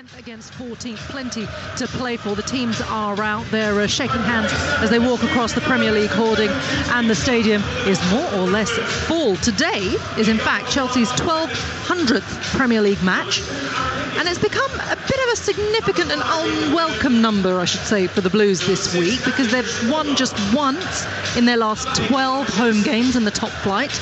10th against 14th, plenty to play for. The teams are out there shaking hands as they walk across the Premier League hoarding, and the stadium is more or less full. Today is in fact Chelsea's 1200th Premier League match, and it's become a bit of a significant and unwelcome number, I should say, for the Blues this week, because they've won just once in their last 12 home games in the top flight.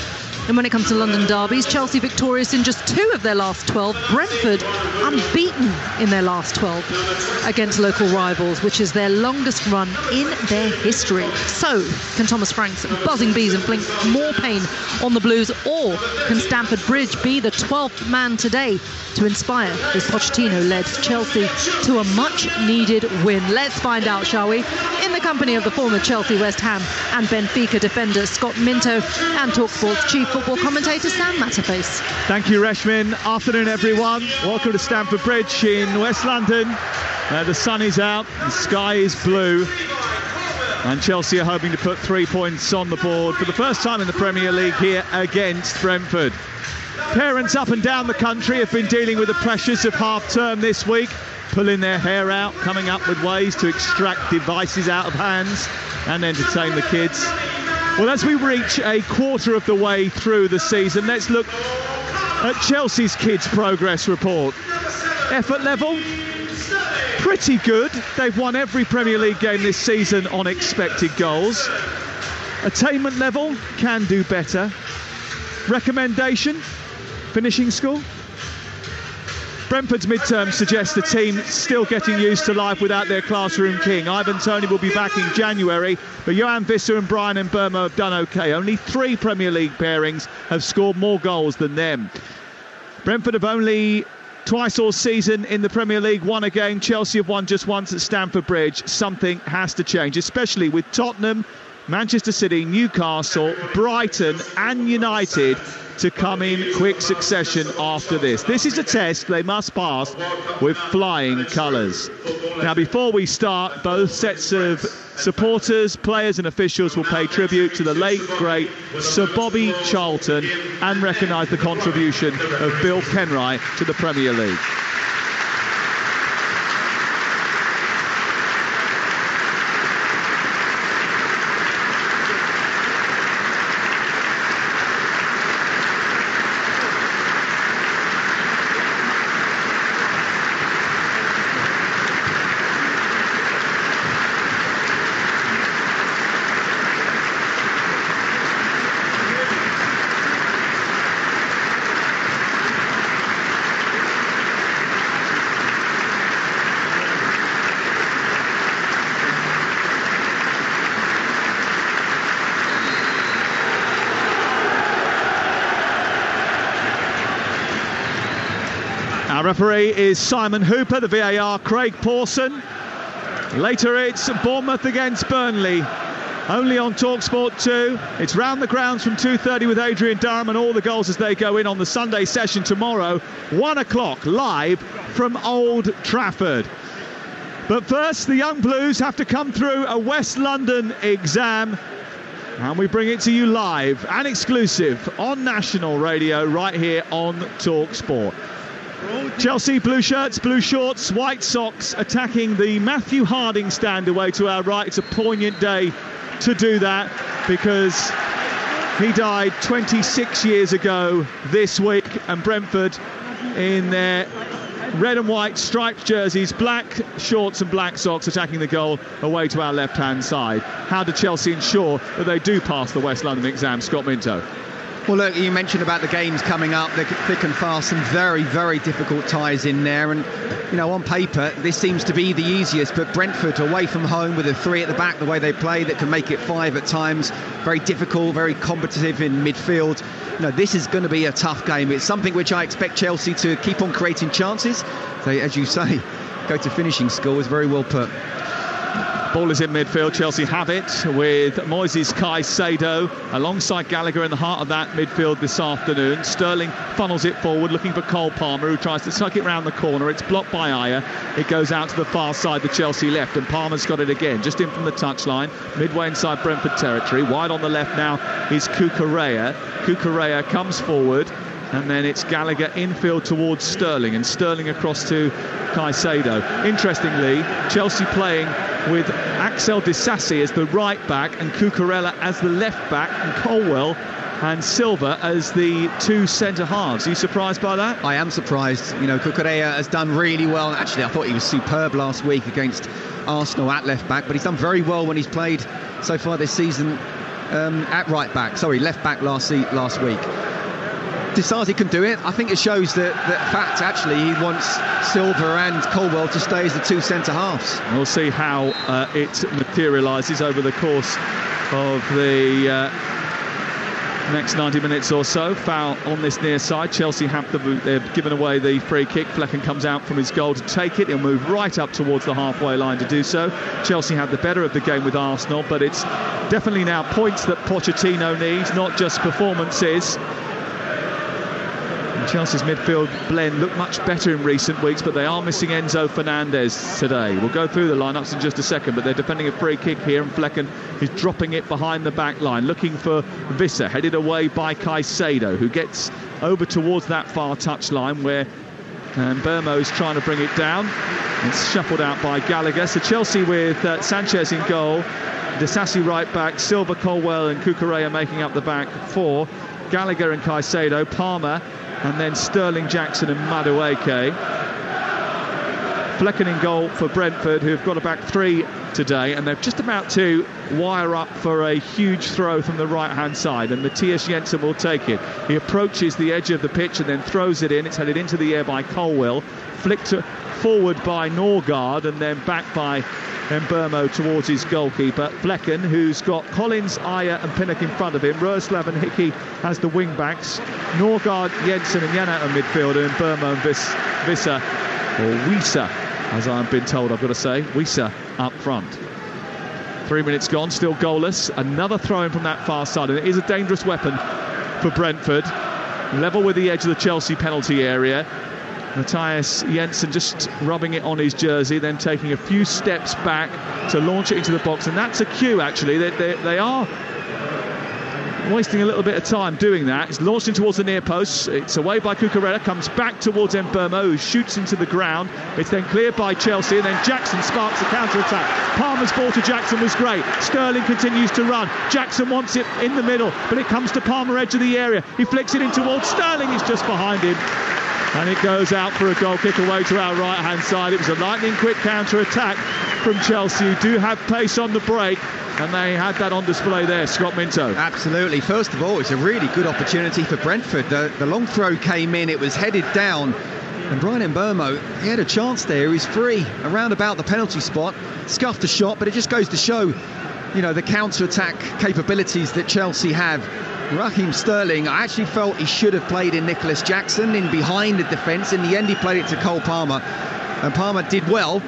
And when it comes to London derbies, Chelsea victorious in just 2 of their last 12. Brentford unbeaten in their last 12 against local rivals, which is their longest run in their history. So, can Thomas Frank's buzzing bees inflict more pain on the Blues, or can Stamford Bridge be the 12th man today to inspire this Pochettino-led Chelsea to a much-needed win? Let's find out, shall we? In the company of the former Chelsea, West Ham and Benfica defender Scott Minto and Talksport's chief football commentator Sam Matterface. Thank you, Reshmin. Afternoon, everyone. Welcome to Stamford Bridge in West London. The sun is out, the sky is blue, and Chelsea are hoping to put 3 points on the board for the first time in the Premier League here against Brentford. Parents up and down the country have been dealing with the pressures of half-term this week, pulling their hair out, coming up with ways to extract devices out of hands and entertain the kids. Well, as we reach a quarter of the way through the season, let's look at Chelsea's kids' progress report. Effort level, pretty good. They've won every Premier League game this season on expected goals. Attainment level, can do better. Recommendation, finishing school. Brentford's midterm suggests the team still getting used to life without their classroom king. Ivan Toney will be back in January, but Johan Visser and Brian Mbeumo have done OK. Only 3 Premier League pairings have scored more goals than them. Brentford have only twice all season in the Premier League won a game. Chelsea have won just once at Stamford Bridge. Something has to change, especially with Tottenham, Manchester City, Newcastle, Brighton and United to come in quick succession after this. This is a test they must pass with flying colours. Now, before we start, both sets of supporters, players and officials will pay tribute to the late, great Sir Bobby Charlton and recognise the contribution of Bill Kenwright to the Premier League. Our referee is Simon Hooper, the VAR Craig Pawson. Later it's Bournemouth against Burnley, only on Talksport 2. It's round the grounds from 2:30 with Adrian Durham and all the goals as they go in on the Sunday session tomorrow, 1 o'clock live from Old Trafford. But first, the young Blues have to come through a West London exam, and we bring it to you live and exclusive on national radio right here on Talksport. Chelsea blue shirts, blue shorts, white socks, attacking the Matthew Harding stand away to our right. It's a poignant day to do that because he died 26 years ago this week, and Brentford in their red and white striped jerseys, black shorts and black socks, attacking the goal away to our left-hand side. How do Chelsea ensure that they do pass the West London exam, Scott Minto? Well, look, you mentioned about the games coming up. They're thick and fast, some very, very difficult ties in there. And, you know, on paper, this seems to be the easiest. But Brentford, away from home with a 3 at the back, the way they play, that can make it 5 at times. Very difficult, very competitive in midfield. You know, this is going to be a tough game. It's something which I expect Chelsea to keep on creating chances. So, as you say, go to finishing school is very well put. Ball is in midfield. Chelsea have it with Moises Caicedo alongside Gallagher in the heart of that midfield this afternoon. Sterling funnels it forward, looking for Cole Palmer, who tries to tuck it round the corner. It's blocked by Ayer. It goes out to the far side, the Chelsea left, and Palmer's got it again, just in from the touchline, midway inside Brentford territory. Wide on the left now is Cucurella. Cucurella comes forward, and then it's Gallagher infield towards Sterling, and Sterling across to Caicedo. Interestingly, Chelsea playing with Axel Disasi as the right back and Cucurella as the left back, and Colwell and Silva as the two centre halves. Are you surprised by that? I am surprised. You know, Cucurella has done really well. Actually, I thought he was superb last week against Arsenal at left back, but he's done very well when he's played so far this season at right back. Sorry, left back last week. Disasi can do it. I think it shows that fact actually he wants Silva and Colwell to stay as the two centre halves. We'll see how it materialises over the course of the next 90 minutes or so. Foul on this near side. Chelsea they've given away the free kick. Flecken comes out from his goal to take it. He'll move right up towards the halfway line to do so. Chelsea had the better of the game with Arsenal, but it's definitely now points that Pochettino needs, not just performances. Chelsea's midfield blend looked much better in recent weeks, but they are missing Enzo Fernandez today. We'll go through the lineups in just a second, but they're defending a free kick here, and Flecken is dropping it behind the back line, looking for Visser, headed away by Caicedo, who gets over towards that far touchline where Burmo's trying to bring it down. It's shuffled out by Gallagher. So Chelsea with Sanchez in goal, Disasi right back, Silva, Colwell and Cucurella making up the back four, Gallagher and Caicedo, Palmer, and then Sterling, Jackson and Madueke. Flecken in goal for Brentford, who have got a back three today, and they're just about to wire up for a huge throw from the right-hand side, and Matthias Jensen will take it. He approaches the edge of the pitch and then throws it in. It's headed into the air by Colwell, flicked forward by Norgard, and then back by Mbeumo towards his goalkeeper Flecken, who's got Collins, Ayer and Pinnock in front of him. Roeslav and Hickey has the wing backs, Norgard, Jensen and Janat are midfielder, and Mbeumo and Visser, or Wieser as I've been told I've got to say, Wieser up front. 3 minutes gone, still goalless. Another throw in from that far side, and it is a dangerous weapon for Brentford. Level with the edge of the Chelsea penalty area. Matthias Jensen just rubbing it on his jersey, then taking a few steps back to launch it into the box, and that's a cue actually. They are wasting a little bit of time doing that. It's launched in towards the near post. It's away by Cucurella, comes back towards Mbeumo, who shoots into the ground. It's then cleared by Chelsea, and then Jackson sparks a counter-attack. Palmer's ball to Jackson was great. Sterling continues to run. Jackson wants it in the middle, but it comes to Palmer, edge of the area. He flicks it in towards Sterling. He's just behind him, and it goes out for a goal kick away to our right-hand side. It was a lightning quick counter-attack from Chelsea, who do have pace on the break, and they had that on display there. Scott Minto. Absolutely. First of all, it's a really good opportunity for Brentford. The long throw came in, it was headed down, and Brian Mbeumo, he had a chance there. He was free around about the penalty spot, scuffed a shot, but it just goes to show, you know, the counter-attack capabilities that Chelsea have. Raheem Sterling, I actually felt he should have played in Nicholas Jackson, in behind the defence. In the end, he played it to Cole Palmer, and Palmer did well.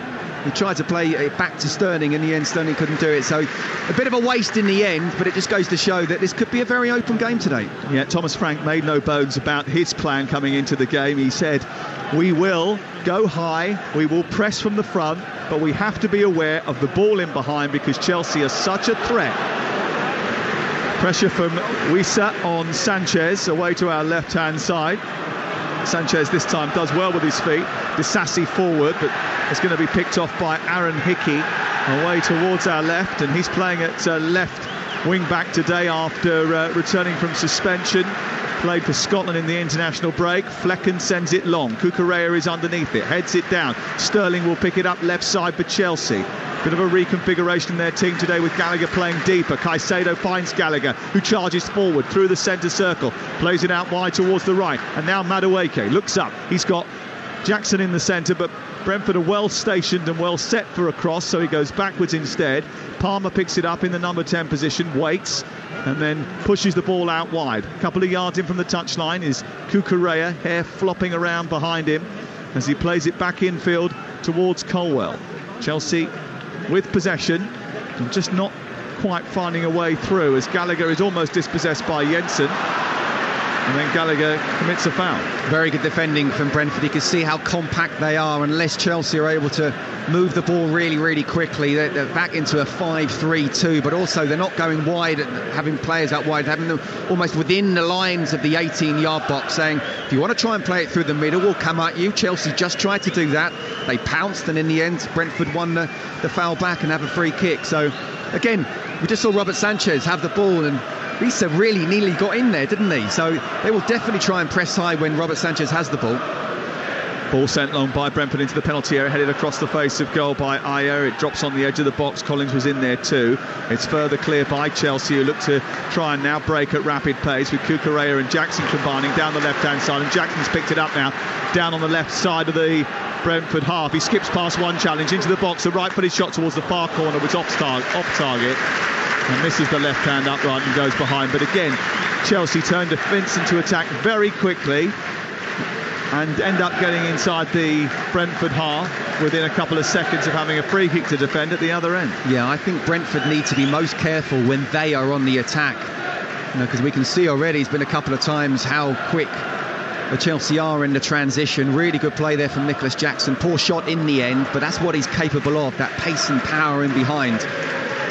He tried to play it back to Sterling. In the end, Sterling couldn't do it. So a bit of a waste in the end, but it just goes to show that this could be a very open game today. Yeah, Thomas Frank made no bones about his plan coming into the game. He said, we will go high, we will press from the front, but we have to be aware of the ball in behind because Chelsea are such a threat. Pressure from Wieser on Sanchez, away to our left-hand side. Sanchez this time does well with his feet. Disasi forward, but it's going to be picked off by Aaron Hickey, away towards our left, and he's playing at left wing back today after returning from suspension. Played for Scotland in the international break. Flecken sends it long. Cucurella is underneath it, heads it down. Sterling will pick it up left side for Chelsea. Bit of a reconfiguration in their team today with Gallagher playing deeper. Caicedo finds Gallagher, who charges forward through the centre circle, plays it out wide towards the right, and now Madueke looks up. He's got Jackson in the centre, but Brentford are well stationed and well set for a cross, so he goes backwards instead. Palmer picks it up in the number 10 position, waits, and then pushes the ball out wide. A couple of yards in from the touchline is Cucurella, hair flopping around behind him as he plays it back infield towards Colwell. Chelsea with possession and just not quite finding a way through as Gallagher is almost dispossessed by Jensen. And then Gallagher commits a foul. Very good defending from Brentford. You can see how compact they are. Unless Chelsea are able to move the ball really, really quickly, they're back into a 5-3-2. But also they're not going wide, having players out wide, having them almost within the lines of the 18-yard box, saying, if you want to try and play it through the middle, we'll come at you. Chelsea just tried to do that. They pounced, and in the end, Brentford won the foul back and have a free kick. So, again, we just saw Robert Sanchez have the ball, and Risa really nearly got in there, didn't he? So they will definitely try and press high when Robert Sanchez has the ball. Ball sent long by Brentford into the penalty area, headed across the face of goal by Ayer. It drops on the edge of the box. Collins was in there too. It's further clear by Chelsea, who look to try and now break at rapid pace, with Cucurella and Jackson combining down the left-hand side. And Jackson's picked it up now, down on the left side of the Brentford half. He skips past one challenge into the box. A right-footed shot towards the far corner, which off target. And misses the left hand upright and goes behind. But again, Chelsea turn defence into attack very quickly and end up getting inside the Brentford half within a couple of seconds of having a free kick to defend at the other end. Yeah, I think Brentford need to be most careful when they are on the attack, because we can see already, it's been a couple of times how quick the Chelsea are in the transition. Really good play there from Nicholas Jackson. Poor shot in the end, but that's what he's capable of, that pace and power in behind.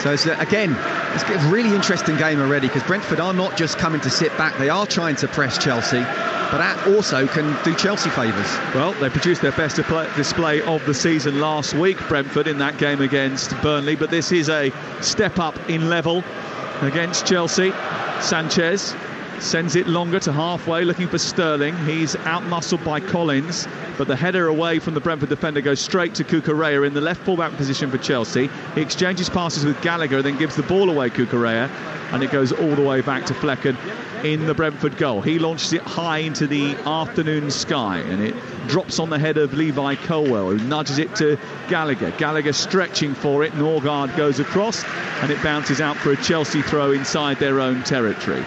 So it's, again, it's a really interesting game already, because Brentford are not just coming to sit back, they are trying to press Chelsea, but that also can do Chelsea favours. Well, they produced their best display of the season last week, Brentford, in that game against Burnley, but this is a step up in level against Chelsea. Sanchez sends it longer to halfway, looking for Sterling. He's out-muscled by Collins, but the header away from the Brentford defender goes straight to Cucurella in the left full-back position for Chelsea. He exchanges passes with Gallagher, then gives the ball away, Cucurella, and it goes all the way back to Flecken in the Brentford goal. He launches it high into the afternoon sky, and it drops on the head of Levi Colwell, who nudges it to Gallagher. Gallagher stretching for it. Norgard goes across, and it bounces out for a Chelsea throw inside their own territory.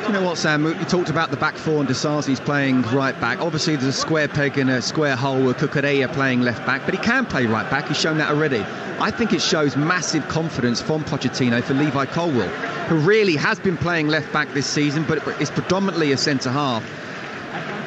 You know what, Sam, you talked about the back four and Disasi's playing right back. Obviously there's a square peg in a square hole with Cucurella playing left back, but he can play right back. He's shown that already. I think it shows massive confidence from Pochettino for Levi Colwell, who really has been playing left back this season, but is predominantly a centre half.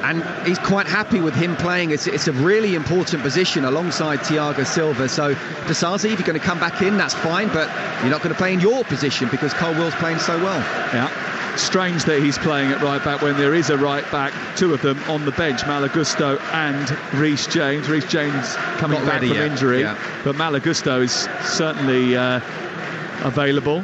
And he's quite happy with him playing. It's a really important position alongside Thiago Silva. So Disasi, if you're going to come back in, that's fine, but you're not going to play in your position because Colwell's playing so well. Yeah. Strange that he's playing at right back when there is a right back, two of them on the bench, Malagusto and Reece James. Reece James coming back from injury, but Malagusto is certainly available.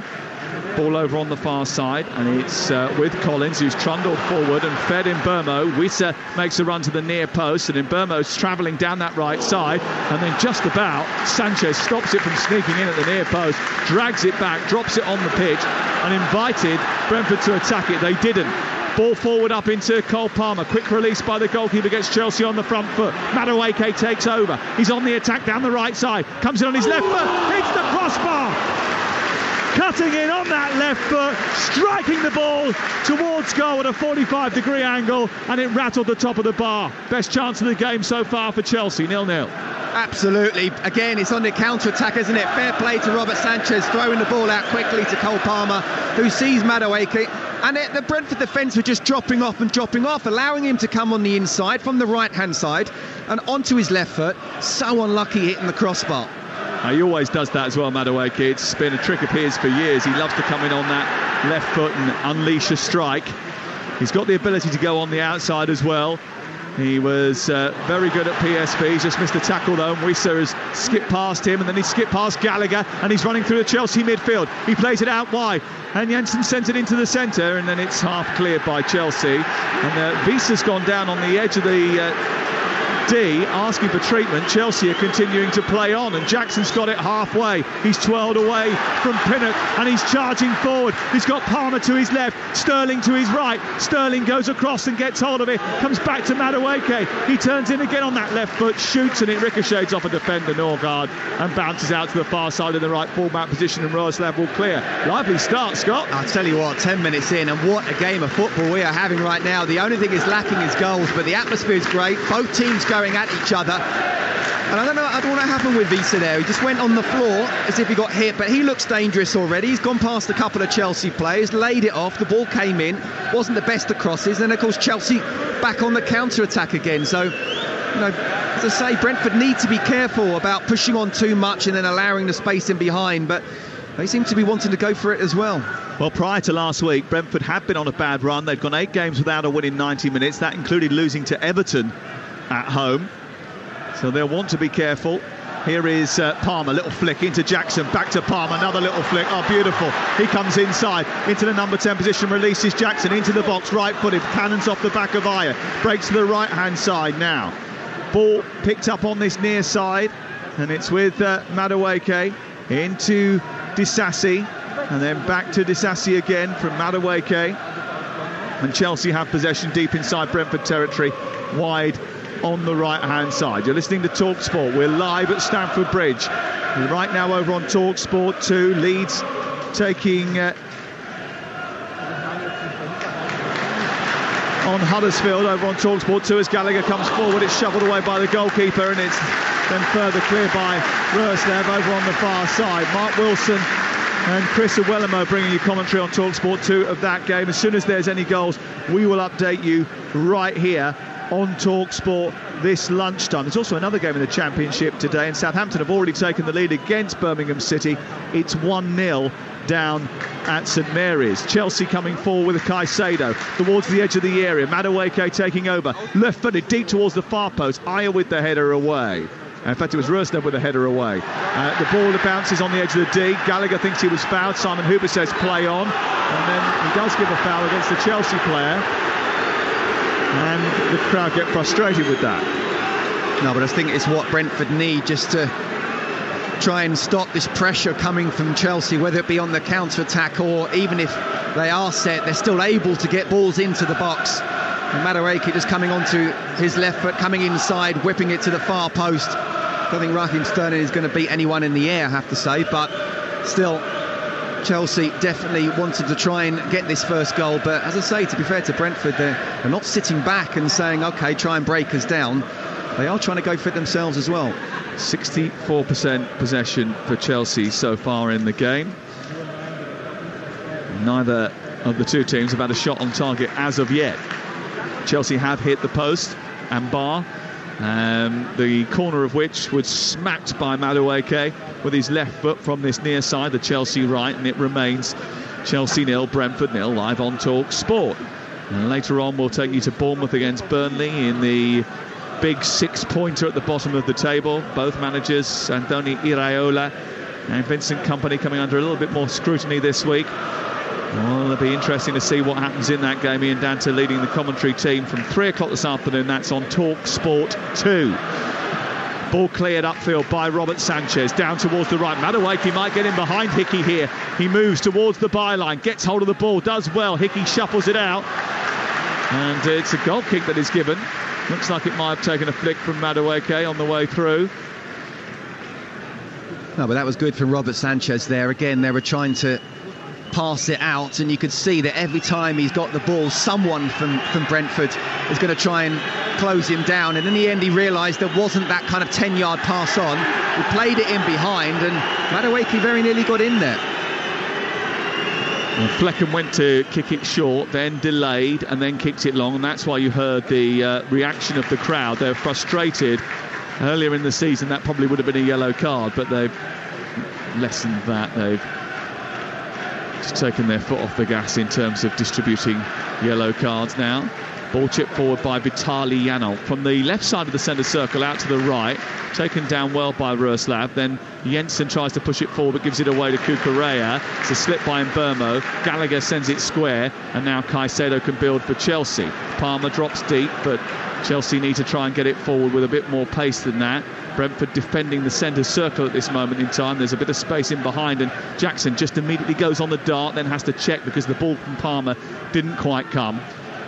Ball over on the far side, and it's with Collins, who's trundled forward and fed in Mbeumo. Wissa makes a run to the near post, and Mbeumo's travelling down that right side, and then just about Sanchez stops it from sneaking in at the near post, drags it back, drops it on the pitch, and invited Brentford to attack it. They didn't. Ball forward up into Cole Palmer. Quick release by the goalkeeper, gets Chelsea on the front foot. Madueke takes over. He's on the attack down the right side. Comes in on his left foot. Hits the crossbar. Cutting in on that left foot, striking the ball towards goal at a 45-degree angle, and it rattled the top of the bar. Best chance of the game so far for Chelsea, 0-0. Absolutely. Again, it's on the counter-attack, isn't it? Fair play to Robert Sanchez, throwing the ball out quickly to Cole Palmer, who sees Madueke. And the Brentford defence were just dropping off, allowing him to come on the inside from the right-hand side and onto his left foot. So unlucky hitting the crossbar. He always does that as well, Madueke. It's been a trick of his for years. He loves to come in on that left foot and unleash a strike. He's got the ability to go on the outside as well. He was very good at PSV. He's just missed a tackle though, and Wissa has skipped past him, and then he skipped past Gallagher, and he's running through the Chelsea midfield. He plays it out wide, and Jensen sends it into the centre, and then it's half cleared by Chelsea. And Vissa's gone down on the edge of the D, asking for treatment. Chelsea are continuing to play on, and Jackson's got it halfway. He's twirled away from Pinnock, and he's charging forward. He's got Palmer to his left, Sterling to his right. Sterling goes across and gets hold of it, comes back to Madueke. He turns in again on that left foot, shoots, and it ricochets off a defender, Norgard, and bounces out to the far side of the right full-back position, and Roerslev will clear. Lively start, Scott. I'll tell you what, 10 minutes in, and what a game of football we are having right now. The only thing is lacking is goals, but the atmosphere is great. Both teams go going at each other. And I don't know what happened with Visa there. He just went on the floor as if he got hit, but he looks dangerous already. He's gone past a couple of Chelsea players, laid it off. The ball came in, wasn't the best of crosses. Then, of course, Chelsea back on the counter-attack again. So, you know, as I say, Brentford need to be careful about pushing on too much and then allowing the space in behind. But they seem to be wanting to go for it as well. Well, prior to last week, Brentford had been on a bad run. They've gone 8 games without a win in 90 minutes. That included losing to Everton at home. So they'll want to be careful. Here is Palmer, little flick into Jackson, back to Palmer, another little flick. Oh, beautiful. He comes inside into the number 10 position, releases Jackson into the box, right-footed, cannons off the back of Ayer, breaks to the right-hand side now. Ball picked up on this near side, and it's with Madueke into Disasi, and then back to Disasi again from Madueke. And Chelsea have possession deep inside Brentford territory, wide on the right-hand side. You're listening to Talksport. We're live at Stamford Bridge. We're right now over on Talksport 2. Leeds taking on Huddersfield over on Talksport 2 as Gallagher comes forward. It's shoveled away by the goalkeeper, and it's then further cleared by Roerslev over on the far side. Mark Wilson and Chris Awellamo bringing you commentary on Talksport 2 of that game. As soon as there's any goals, we will update you right here on Talksport this lunchtime. There's also another game in the Championship today, and Southampton have already taken the lead against Birmingham City. It's 1-0 down at St Mary's. Chelsea coming forward with Caicedo towards the edge of the area. Madueke taking over, left-footed deep towards the far post. Ayer with the header away. In fact, it was Roerslev with the header away. The ball bounces on the edge of the D. Gallagher thinks he was fouled. Simon Hooper says play on, and then he does give a foul against the Chelsea player. And the crowd get frustrated with that. No, but I think it's what Brentford need just to try and stop this pressure coming from Chelsea, whether it be on the counter-attack or even if they are set, they're still able to get balls into the box. And Madueke just coming onto his left foot, coming inside, whipping it to the far post. I don't think Raheem Sterling is going to beat anyone in the air, I have to say, but still, Chelsea definitely wanted to try and get this first goal, but as I say, to be fair to Brentford, they're not sitting back and saying, OK, try and break us down. They are trying to go for it themselves as well. 64% possession for Chelsea so far in the game. Neither of the two teams have had a shot on target as of yet. Chelsea have hit the post and bar, the corner of which was smacked by Madueke with his left foot from this near side, the Chelsea right, and it remains Chelsea 0, Brentford 0, live on Talksport. And later on we'll take you to Bournemouth against Burnley in the big 6-pointer at the bottom of the table. Both managers, Andoni Iraola and Vincent Kompany, coming under a little bit more scrutiny this week. Well, it'll be interesting to see what happens in that game. Ian Dante leading the commentary team from 3 o'clock this afternoon. That's on Talksport 2. Ball cleared upfield by Robert Sanchez, down towards the right. Madueke might get in behind Hickey here. He moves towards the byline, gets hold of the ball, does well. Hickey shuffles it out, and it's a goal kick that is given. Looks like it might have taken a flick from Madueke on the way through. No, but that was good from Robert Sanchez there. Again, they were trying to pass it out, and you could see that every time he's got the ball, someone from Brentford is going to try and close him down, and in the end he realised there wasn't that kind of 10-yard pass on. He played it in behind, and Madueke very nearly got in there. Well, Flecken went to kick it short, then delayed, and then kicked it long, and that's why you heard the reaction of the crowd. They're frustrated. Earlier in the season that probably would have been a yellow card, but they've lessened that. They've just taken their foot off the gas in terms of distributing yellow cards now. Ball chipped forward by Vitaly Janelt from the left side of the centre circle out to the right, taken down well by Roerslev. Then Jensen tries to push it forward but gives it away to Cucurella. It's a slip by Mbeumo. Gallagher sends it square, and now Caicedo can build for Chelsea. Palmer drops deep, but Chelsea need to try and get it forward with a bit more pace than that. Brentford defending the centre circle at this moment in time. There's a bit of space in behind, and Jackson just immediately goes on the dart, then has to check because the ball from Palmer didn't quite come.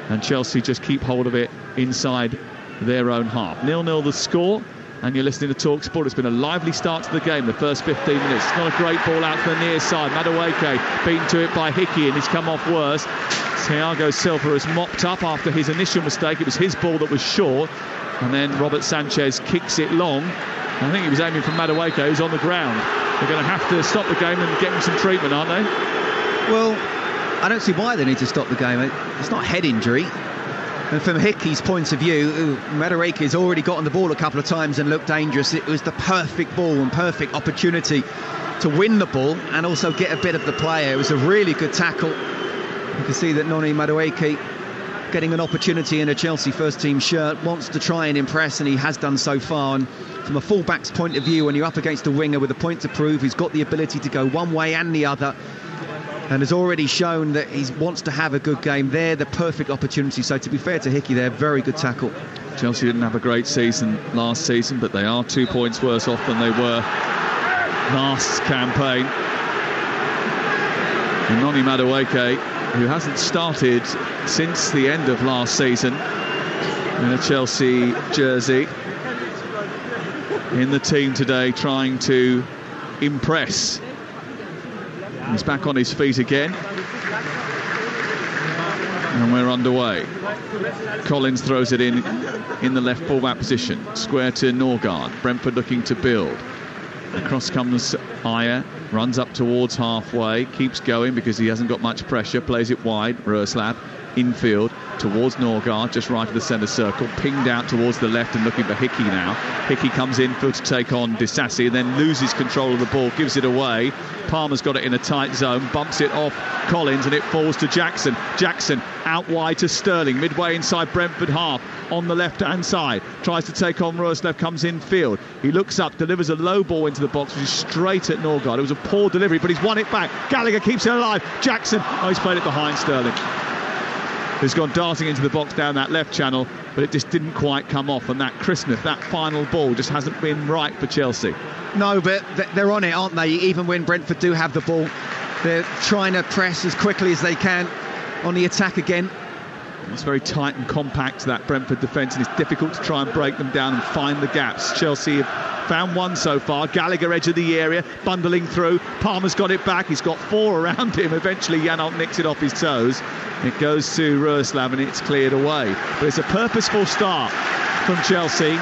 And Chelsea just keep hold of it inside their own half. 0-0 the score, and you're listening to Talksport. It's been a lively start to the game, the first 15 minutes. It's not a great ball out to the near side. Madueke beaten to it by Hickey, and he's come off worse. Thiago Silva has mopped up after his initial mistake. It was his ball that was short. And then Robert Sanchez kicks it long. I think he was aiming for Madueke, who's on the ground. They're going to have to stop the game and get him some treatment, aren't they? Well, I don't see why they need to stop the game. It's not a head injury. And from Hickey's point of view, Madueke has already gotten the ball a couple of times and looked dangerous. It was the perfect ball and perfect opportunity to win the ball and also get a bit of the player. It was a really good tackle. You can see that Noni Madueke, getting an opportunity in a Chelsea first-team shirt, wants to try and impress, and he has done so far. And from a full-back's point of view, when you're up against a winger with a point to prove, he's got the ability to go one way and the other, and has already shown that he wants to have a good game. They're the perfect opportunity. So to be fair to Hickey there, very good tackle. Chelsea didn't have a great season last season, but they are 2 points worse off than they were last campaign. And Noni Madueke, who hasn't started since the end of last season in a Chelsea jersey, in the team today, trying to impress. He's back on his feet again. And we're underway. Collins throws it in the left fullback position. Square to Norgard. Brentford looking to build. Across comes Ayer. Runs up towards halfway. Keeps going because he hasn't got much pressure. Plays it wide. Roeslav infield towards Norgard, just right of the centre circle, pinged out towards the left and looking for Hickey now. Hickey comes infield to take on Disasi and then loses control of the ball, gives it away. Palmer's got it in a tight zone, bumps it off Collins and it falls to Jackson. Jackson out wide to Sterling, midway inside Brentford half on the left-hand side. Tries to take on Roeslav, comes infield. He looks up, delivers a low ball into the box, which is straight at Norgard. It was a poor delivery, but he's won it back. Gallagher keeps it alive. Jackson, he's played it behind Sterling, who's gone darting into the box down that left channel, but it just didn't quite come off. And that crispness, that final ball just hasn't been right for Chelsea. No, but they're on it, aren't they? Even when Brentford do have the ball, they're trying to press as quickly as they can on the attack again. It's very tight and compact, that Brentford defence, and it's difficult to try and break them down and find the gaps. Chelsea have found one so far. Gallagher edge of the area, bundling through. Palmer's got it back. He's got four around him. Eventually, Janelt nicks it off his toes. It goes to Roeslav and it's cleared away. But it's a purposeful start from Chelsea.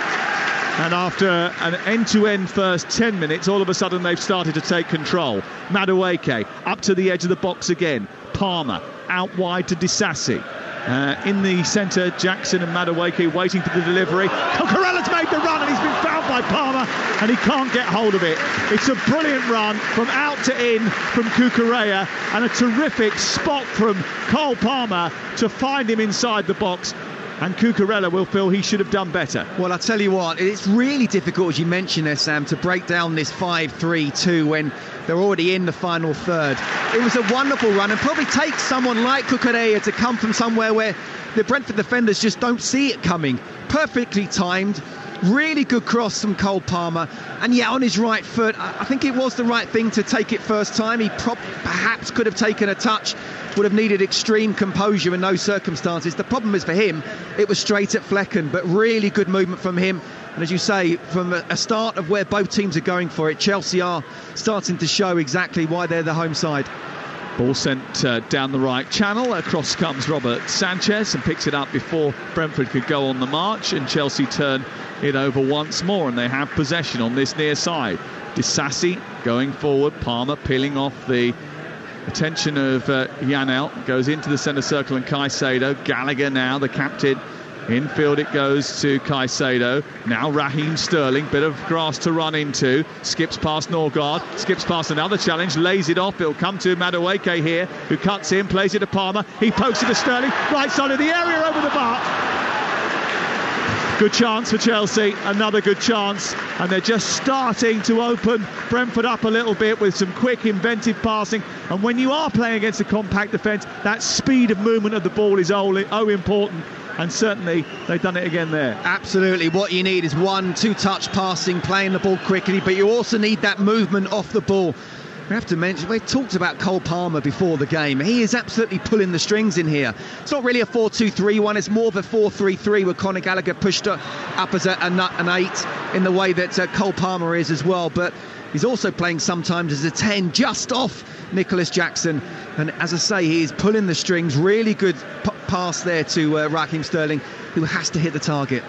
And after an end-to-end first 10 minutes, all of a sudden they've started to take control. Madueke up to the edge of the box again. Palmer out wide to Disasi. In the centre, Jackson and Madueke waiting for the delivery. Cucurella's made the run and he's been fouled by Palmer and he can't get hold of it. It's a brilliant run from out to in from Cucurella and a terrific spot from Cole Palmer to find him inside the box. And Cucurella will feel he should have done better. Well, I'll tell you what, it's really difficult, as you mentioned there, Sam, to break down this 5-3-2 when they're already in the final third. It was a wonderful run and probably takes someone like Cucurella to come from somewhere where the Brentford defenders just don't see it coming. Perfectly timed, really good cross from Cole Palmer. And yeah, on his right foot, I think it was the right thing to take it first time. He perhaps could have taken a touch, would have needed extreme composure in those circumstances. The problem is for him, it was straight at Flecken, but really good movement from him. And as you say, from a start of where both teams are going for it, Chelsea are starting to show exactly why they're the home side. Ball sent down the right channel. Across comes Robert Sanchez and picks it up before Brentford could go on the march, and Chelsea turn it over once more and they have possession on this near side. Disasi going forward, Palmer peeling off the attention of Janelt, goes into the centre circle and Caicedo. Gallagher now, the captain. Infield it goes to Caicedo. Now Raheem Sterling, bit of grass to run into. Skips past Norgard, skips past another challenge, lays it off. It'll come to Madueke here, who cuts in, plays it to Palmer. He pokes it to Sterling, right side of the area over the bar. Good chance for Chelsea, another good chance, and they're just starting to open Brentford up a little bit with some quick, inventive passing. And when you are playing against a compact defence, that speed of movement of the ball is oh important, and certainly they've done it again there. Absolutely, what you need is 1-2 touch passing, playing the ball quickly, but you also need that movement off the ball. We have to mention, we've talked about Cole Palmer before the game. He is absolutely pulling the strings in here. It's not really a 4-2-3-1, it's more of a 4-3-3 with Conor Gallagher pushed up as an 8 in the way that Cole Palmer is as well. But he's also playing sometimes as a 10 just off Nicholas Jackson. And as I say, he is pulling the strings. Really good pass there to Raheem Sterling, who has to hit the target.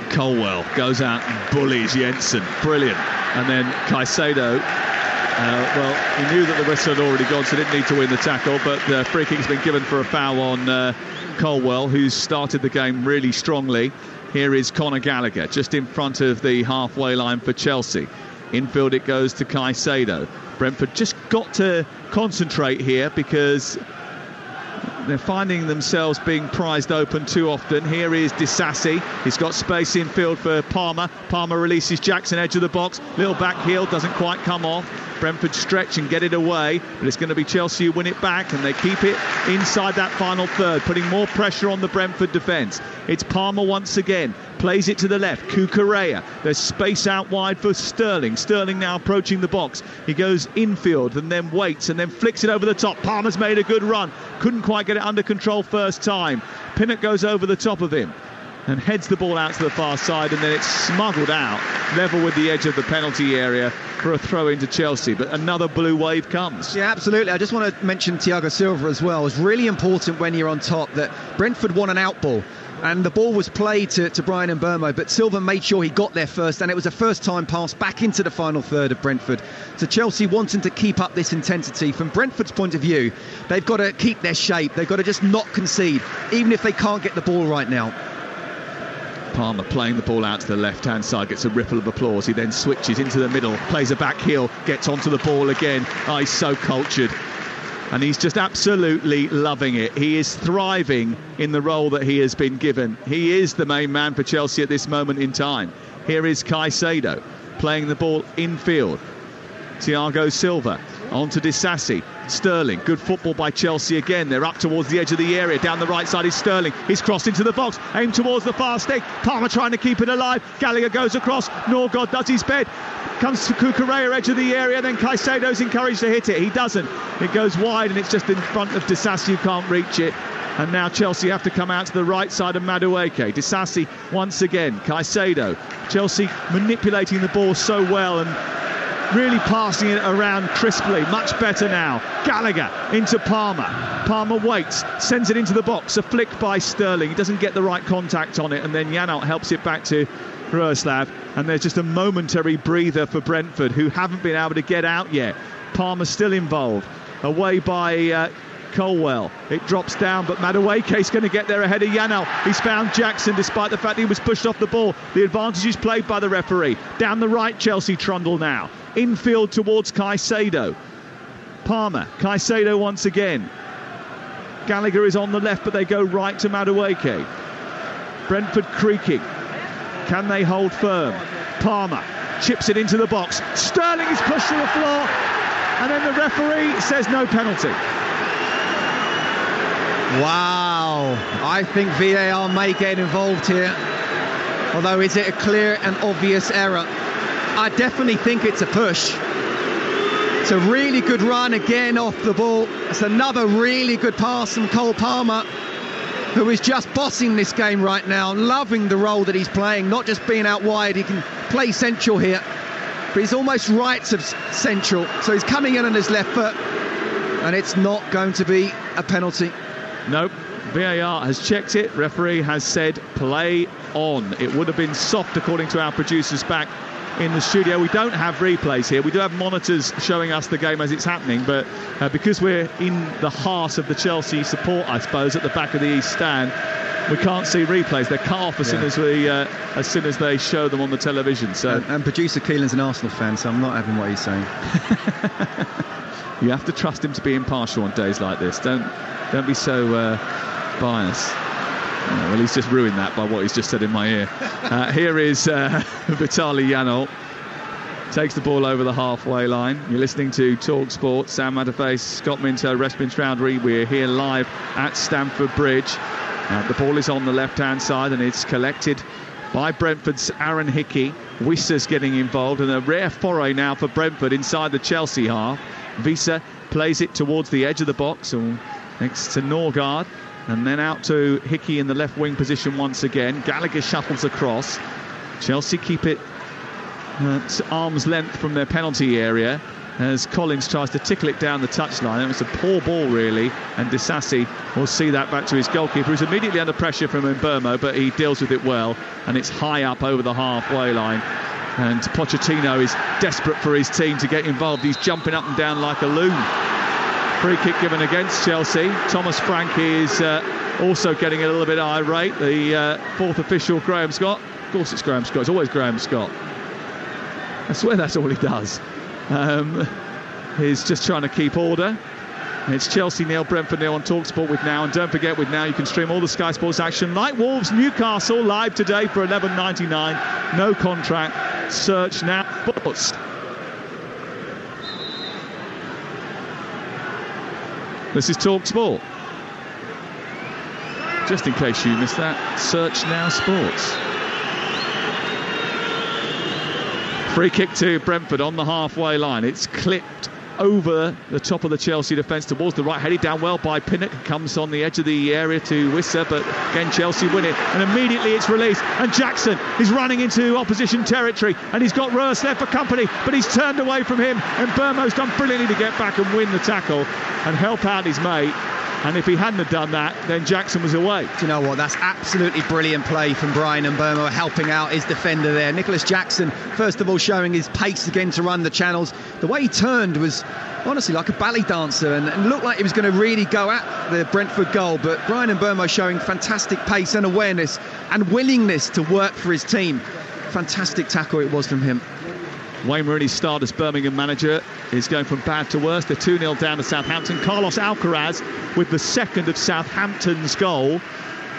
Colwell goes out and bullies Jensen. Brilliant. And then Caicedo, well, he knew that the whistle had already gone, so didn't need to win the tackle, but the free kick's been given for a foul on Colwell, who's started the game really strongly. Here is Conor Gallagher, just in front of the halfway line for Chelsea. Infield it goes to Caicedo. Brentford just got to concentrate here because they're finding themselves being prized open too often. Here is Disasi. He's got space in field for Palmer. Palmer releases Jackson, edge of the box. Little back heel, doesn't quite come off. Brentford stretch and get it away, but it's going to be Chelsea who win it back, and they keep it inside that final third, putting more pressure on the Brentford defence. It's Palmer once again, plays it to the left. Cucurella, there's space out wide for Sterling. Sterling now approaching the box. He goes infield and then waits and then flicks it over the top. Palmer's made a good run, couldn't quite get it under control first time. Pinnock goes over the top of him and heads the ball out to the far side, and then it's smuggled out level with the edge of the penalty area for a throw into Chelsea. But another blue wave comes. Yeah, absolutely. I just want to mention Thiago Silva as well. It's really important when you're on top that Brentford won an out ball, and the ball was played to Brian Mbeumo, but Silva made sure he got there first, and it was a first time pass back into the final third of Brentford. So Chelsea wanting to keep up this intensity. From Brentford's point of view, they've got to keep their shape. They've got to just not concede, even if they can't get the ball right now. Palmer playing the ball out to the left-hand side, gets a ripple of applause. He then switches into the middle, plays a back heel, gets onto the ball again. Oh, he's so cultured. And he's just absolutely loving it. He is thriving in the role that he has been given. He is the main man for Chelsea at this moment in time. Here is Caicedo playing the ball infield. Thiago Silva onto Disasi. Sterling, good football by Chelsea again. They're up towards the edge of the area. Down the right side is Sterling. He's crossed into the box, aimed towards the far stick. Palmer trying to keep it alive. Gallagher goes across. Norgod does his bed. Comes to Cucurella, edge of the area. Then Caicedo's encouraged to hit it. He doesn't. It goes wide, and it's just in front of Disasi, who can't reach it. And now Chelsea have to come out to the right side of Madueke. Disasi once again. Caicedo. Chelsea manipulating the ball so well and really passing it around crisply. Much better now. Gallagher into Palmer. Palmer waits, sends it into the box. A flick by Sterling. He doesn't get the right contact on it, and then Janelt helps it back to Roeslav. And there's just a momentary breather for Brentford, who haven't been able to get out yet. Palmer's still involved. Away by Colwell. It drops down, but Madueke's going to get there ahead of Janelt. He's found Jackson, despite the fact that he was pushed off the ball. The advantage is played by the referee. Down the right, Chelsea trundle now. Infield towards Caicedo. Palmer. Caicedo once again. Gallagher is on the left, but they go right to Madueke. Brentford creaking. Can they hold firm? Palmer chips it into the box. Sterling is pushed to the floor, and then the referee says no penalty. Wow, I think VAR may get involved here. Although, is it a clear and obvious error? I definitely think it's a push. It's a really good run again off the ball. It's another really good pass from Cole Palmer, who is just bossing this game right now, loving the role that he's playing, not just being out wide. He can play central here, but he's almost right of central. So he's coming in on his left foot, and it's not going to be a penalty. Nope. VAR has checked it. Referee has said play on. It would have been soft, according to our producers back in the studio. We don't have replays here. We do have monitors showing us the game as it's happening, but because we're in the heart of the Chelsea support, I suppose, at the back of the East Stand, we can't see replays. They're cut off as soon as they show them on the television. So and producer Keelan's an Arsenal fan, so I'm not having what he's saying. You have to trust him to be impartial on days like this. Don't be so biased. Well, he's just ruined that by what he's just said in my ear. Here is Vitaly Janelt. Takes the ball over the halfway line. You're listening to Talksport. Sam Matterface, Scott Minto, Respin Chowdhury. We're here live at Stamford Bridge. The ball is on the left-hand side, and it's collected by Brentford's Aaron Hickey. Wissa's getting involved, and a rare foray now for Brentford inside the Chelsea half. Wissa plays it towards the edge of the box, or next to Norgard. And then out to Hickey in the left wing position once again. Gallagher shuffles across. Chelsea keep it at arm's length from their penalty area. as Collins tries to tickle it down the touchline. It was a poor ball, really, and Disasi will see that back to his goalkeeper, who's immediately under pressure from Mbeumo, but he deals with it well, and it's high up over the halfway line. And Pochettino is desperate for his team to get involved. He's jumping up and down like a loon. Free kick given against Chelsea. Thomas Frank is also getting a little bit irate. The fourth official, Graham Scott. Of course it's Graham Scott. It's always Graham Scott. I swear that's all he does. He's just trying to keep order. It's Chelsea 0, Brentford 0 on Talksport with Now. And don't forget, with Now you can stream all the Sky Sports action like Wolves Newcastle live today for $11.99. No contract. Search Now Sports. This is Talksport. Just in case you missed that, search Now Sports. Free kick to Brentford on the halfway line. It's clipped over the top of the Chelsea defence towards the right, headed down well by Pinnock, comes on the edge of the area to Wissa, but again Chelsea win it, and immediately it's released, and Jackson is running into opposition territory, and he's got Roers there for company, but he's turned away from him, and Burmo's done brilliantly to get back and win the tackle and help out his mate. And if he hadn't have done that, then Jackson was away. Do you know what? That's absolutely brilliant play from Bryan Mbeumo, helping out his defender there. Nicholas Jackson, first of all, showing his pace again to run the channels. The way he turned was honestly like a ballet dancer, and looked like he was going to really go at the Brentford goal. But Bryan Mbeumo showing fantastic pace and awareness and willingness to work for his team. Fantastic tackle it was from him. Wayne Rooney's start as Birmingham manager is going from bad to worse. They're 2-0 down to Southampton. Carlos Alcaraz with the second of Southampton's goal.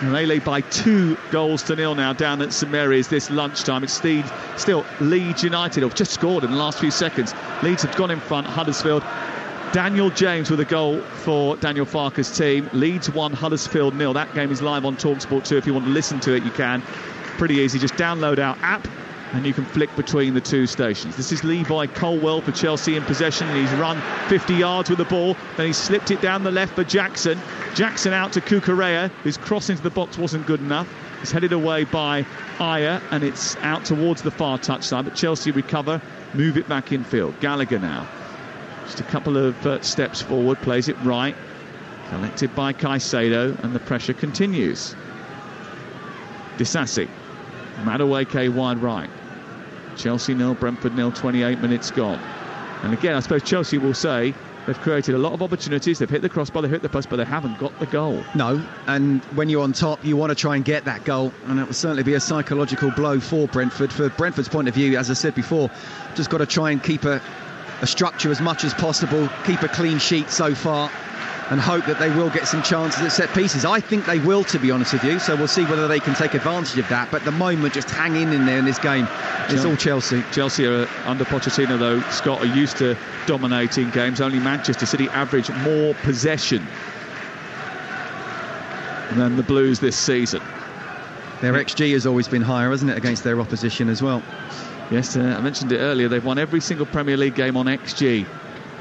And they lead by 2-0 now down at St Mary's this lunchtime. It's still Leeds United have just scored in the last few seconds. Leeds have gone in front, Huddersfield. Daniel James with a goal for Daniel Farke's team. Leeds 1, Huddersfield 0. That game is live on Talksport 2. If you want to listen to it, you can. Pretty easy. Just download our app and you can flick between the two stations. This is Levi Colwell for Chelsea in possession. He's run 50 yards with the ball, then he slipped it down the left for Jackson. Jackson out to Cucurella, whose cross into the box wasn't good enough. It's headed away by Ayer, and it's out towards the far touchline, but Chelsea recover, move it back infield. Gallagher now, just a couple of steps forward, plays it right, collected by Caicedo, and the pressure continues. Disasi, Madueke wide right. Chelsea 0, Brentford 0, 28 minutes gone. And again, I suppose Chelsea will say they've created a lot of opportunities. They've hit the crossbar, they've hit the post, but they haven't got the goal. No, and when you're on top, you want to try and get that goal, and it will certainly be a psychological blow for Brentford. For Brentford's point of view, as I said before, just got to try and keep a structure as much as possible, keep a clean sheet so far, and hope that they will get some chances at set pieces. I think they will, to be honest with you, so we'll see whether they can take advantage of that. But at the moment, just hang in there in this game. It's all Chelsea. Chelsea are, under Pochettino, though, Scott, are used to dominating games. Only Manchester City average more possession than the Blues this season. Their XG has always been higher, hasn't it, against their opposition as well? Yes, I mentioned it earlier. They've won every single Premier League game on XG.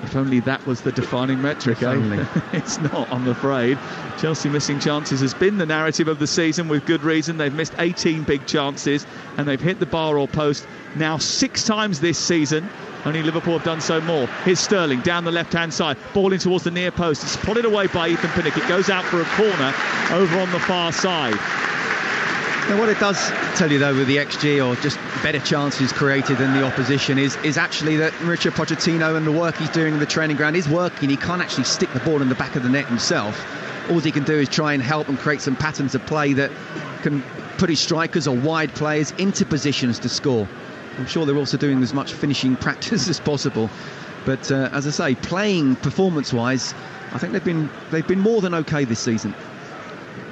If only that was the defining metric, eh? It's not, I'm afraid. Chelsea missing chances has been the narrative of the season, with good reason. They've missed 18 big chances, and they've hit the bar or post now 6 times this season. Only Liverpool have done so more. Here's Sterling down the left-hand side, ball in towards the near post. It's plotted away by Ethan Pinnock. It goes out for a corner over on the far side. Now, what it does tell you, though, with the XG, or just better chances created than the opposition, is actually that Mauricio Pochettino and the work he's doing in the training ground is working. He can't actually stick the ball in the back of the net himself. All he can do is try and help and create some patterns of play that can put his strikers or wide players into positions to score. I'm sure they're also doing as much finishing practice as possible. But as I say, playing performance-wise, I think they've been more than okay this season.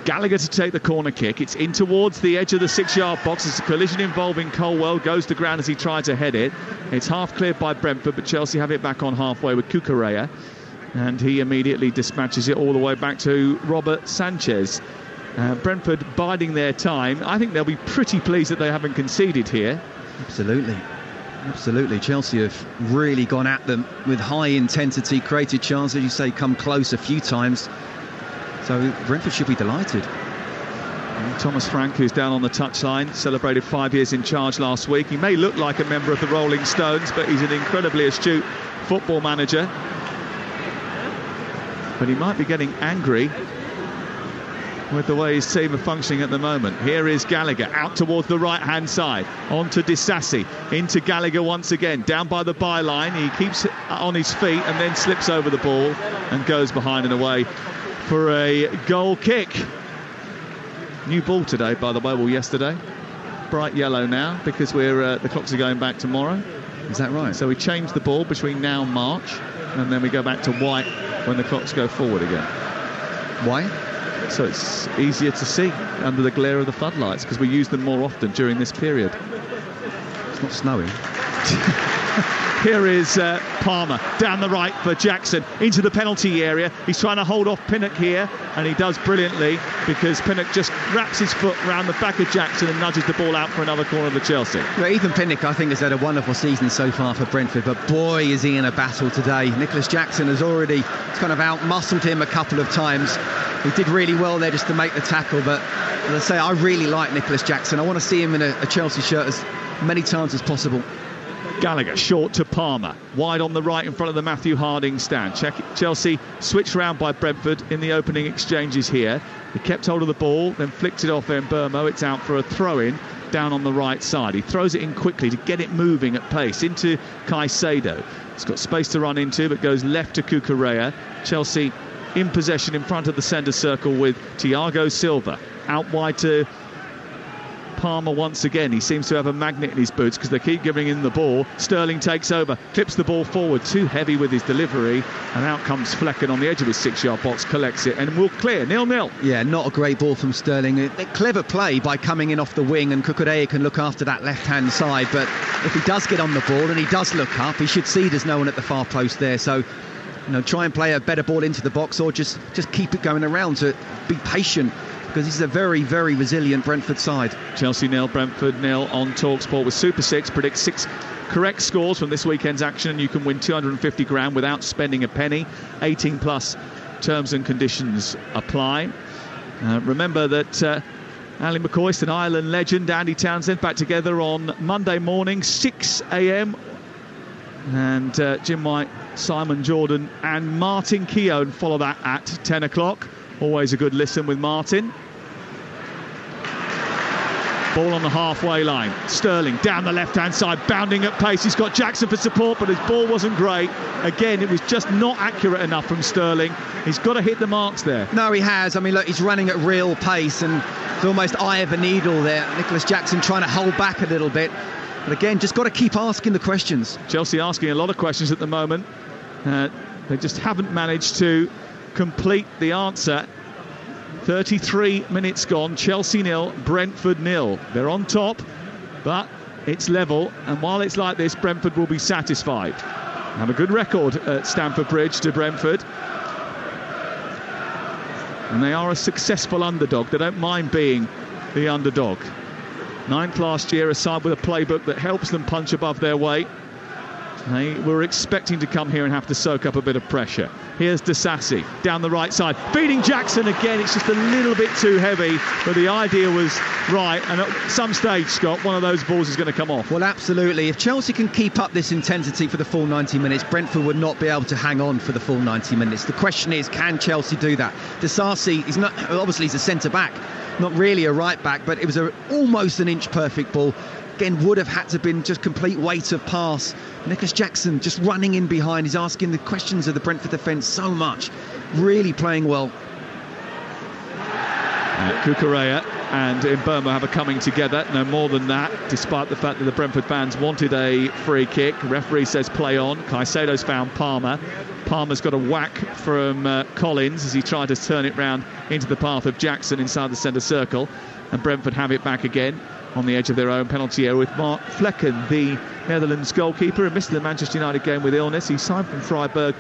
Gallagher to take the corner kick. It's in towards the edge of the 6-yard box. It's a collision involving Colwell. Goes to ground as he tried to head it. It's half cleared by Brentford, but Chelsea have it back on halfway with Cucurella, and he immediately dispatches it all the way back to Robert Sanchez. Brentford biding their time. I think they'll be pretty pleased that they haven't conceded here. Absolutely. Chelsea have really gone at them with high intensity, created chances, as you say, come close a few times. So Brentford should be delighted. Thomas Frank, who's down on the touchline, celebrated 5 years in charge last week. He may look like a member of the Rolling Stones, but he's an incredibly astute football manager. But he might be getting angry with the way his team are functioning at the moment. Here is Gallagher out towards the right-hand side, on to Disasi, into Gallagher once again, down by the byline. He keeps on his feet and then slips over the ball and goes behind and away for a goal kick. New ball today, by the way, well, yesterday. Bright yellow now, because the clocks are going back tomorrow. Is that right? So we changed the ball between now and March, and then we go back to white when the clocks go forward again. Why? So it's easier to see under the glare of the floodlights, because we use them more often during this period. It's not snowing. Here is Palmer down the right for Jackson into the penalty area. He's trying to hold off Pinnock here, and he does brilliantly, because Pinnock just wraps his foot around the back of Jackson and nudges the ball out for another corner for Chelsea. Well, Ethan Pinnock, I think, has had a wonderful season so far for Brentford, but boy, is he in a battle today. Nicholas Jackson has already kind of out-muscled him a couple of times. He did really well there just to make the tackle, but as I say, I really like Nicholas Jackson. I want to see him in a Chelsea shirt as many times as possible. Gallagher short to Palmer, wide on the right in front of the Matthew Harding stand. Chelsea switched round by Brentford in the opening exchanges here. He kept hold of the ball, then flicked it off Mbermo. It's out for a throw-in down on the right side. He throws it in quickly to get it moving at pace into Caicedo. He's got space to run into, but goes left to Cucurella. Chelsea in possession in front of the centre circle with Thiago Silva. Out wide to Palmer once again. He seems to have a magnet in his boots because they keep giving him the ball. Sterling takes over, clips the ball forward, too heavy with his delivery, and out comes Flecken on the edge of his 6-yard box, collects it, and will clear 0-0. Yeah, not a great ball from Sterling. A clever play by coming in off the wing, and Cucurella can look after that left-hand side, but if he does get on the ball and he does look up, he should see there's no one at the far post there, so try and play a better ball into the box, or just keep it going around, to be patient, because this is a very, very resilient Brentford side. Chelsea 0, Brentford 0 on Talksport with Super 6. Predict 6 correct scores from this weekend's action, and you can win 250 grand without spending a penny. 18 plus terms and conditions apply. Remember that Ali McCoist and Ireland legend Andy Townsend back together on Monday morning, 6 a.m. And Jim White, Simon Jordan and Martin Keown follow that at 10 o'clock. Always a good listen with Martin. Ball on the halfway line. Sterling down the left-hand side, bounding at pace. He's got Jackson for support, but his ball wasn't great. Again, it was just not accurate enough from Sterling. He's got to hit the marks there. No, he has. I mean, look, he's running at real pace, and it's almost eye of a needle there. Nicholas Jackson trying to hold back a little bit. But again, just got to keep asking the questions. Chelsea asking a lot of questions at the moment. They just haven't managed to complete the answer. 33 minutes gone. Chelsea 0, Brentford 0. They're on top, but it's level. And while it's like this, Brentford will be satisfied. Have a good record at Stamford Bridge to Brentford. And they are a successful underdog. They don't mind being the underdog. 9th last year, a side with a playbook that helps them punch above their weight. They were expecting to come here and have to soak up a bit of pressure. Here's Disasi down the right side, feeding Jackson again. It's just a little bit too heavy, but the idea was right, and at some stage, Scott, one of those balls is going to come off. Well, absolutely. If Chelsea can keep up this intensity for the full 90 minutes, Brentford would not be able to hang on for the full 90 minutes. The question is, can Chelsea do that? Disasi is not, obviously he's a centre-back, not really a right-back, but it was almost an inch perfect ball. Again, would have had to been just complete weight of pass. Nicholas Jackson just running in behind. He's asking the questions of the Brentford defence so much. Really playing well. Cucurella and Mbermo have a coming together. No more than that, despite the fact that the Brentford fans wanted a free kick. Referee says play on. Caicedo's found Palmer. Palmer's got a whack from Collins as he tried to turn it round into the path of Jackson inside the centre circle. And Brentford have it back again on the edge of their own penalty area with Mark Flecken, the Netherlands goalkeeper, who missed the Manchester United game with illness. He signed from Freiburg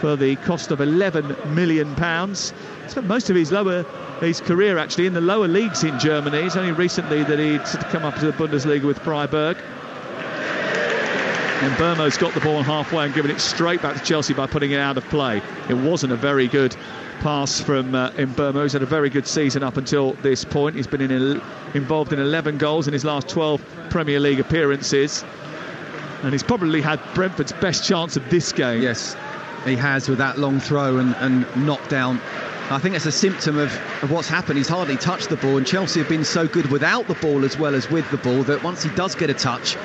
for the cost of £11 million. Spent most of his career actually in the lower leagues in Germany. It's only recently that he'd come up to the Bundesliga with Freiburg. And Burmo's got the ball halfway and given it straight back to Chelsea by putting it out of play. It wasn't a very good pass from Burmo. He's had a very good season up until this point. He's been involved in 11 goals in his last 12 Premier League appearances. And he's probably had Brentford's best chance of this game. Yes, he has, with that long throw and knockdown. I think it's a symptom of what's happened. He's hardly touched the ball, and Chelsea have been so good without the ball as well as with the ball that once he does get a touch,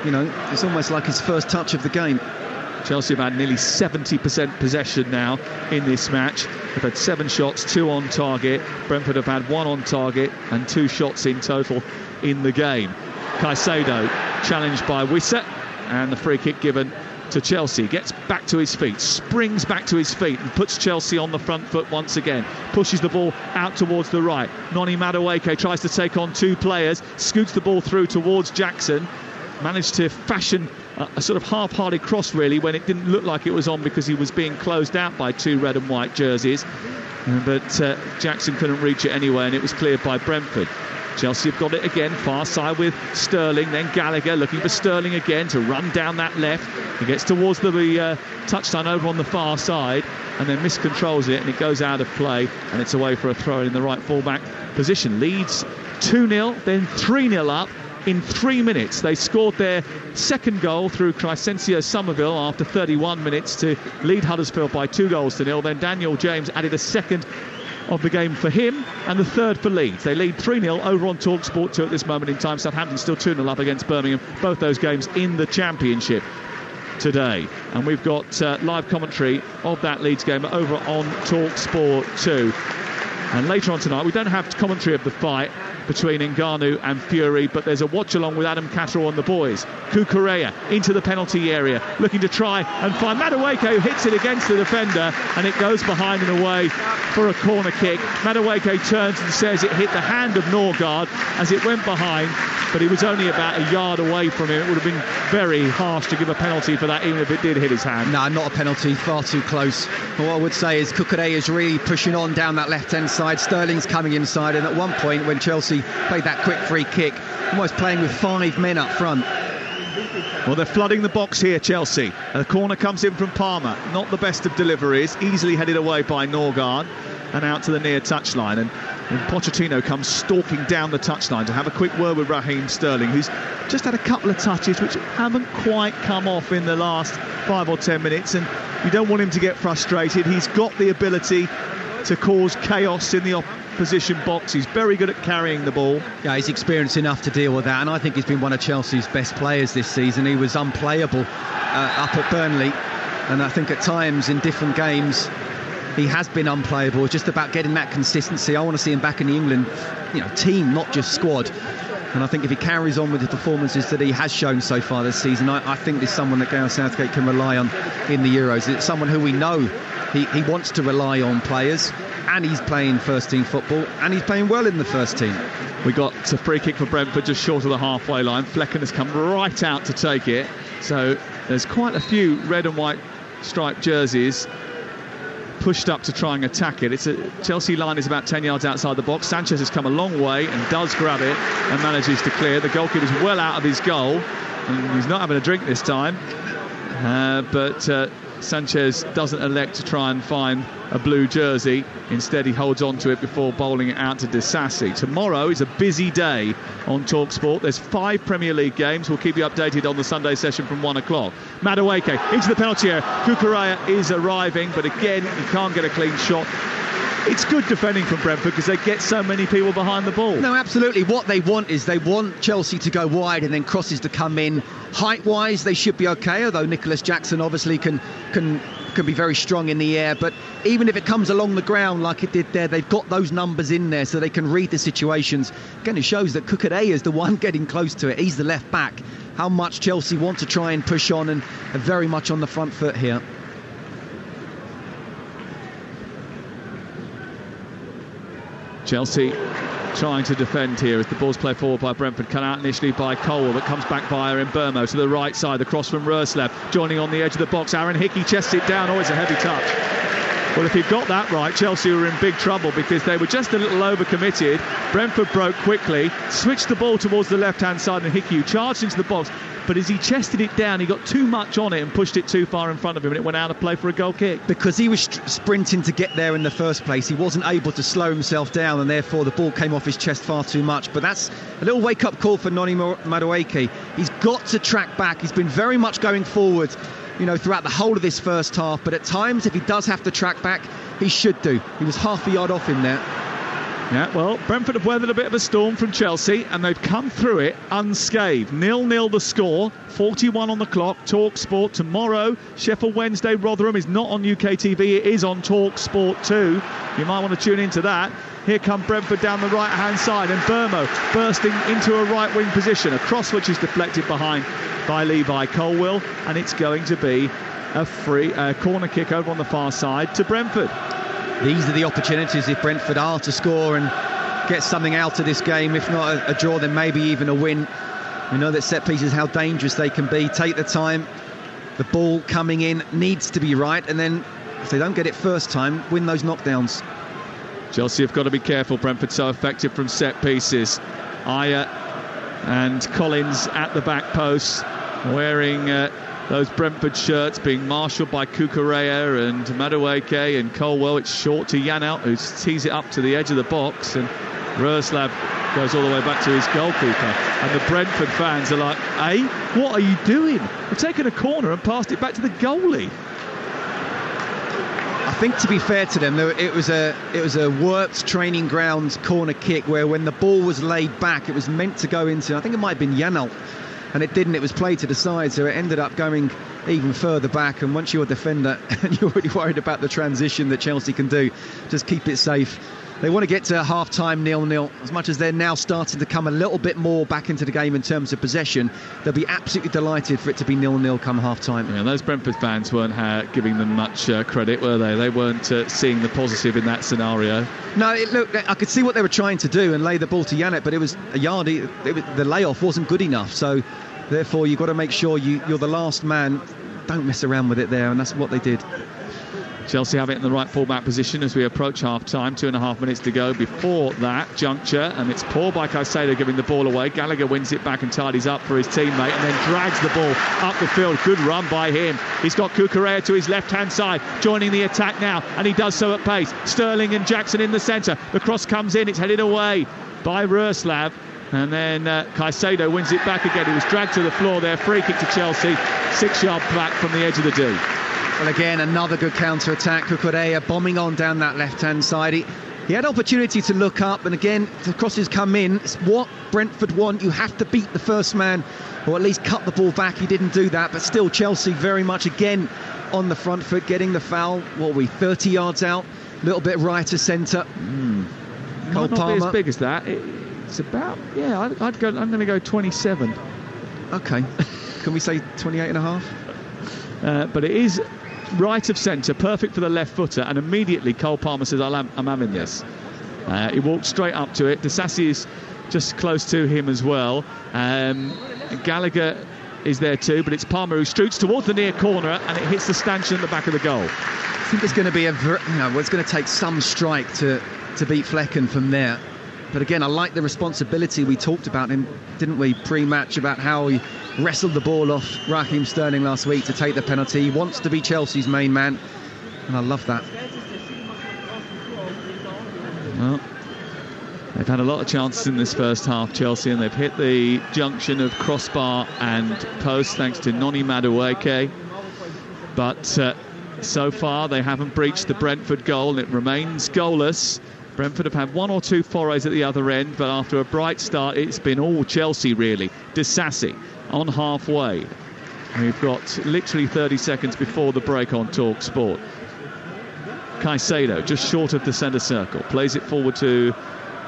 you know, it's almost like his first touch of the game. Chelsea have had nearly 70% possession now in this match. They've had 7 shots, 2 on target. Brentford have had 1 on target and 2 shots in total in the game. Caicedo challenged by Wissa, and the free kick given to Chelsea. Gets back to his feet, springs back to his feet and puts Chelsea on the front foot once again. Pushes the ball out towards the right. Noni Madueke tries to take on 2 players, scoots the ball through towards Jackson. Managed to fashion a sort of half-hearted cross, really, when it didn't look like it was on because he was being closed out by 2 red and white jerseys. But Jackson couldn't reach it anyway, and it was cleared by Brentford. Chelsea have got it again, far side with Sterling, then Gallagher looking for Sterling again to run down that left. He gets towards the touchline over on the far side and then miscontrols it, and it goes out of play, and it's away for a throw in the right full-back position. Leeds 2-0, then 3-0 up in 3 minutes. They scored their second goal through Crescencio Somerville after 31 minutes to lead Huddersfield by 2-0. Then Daniel James added a second of the game for him and the third for Leeds. They lead 3-0 over on Talksport 2 at this moment in time. Southampton still 2-0 up against Birmingham. Both those games in the Championship today. And we've got live commentary of that Leeds game over on Talksport 2. And later on tonight, we don't have commentary of the fight between Ngannou and Fury, but there's a watch-along with Adam Catterall and the boys. Cucurella into the penalty area, looking to try and find Madueke, who hits it against the defender, and it goes behind and away for a corner kick. Madueke turns and says it hit the hand of Norgard as it went behind, but he was only about a yard away from him. It would have been very harsh to give a penalty for that, even if it did hit his hand. No, not a penalty, far too close. What I would say is Cucurella is really pushing on down that left-hand side. Sterling's coming inside, and at one point when Chelsea played that quick free kick, almost playing with 5 men up front. Well, they're flooding the box here, Chelsea. A corner comes in from Palmer. Not the best of deliveries. Easily headed away by Norgard and out to the near touchline. And Pochettino comes stalking down the touchline to have a quick word with Raheem Sterling, who's just had a couple of touches which haven't quite come off in the last 5 or 10 minutes. And you don't want him to get frustrated. He's got the ability to cause chaos in the opposition box. He's very good at carrying the ball. Yeah, he's experienced enough to deal with that, and I think he's been one of Chelsea's best players this season. He was unplayable up at Burnley, and I think at times in different games he has been unplayable. It's just about getting that consistency. I want to see him back in the England, team, not just squad. And I think if he carries on with the performances that he has shown so far this season, I think there's someone that Gareth Southgate can rely on in the Euros. It's someone who we know he wants to rely on players, and he's playing first-team football, and he's playing well in the first team. We got a free kick for Brentford just short of the halfway line. Flecken has come right out to take it. So there's quite a few red and white striped jerseys pushed up to try and attack it. Chelsea line is about 10 yards outside the box. Sanchez has come a long way and does grab it and manages to clear. The goalkeeper's well out of his goal, and he's not having a drink this time. But Sanchez doesn't elect to try and find a blue jersey. Instead, he holds on to it before bowling it out to Disasi. Tomorrow is a busy day on Talksport. There's 5 Premier League games. We'll keep you updated on the Sunday session from 1 o'clock. Madueke into the penalty area. Cucurella is arriving, but again, he can't get a clean shot. It's good defending from Brentford because they get so many people behind the ball. No, absolutely. What they want is they want Chelsea to go wide and then crosses to come in. Height-wise, they should be okay, although Nicholas Jackson obviously can be very strong in the air. But even if it comes along the ground like it did there, they've got those numbers in there so they can read the situations. Again, it shows that Cucurella is the one getting close to it. He's the left back. How much Chelsea want to try and push on and are very much on the front foot here. Chelsea trying to defend here as the ball's played forward by Brentford, cut out initially by Colwell, but comes back via Mbeumo to the right side. The cross from Roerslev joining on the edge of the box. Aaron Hickey chests it down. Always a heavy touch. Well, if he'd got that right, Chelsea were in big trouble because they were just a little overcommitted. Brentford broke quickly, switched the ball towards the left-hand side, and Hickey charged into the box. But as he chested it down, he got too much on it and pushed it too far in front of him, and it went out of play for a goal kick. Because he was sprinting to get there in the first place, he wasn't able to slow himself down, and therefore the ball came off his chest far too much. But that's a little wake-up call for Noni Madueke. He's got to track back. He's been very much going forward, throughout the whole of this first half. But at times, if he does have to track back, he should do. He was half a yard off him there. Yeah, well, Brentford have weathered a bit of a storm from Chelsea, and they've come through it unscathed. 0-0 the score, 41 on the clock. Talksport tomorrow. Sheffield Wednesday, Rotherham is not on UK TV. It is on Talksport 2. You might want to tune into that. Here come Brentford down the right-hand side, and Burmo bursting into a right-wing position. A cross which is deflected behind by Levi Colwill, and it's going to be a free corner kick over on the far side to Brentford. These are the opportunities if Brentford are to score and get something out of this game. If not a draw, then maybe even a win. We know that set pieces, how dangerous they can be. Take the time. The ball coming in needs to be right, and then if they don't get it first time, win those knockdowns. Chelsea have got to be careful. Brentford so effective from set pieces. Aya and Collins at the back post, wearing those Brentford shirts, being marshalled by Cucurella and Madueke and Colwell. It's short to Janelt, who tees it up to the edge of the box, and Roeslav goes all the way back to his goalkeeper. And the Brentford fans are like, "Hey, what are you doing? They've taken a corner and passed it back to the goalie." I think, to be fair to them, it was a worked training ground corner kick where, when the ball was laid back, it was meant to go into, I think it might have been Janelt, and it didn't. It was played to the side, so it ended up going even further back. And once you're a defender and you're already worried about the transition that Chelsea can do, just keep it safe. They want to get to half-time 0-0. As much as they're now starting to come a little bit more back into the game in terms of possession, they'll be absolutely delighted for it to be 0-0 come half-time. Yeah, those Brentford fans weren't giving them much credit, were they? They weren't seeing the positive in that scenario. No, look, I could see what they were trying to do and lay the ball to Janelt, but it was a yard. The layoff wasn't good enough, so therefore you've got to make sure you're the last man. Don't mess around with it there, and that's what they did. Chelsea have it in the right full-back position as we approach half-time. 2.5 minutes to go before that juncture, and it's poor by Caicedo giving the ball away. Gallagher wins it back and tidies up for his teammate, and then drags the ball up the field. Good run by him. He's got Cucurella to his left-hand side, joining the attack now, and he does so at pace. Sterling and Jackson in the centre. The cross comes in. It's headed away by Roeslav. And then Caicedo wins it back again. He was dragged to the floor there. Free kick to Chelsea. 6-yard plaque from the edge of the D. Well, again, another good counter-attack. Cucurella bombing on down that left-hand side. He had opportunity to look up, and again, the crosses come in. It's what Brentford want. You have to beat the first man, or at least cut the ball back. He didn't do that, but still Chelsea very much again on the front foot, getting the foul. 30 yards out, a little bit right of centre. Might not be as big as that. It's about, I'm going to go 27. Okay. Can we say 28 and a half? But it is right of centre, perfect for the left footer, and immediately Cole Palmer says, I'm having this. He walked straight up to it. Disasi is just close to him as well. Gallagher is there too, but it's Palmer who shoots towards the near corner, and it hits the stanchion at the back of the goal. I think it's going to be it's going to take some strike to beat Flecken from there. But again, I like the responsibility. We talked about him, didn't we, pre-match, about how he wrestled the ball off Raheem Sterling last week to take the penalty. He wants to be Chelsea's main man, and I love that. Well, they've had a lot of chances in this first half, Chelsea, and they've hit the junction of crossbar and post thanks to Noni Madueke. But so far, they haven't breached the Brentford goal, and it remains goalless. Brentford have had one or two forays at the other end, but after a bright start, it's been all Chelsea, really. Disasi on halfway. We've got literally 30 seconds before the break on Talksport. Caicedo, just short of the centre circle, plays it forward to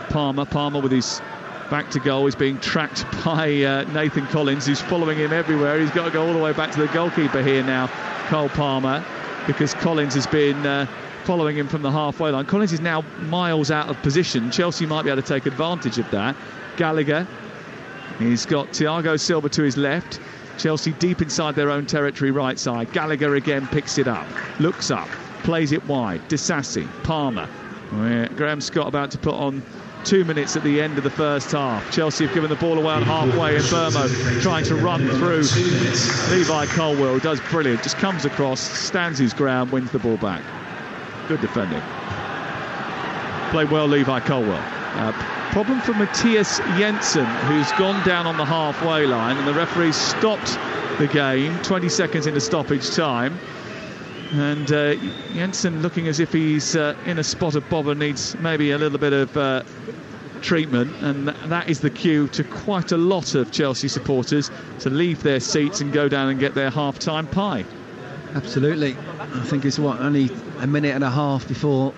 Palmer. Palmer with his back to goal is being tracked by Nathan Collins, who's following him everywhere. He's got to go all the way back to the goalkeeper here now, Cole Palmer, because Collins has been following him from the halfway line. Collins is now miles out of position. Chelsea might be able to take advantage of that. Gallagher, he's got Thiago Silva to his left. Chelsea deep inside their own territory right side. Gallagher again picks it up, looks up, plays it wide. Disassi, Palmer. Graham Scott about to put on 2 minutes at the end of the first half. Chelsea have given the ball away on halfway, and Burmo trying to run through Levi Colwill, who does brilliant, just comes across, stands his ground, wins the ball back. Good defending. Played well, Levi Colwill. Problem for Matthias Jensen, who's gone down on the halfway line, and the referee stopped the game 20 seconds into stoppage time. And Jensen looking as if he's in a spot of bother, needs maybe a little bit of treatment, and that is the cue to quite a lot of Chelsea supporters to leave their seats and go down and get their half-time pie. Absolutely. I think it's only a minute and a half before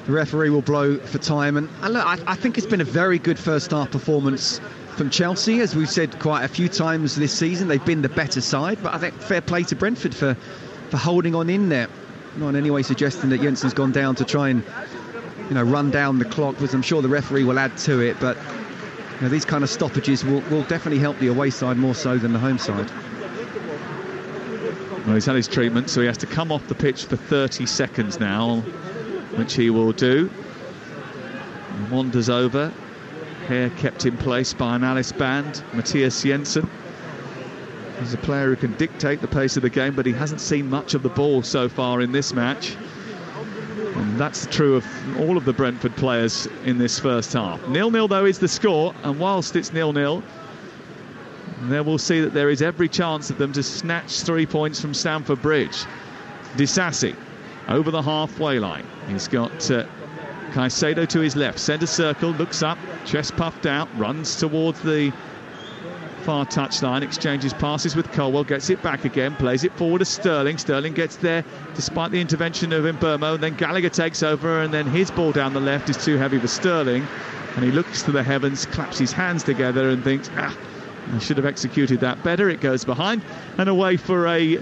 the referee will blow for time, and look, I think it's been a very good first half performance from Chelsea. As we've said quite a few times this season, they've been the better side, but I think fair play to Brentford for holding on in there. Not in any way suggesting that Jensen's gone down to try and run down the clock, because I'm sure the referee will add to it, but these kind of stoppages will definitely help the away side more so than the home side. Well, he's had his treatment, so he has to come off the pitch for 30 seconds now, which he will do. He wanders over, hair kept in place by an Alice band. Matthias Jensen. He's a player who can dictate the pace of the game, but he hasn't seen much of the ball so far in this match. And that's true of all of the Brentford players in this first half. 0-0 though is the score, and whilst it's 0-0, there we'll see that there is every chance of them to snatch 3 points from Stamford Bridge. Disassi over the halfway line. He's got Caicedo to his left, centre circle, looks up, chest puffed out, runs towards the far touchline, exchanges passes with Colwill, gets it back again, plays it forward to Sterling. Sterling gets there despite the intervention of Mbeumo, and then Gallagher takes over, and then his ball down the left is too heavy for Sterling, and he looks to the heavens, claps his hands together and thinks, I should have executed that better. It goes behind and away for a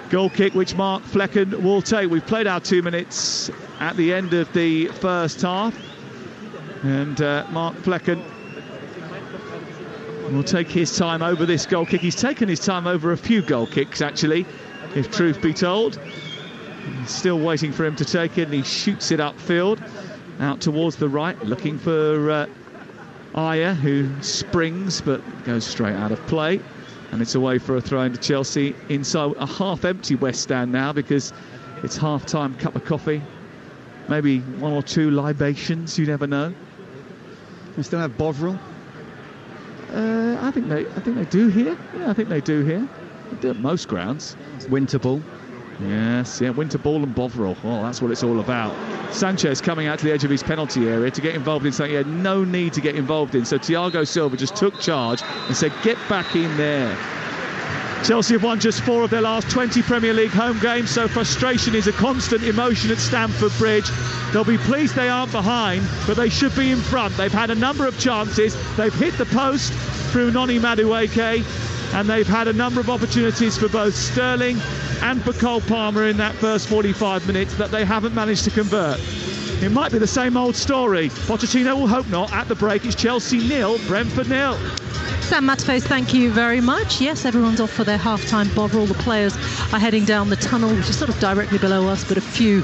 goal kick, which Mark Flecken will take. We've played our 2 minutes at the end of the first half, and Mark Flecken will take his time over this goal kick. He's taken his time over a few goal kicks, actually, if truth be told. He's still waiting for him to take it, and he shoots it upfield, out towards the right, looking for Ayer, who springs but goes straight out of play. And it's away for a throw into Chelsea inside a half-empty West Stand now, because it's half-time cup of coffee. Maybe one or two libations, you never know. We still have Bovril. I think they do here. Yeah, I think they do here. They do at most grounds. It's Winterball. Yes, yeah, Winterball and Bovril. Well, that's what it's all about. Sanchez coming out to the edge of his penalty area to get involved in something he had no need to get involved in. So Thiago Silva just took charge and said, get back in there. Chelsea have won just 4 of their last 20 Premier League home games, so frustration is a constant emotion at Stamford Bridge. They'll be pleased they aren't behind, but they should be in front. They've had a number of chances. They've hit the post through Noni Madueke, and they've had a number of opportunities for both Sterling and for Cole Palmer in that first 45 minutes that they haven't managed to convert. It might be the same old story. Pochettino will hope not. At the break, it's Chelsea 0, Brentford 0. Sam Matterface, thank you very much. Yes, everyone's off for their half-time bother. All the players are heading down the tunnel, which is sort of directly below us, but a few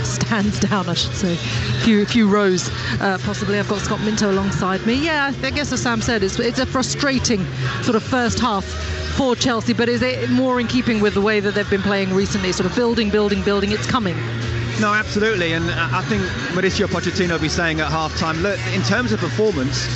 stands down, I should say. A few rows, possibly. I've got Scott Minto alongside me. Yeah, I guess as Sam said, it's a frustrating sort of first half for Chelsea, but is it more in keeping with the way that they've been playing recently, sort of building, it's coming? No, absolutely, and I think Mauricio Pochettino will be saying at half-time, look, in terms of performance,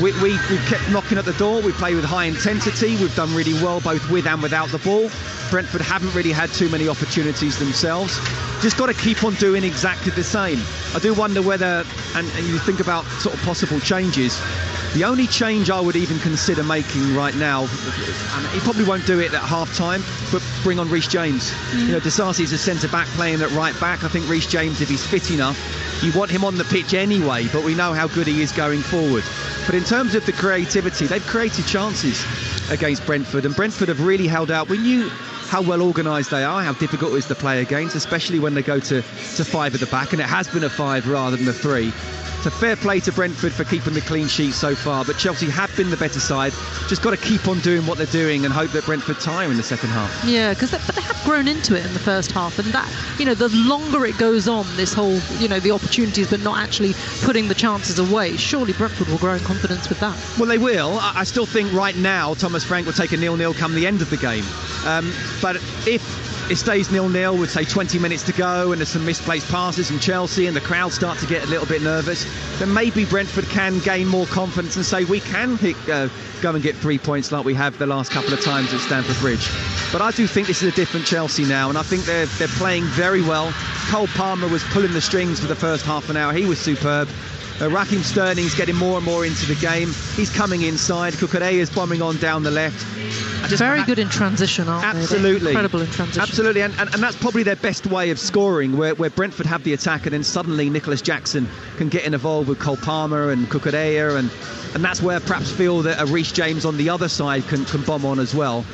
we've kept knocking at the door. We play with high intensity. We've done really well both with and without the ball. Brentford haven't really had too many opportunities themselves. Just got to keep on doing exactly the same. I do wonder whether, and you think about sort of possible changes, the only change I would even consider making right now, and he probably won't do it at half-time, but bring on Reece James. You know, Disasi's a centre-back playing at right-back. I think Reece James, if he's fit enough, you want him on the pitch anyway, but we know how good he is going forward. But in terms of the creativity, they've created chances against Brentford, and Brentford have really held out. We knew how well organised they are, how difficult it is to play against, especially when they go to 5 at the back, and it has been a 5 rather than a 3. So fair play to Brentford for keeping the clean sheet so far, but Chelsea have been the better side. Just got to keep on doing what they're doing and hope that Brentford tire in the second half. Yeah, because they have grown into it in the first half, and that, the longer it goes on, this whole, the opportunities but not actually putting the chances away, surely Brentford will grow in confidence with that. Well, they will. I still think right now Thomas Frank will take a 0-0 come the end of the game. But if it stays 0-0 with, say, 20 minutes to go and there's some misplaced passes from Chelsea and the crowd start to get a little bit nervous, then maybe Brentford can gain more confidence and say we can go and get 3 points like we have the last couple of times at Stamford Bridge. But I do think this is a different Chelsea now, and I think they're playing very well. Cole Palmer was pulling the strings for the first half an hour. He was superb. Raheem Sterling's getting more and more into the game. He's coming inside. Kukureya is bombing on down the left. Very good in transition, aren't they? Absolutely. Incredible in transition. Absolutely, and that's probably their best way of scoring, where Brentford have the attack and then suddenly Nicholas Jackson can get involved with Cole Palmer and Kukureya, and that's where perhaps feel that a Reece James on the other side can bomb on as well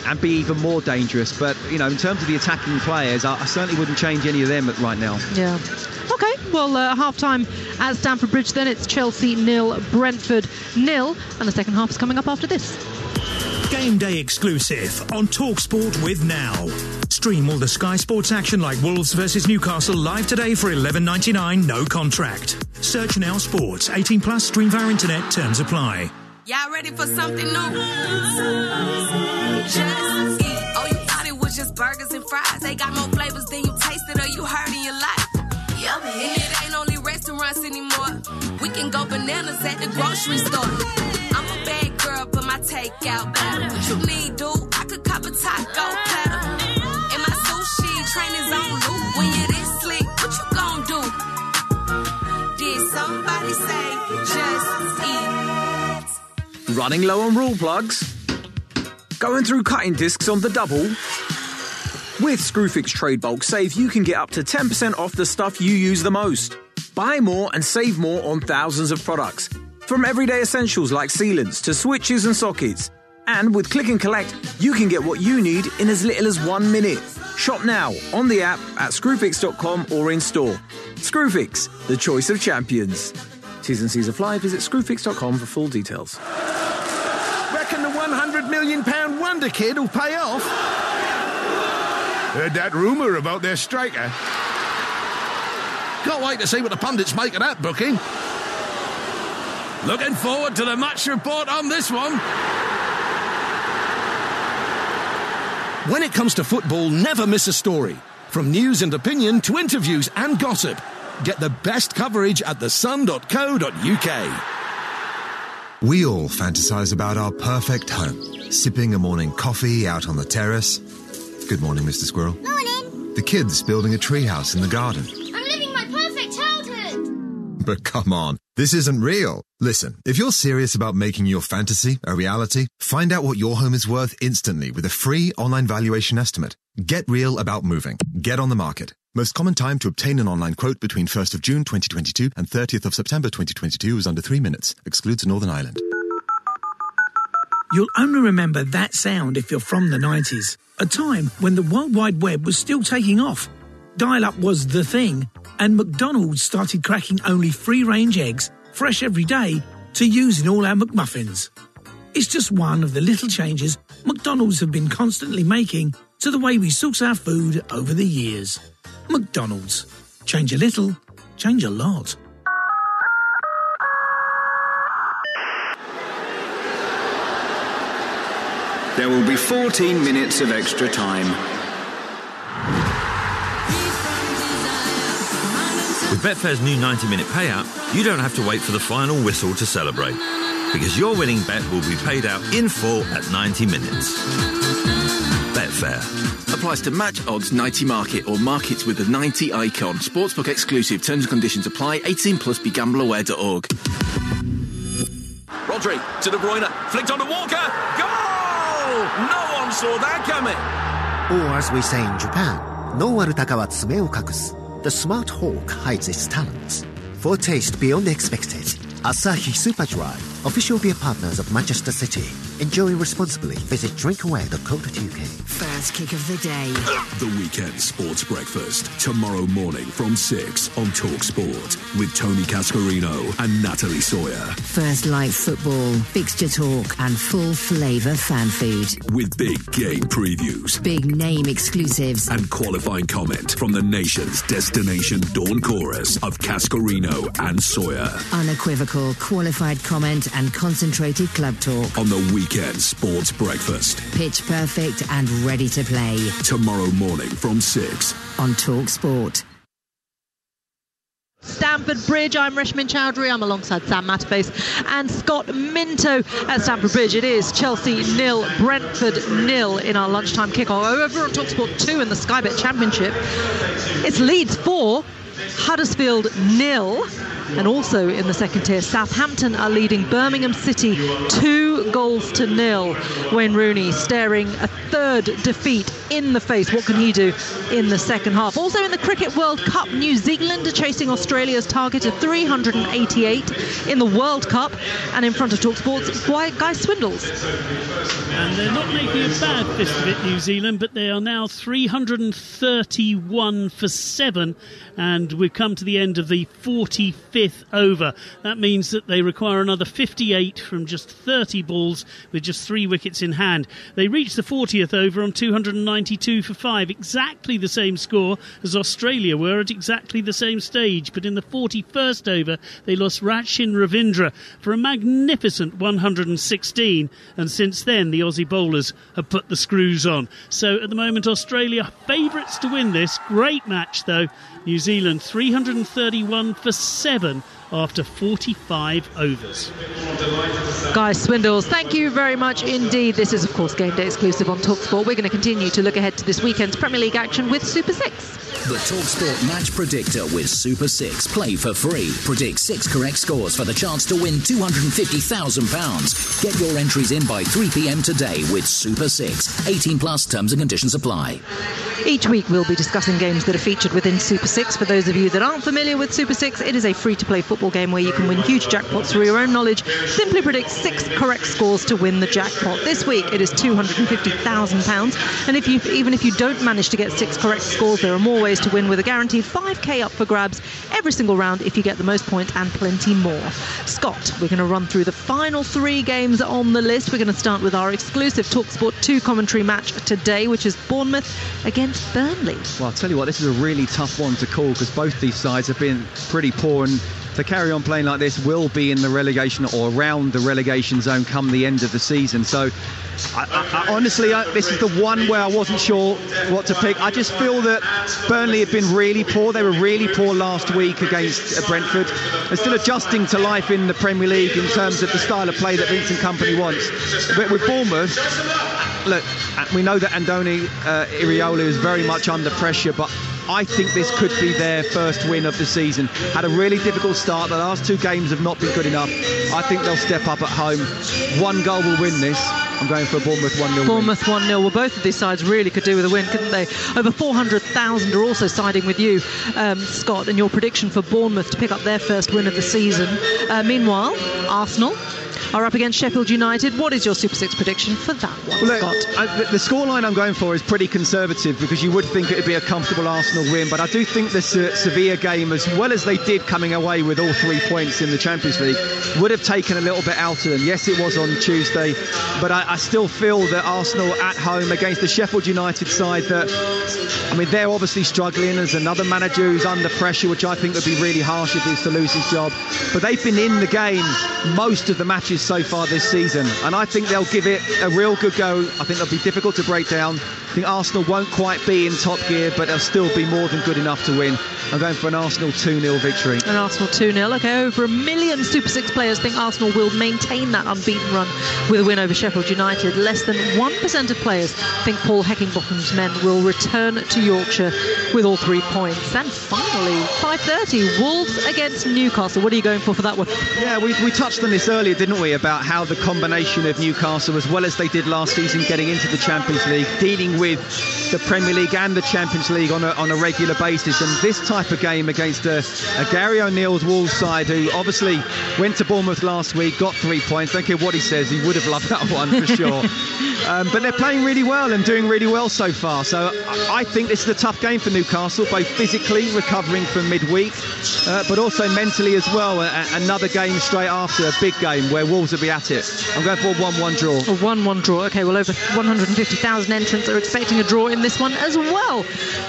and be even more dangerous. But, in terms of the attacking players, I certainly wouldn't change any of them right now. Yeah. OK, well, half-time at Stamford Bridge then. It's Chelsea 0, Brentford 0, and the second half is coming up after this. Game day exclusive on Talksport with Now. Stream all the Sky Sports action like Wolves versus Newcastle live today for $11.99, no contract. Search Now Sports, 18 plus, stream via internet, terms apply. Y'all ready for something new? Just eat. Oh, you thought it was just burgers and fries. They got more flavors than you tasted or you heard in your life. Yummy. And it ain't only restaurants anymore. We can go bananas at the grocery store. I'm a bad girl, but my takeout better. What you need, dude? I could cop a taco platter. And my sushi train is on loop. When you're this slick, what you gon' do? Did somebody say just eat? Running low on rule plugs? Going through cutting discs on the double? With Screwfix Trade Bulk Save, you can get up to 10% off the stuff you use the most. Buy more and save more on thousands of products. From everyday essentials like sealants to switches and sockets. And with Click and Collect, you can get what you need in as little as 1 minute. Shop now on the app at screwfix.com or in store. Screwfix, the choice of champions. T's and C's apply. Visit screwfix.com for full details. Reckon the £100 million Wonder Kid will pay off? Heard that rumour about their striker. Can't wait to see what the pundits make of that booking. Looking forward to the match report on this one. When it comes to football, never miss a story. From news and opinion to interviews and gossip. Get the best coverage at thesun.co.uk. We all fantasize about our perfect home. Sipping a morning coffee out on the terrace. Good morning, Mr. Squirrel. Morning. The kids building a treehouse in the garden. I'm living my perfect childhood. But come on, this isn't real. Listen, if you're serious about making your fantasy a reality, find out what your home is worth instantly with a free online valuation estimate. Get real about moving. Get on the market. Most common time to obtain an online quote between 1st of June 2022 and 30th of September 2022 is under 3 minutes. Excludes Northern Ireland. You'll only remember that sound if you're from the 90s, a time when the World Wide Web was still taking off. Dial-up was the thing, and McDonald's started cracking only free-range eggs, fresh every day, to use in all our McMuffins. It's just one of the little changes McDonald's have been constantly making to the way we source our food over the years. McDonald's. Change a little, change a lot. There will be 14 minutes of extra time. With Betfair's new 90-minute payout, you don't have to wait for the final whistle to celebrate, because your winning bet will be paid out in full at 90 minutes. Betfair. Applies to match odds 90 market or markets with a 90 icon. Sportsbook exclusive. Terms and conditions apply. 18 plus. BeGambleAware.org. Rodri to De Bruyne. Flicked on to Walker. Goal! No one saw that coming. Or as we say in Japan, no warutaka wa tsume o kakusu. The smart hawk hides its talents. For taste beyond expected, Asahi Super Dry, official beer partners of Manchester City. Enjoy responsibly. Visit drinkaware.co.uk. First kick of the day. The Weekend Sports Breakfast. Tomorrow morning from 6 on Talksport with Tony Cascarino and Natalie Sawyer. First Light football, fixture talk and full flavour fan food. With big game previews. Big name exclusives. And qualifying comment from the nation's destination dawn chorus of Cascarino and Sawyer. Unequivocal, qualified comment and concentrated club talk. On the Weekend Sports Breakfast. Pitch perfect and ready to play. Tomorrow morning from 6 on Talksport. Stamford Bridge, I'm Reshmin Chowdhury, I'm alongside Sam Matterface and Scott Minto at Stamford Bridge. It is Chelsea 0, Brentford 0 in our lunchtime kickoff. Over on Talksport 2 in the Sky Bet Championship, it's Leeds 4, Huddersfield 0. And also in the second tier, Southampton are leading Birmingham City 2-0. Wayne Rooney staring a third defeat in the face. What can he do in the second half? Also in the Cricket World Cup, New Zealand are chasing Australia's target of 388 in the World Cup. And in front of TalkSport's Guy Swindles. And they're not making a bad fist of it, New Zealand, but they are now 331 for 7. And we've come to the end of the 45th over. That means that they require another 58 from just 30 balls with just 3 wickets in hand. They reached the 40th over on 292 for 5. Exactly the same score as Australia were at exactly the same stage. But in the 41st over, they lost Rachin Ravindra for a magnificent 116. And since then, the Aussie bowlers have put the screws on. So at the moment, Australia favourites to win this. Great match, though. New Zealand 331 for 7 after 45 overs. Guy Swindles, thank you very much indeed. This is, of course, Game Day exclusive on TalkSport. We're going to continue to look ahead to this weekend's Premier League action with Super 6. The TalkSport Match Predictor with Super 6. Play for free. Predict 6 correct scores for the chance to win £250,000. Get your entries in by 3 p.m. today with Super 6. 18 plus terms and conditions apply. Each week we'll be discussing games that are featured within Super 6. For those of you that aren't familiar with Super 6, it is a free-to-play football game where you can win huge jackpots through your own knowledge. Simply predict 6 correct scores to win the jackpot. This week it is £250,000, and even if you don't manage to get 6 correct scores, there are more ways to win with a guaranteed 5k up for grabs every single round if you get the most points and plenty more. Scott, we're going to run through the final 3 games on the list. We're going to start with our exclusive TalkSport 2 commentary match today, which is Bournemouth against Burnley. Well, I'll tell you what, this is a really tough one to call because both these sides have been pretty poor, and to carry on playing like this will be in the relegation or around the relegation zone come the end of the season. So I honestly, this is the one where I wasn't sure what to pick. I just feel that Burnley have been really poor. They were really poor last week against Brentford. They're still adjusting to life in the Premier League in terms of the style of play that Vincent Kompany wants. But with Bournemouth, look, we know that Andoni Iraola is very much under pressure, but I think this could be their first win of the season. Had a really difficult start. The last 2 games have not been good enough. I think they'll step up at home. 1 goal will win this. I'm going for a Bournemouth 1-0 Bournemouth 1-0. Well, both of these sides really could do with a win, couldn't they? Over 400,000 are also siding with you, Scott, and your prediction for Bournemouth to pick up their first win of the season. Meanwhile, Arsenal are up against Sheffield United. What is your Super 6 prediction for that one, Scott? The scoreline I'm going for is pretty conservative because you would think it would be a comfortable Arsenal win, but I do think the Sevilla game, as well as they did coming away with all 3 points in the Champions League, would have taken a little bit out of them. Yes, it was on Tuesday, but I still feel that Arsenal at home against the Sheffield United side that, I mean, they're obviously struggling. There's another manager who's under pressure, which I think would be really harsh if he was to lose his job. But they've been in the game most of the matches so far this season, and I think they'll give it a real good go. I think they'll be difficult to break down. I think Arsenal won't quite be in top gear, but they'll still be more than good enough to win. I'm going for an Arsenal 2-0 victory. An Arsenal 2-0. Okay, over 1 million Super 6 players think Arsenal will maintain that unbeaten run with a win over Sheffield United. Less than 1% of players think Paul Heckingbottom's men will return to Yorkshire with all 3 points. And finally, 5:30, Wolves against Newcastle. What are you going for that one? Yeah, we touched on this earlier, didn't we, about how the combination of Newcastle, as well as they did last season getting into the Champions League, dealing with with the Premier League and the Champions League on a regular basis, and this type of game against a Gary O'Neill's Wolves side, who obviously went to Bournemouth last week, got 3 points. Don't care what he says, he would have loved that one for sure. But they're playing really well and doing really well so far. So I think this is a tough game for Newcastle, both physically recovering from midweek, but also mentally as well. Another game straight after a big game where Wolves will be at it. I'm going for a 1-1 draw. A 1-1 draw. Okay, well, over 150,000 entrants are expecting a draw in this one as well.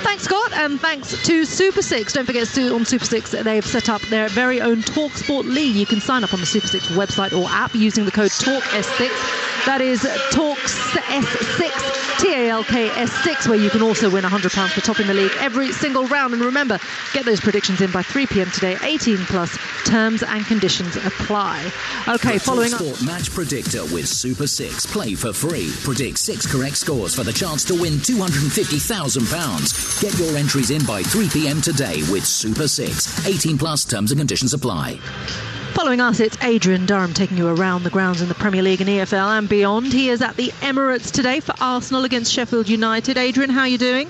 Thanks, Scott, and thanks to Super 6. Don't forget, on Super 6, they've set up their very own Talksport League. You can sign up on the Super 6 website or app using the code TALKS6. That is TALKS6, TALKS6, where you can also win £100 for topping the league every single round. And remember, get those predictions in by 3 p.m. today. 18 plus. Terms and conditions apply. Okay, following up. Talksport Match Predictor with Super 6. Play for free. Predict 6 correct scores for the chance to win £250,000. Get your entries in by 3 p.m. today with Super 6. 18 plus. Terms and conditions apply. Following us, it's Adrian Durham taking you around the grounds in the Premier League and EFL and beyond. He is at the Emirates today for Arsenal against Sheffield United. Adrian, how are you doing?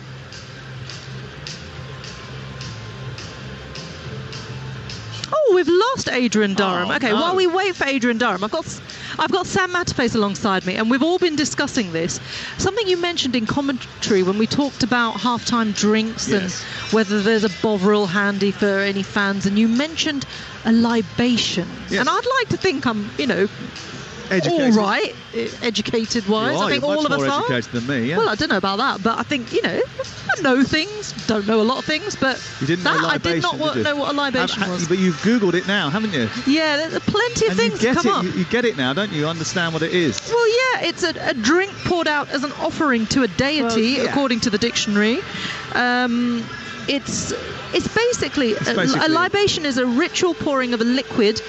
Oh, we've lost Adrian Durham. Okay, while we wait for Adrian Durham, I've got Sam Matterface alongside me, and we've all been discussing this. Something you mentioned in commentary when we talked about halftime drinks and whether there's a Bovril handy for any fans, and you mentioned a libation. Yes. And I'd like to think I'm, educated. All right, educated-wise. I think all of us are. More educated than me, yeah. Well, I don't know about that, but I think, I know things. Don't know a lot of things, but you didn't know libation, I did not know what a libation was. But you've Googled it now, haven't you? Yeah, there's plenty of things that come up. You get it now, don't you? You understand what it is. Well, yeah, it's a drink poured out as an offering to a deity, according to the dictionary. It's basically a libation is a ritual pouring of a liquid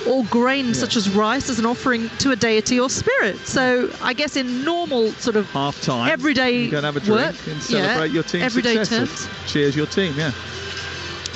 or grain such as rice as an offering to a deity or spirit. So I guess in normal sort of half-time, everyday you go and have a drink work, and celebrate your team's everyday successes. terms. Cheers your team, yeah.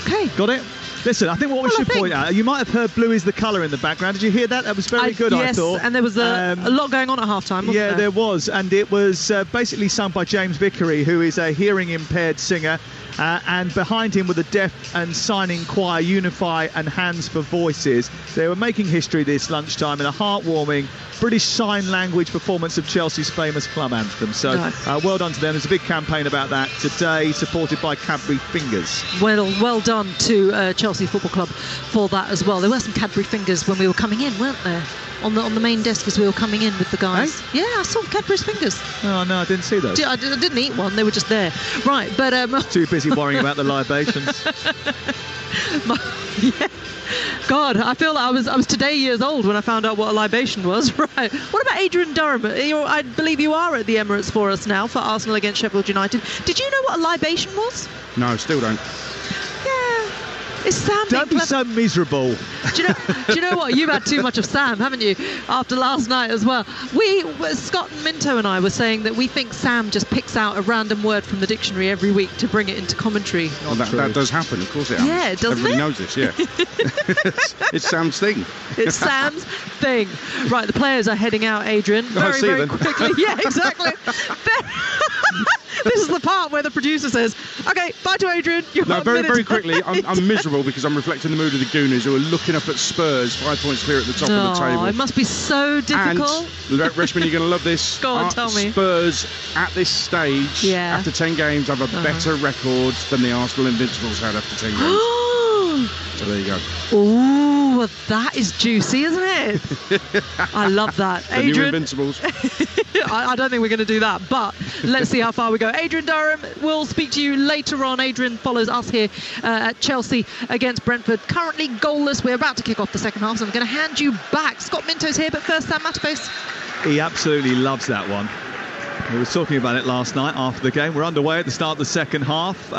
Okay. Got it? Listen, I think what we should point out, you might have heard Blue is the Colour in the background. Did you hear that? That was very good, I thought. Yes, and there was a lot going on at half-time, wasn't there? Yeah, there was. And it was basically sung by James Vickery, who is a hearing-impaired singer. And behind him were the deaf and signing choir, Unify and Hands for Voices. They were making history this lunchtime in a heartwarming British Sign Language performance of Chelsea's famous club anthem. So well done to them. There's a big campaign about that today, supported by Cadbury Fingers. Well done to Chelsea Football Club for that as well. There were some Cadbury Fingers when we were coming in, weren't there? On the main desk as we were coming in with the guys. Hey? Yeah, I saw Cadbury's Fingers. Oh, no, I didn't see those. I didn't eat one, they were just there. Right, but... Too busy worrying about the libations. Yeah. God, I feel like I was today years old when I found out what a libation was. Right. What about Adrian Durham? I believe you are at the Emirates for us now for Arsenal against Sheffield United. Did you know what a libation was? No, still don't. Yeah. Is Sam Don't be so miserable. Do you know what? You've had too much of Sam, haven't you? After last night as well. Scott and Minto and I were saying that we think Sam just picks out a random word from the dictionary every week to bring it into commentary. Well, that does happen, of course it happens. Yeah, doesn't Everybody it? knows this, yeah. It's Sam's thing. It's Sam's thing. Right, the players are heading out, Adrian. Very quickly. Yeah, exactly. This is the part where the producer says, "Okay, bye to Adrian." Very quickly. I'm miserable because I'm reflecting the mood of the Gooners, who are looking up at Spurs, 5 points clear at the top of the table. It must be so difficult. And Reshman, you're going to love this. Go on, tell me. Spurs at this stage, after 10 games, have a better record than the Arsenal Invincibles had after 10 games. So there you go. Oh, that is juicy, isn't it? I love that. The Adrian, new Invincibles. I don't think we're going to do that, but let's see how far we go. Adrian Durham, we'll speak to you later on. Adrian follows us here at Chelsea against Brentford. Currently goalless. We're about to kick off the second half, so I'm going to hand you back. Scott Minto's here, but first, Sam Matterface. He absolutely loves that one. We were talking about it last night after the game. We're underway at the start of the second half.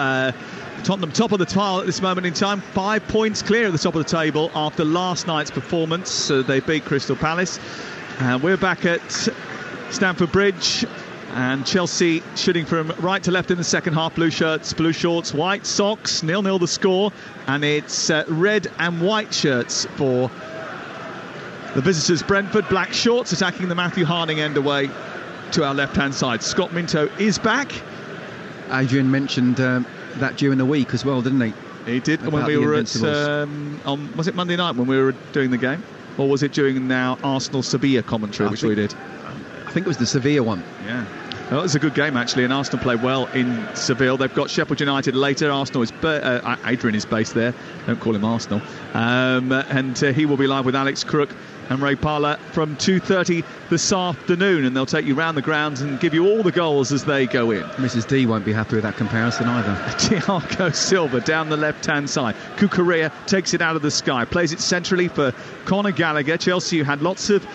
Tottenham top of the tile at this moment in time, 5 points clear at the top of the table after last night's performance. They beat Crystal Palace. We're back at Stamford Bridge, and Chelsea shooting from right to left in the second half. Blue shirts, blue shorts, white socks, 0-0 the score, and it's red and white shirts for the visitors. Brentford, black shorts attacking the Matthew Harding end away. to our left-hand side. Scott Minto is back. Adrian mentioned that during the week as well, didn't he? He did when we were at was it Monday night when we were doing the game, or was it during our Arsenal Sevilla commentary, which we did? I think it was the Sevilla one. Yeah. Well, it was a good game actually, and Arsenal played well in Seville. They've got Sheffield United later. Arsenal is Adrian is based there. Don't call him Arsenal. And he will be live with Alex Crook and Ray Parler from 2:30 this afternoon, and they'll take you round the grounds and give you all the goals as they go in. Mrs. D won't be happy with that comparison either. Thiago Silva down the left-hand side. Cucurella takes it out of the sky, plays it centrally for Conor Gallagher. Chelsea had lots of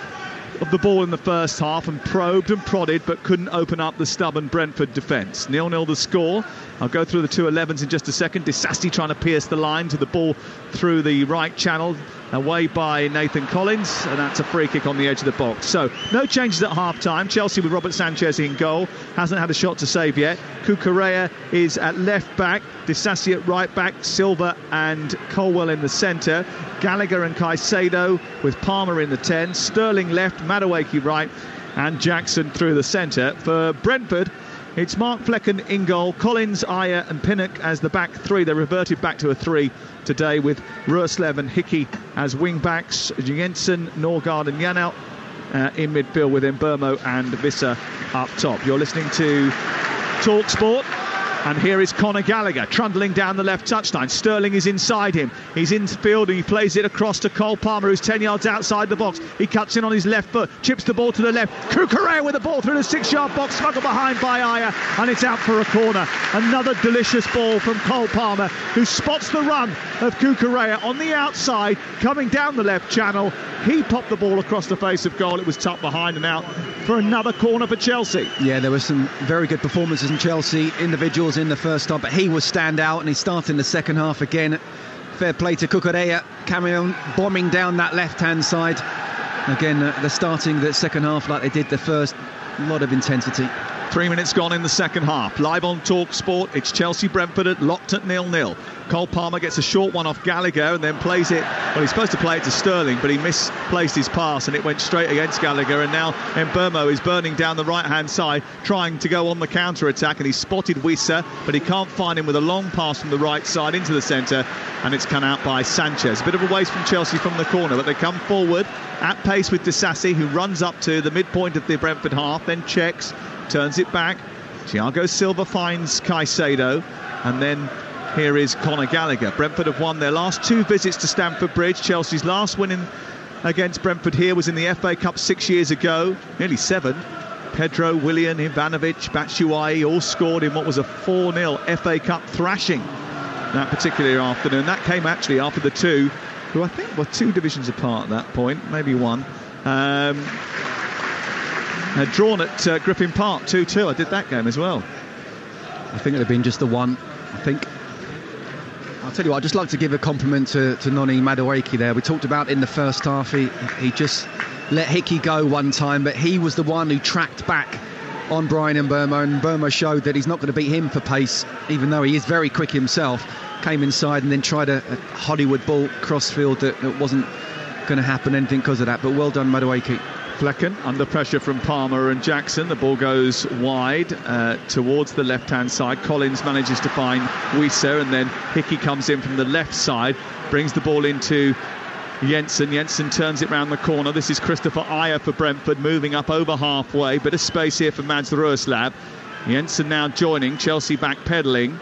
the ball in the first half and probed and prodded, but couldn't open up the stubborn Brentford defence. 0-0 the score. I'll go through the 2-11s in just a second. Disasti trying to pierce the line to the ball through the right channel, away by Nathan Collins, and that's a free kick on the edge of the box. So no changes at half-time. Chelsea with Robert Sanchez in goal. Hasn't had a shot to save yet. Cucurella is at left back, Disasi at right back, Silva and Colwell in the centre, Gallagher and Caicedo with Palmer in the 10, Sterling left, Madueke right, and Jackson through the centre. For Brentford, it's Mark Flecken in goal, Collins, Ayer and Pinnock as the back three. They reverted back to a three today with Roerslev and Hickey as wing-backs, Jensen, Norgard and Janelt in midfield with Mbeumo and Visser up top. You're listening to Talksport. And here is Conor Gallagher trundling down the left touchline. Sterling is inside him. He's in field and he plays it across to Cole Palmer, who's 10 yards outside the box. He cuts in on his left foot, chips the ball to the left. Cucurella with the ball through the 6-yard box, smuggled behind by Ayer, and it's out for a corner. Another delicious ball from Cole Palmer, who spots the run of Cucurella on the outside, coming down the left channel. He popped the ball across the face of goal. It was tucked behind and out for another corner for Chelsea. Yeah, there were some very good performances in Chelsea, individuals in the first half, but he was stand out, and he started in the second half again. Fair play to Cucurella, Cameron bombing down that left-hand side. Again, they're starting the second half like they did the first. A lot of intensity. 3 minutes gone in the second half. Live on Talksport, it's Chelsea-Brentford locked at 0-0. Cole Palmer gets a short one off Gallagher and then plays it. Well, he's supposed to play it to Sterling, but he misplaced his pass and it went straight against Gallagher. And now Mbeumo is burning down the right-hand side, trying to go on the counter-attack, and he's spotted Wissa, but he can't find him with a long pass from the right side into the centre, and it's come out by Sanchez. A bit of a waste from Chelsea from the corner, but they come forward at pace with Disasi, who runs up to the midpoint of the Brentford half, then checks, turns it back. Thiago Silva finds Caicedo, and then here is Conor Gallagher. Brentford have won their last 2 visits to Stamford Bridge. Chelsea's last win against Brentford here was in the FA Cup 6 years ago, nearly 7. Pedro, Willian, Ivanovic, Batshuayi all scored in what was a 4-0 FA Cup thrashing that particular afternoon. That came actually after the two, who I think were 2 divisions apart at that point, maybe 1. Had drawn at Griffin Park 2-2. I did that game as well. I think it would have been just the one, I think. I'll tell you what, I'd just like to give a compliment to Noni Madueke there. We talked about in the first half, he just let Hickey go one time, but he was the one who tracked back on Brian Mbeumo, and Mbeumo showed that he's not going to beat him for pace, even though he is very quick himself. Came inside and then tried a Hollywood ball crossfield that wasn't going to happen anything because of that, but well done Madueke. Flecken under pressure from Palmer and Jackson. The ball goes wide towards the left-hand side. Collins manages to find Wissa, and then Hickey comes in from the left side, brings the ball into Jensen. Jensen turns it round the corner. This is Christopher Ayer for Brentford, moving up over halfway. Bit of space here for Mads Roerslev. Jensen now joining, Chelsea backpedalling,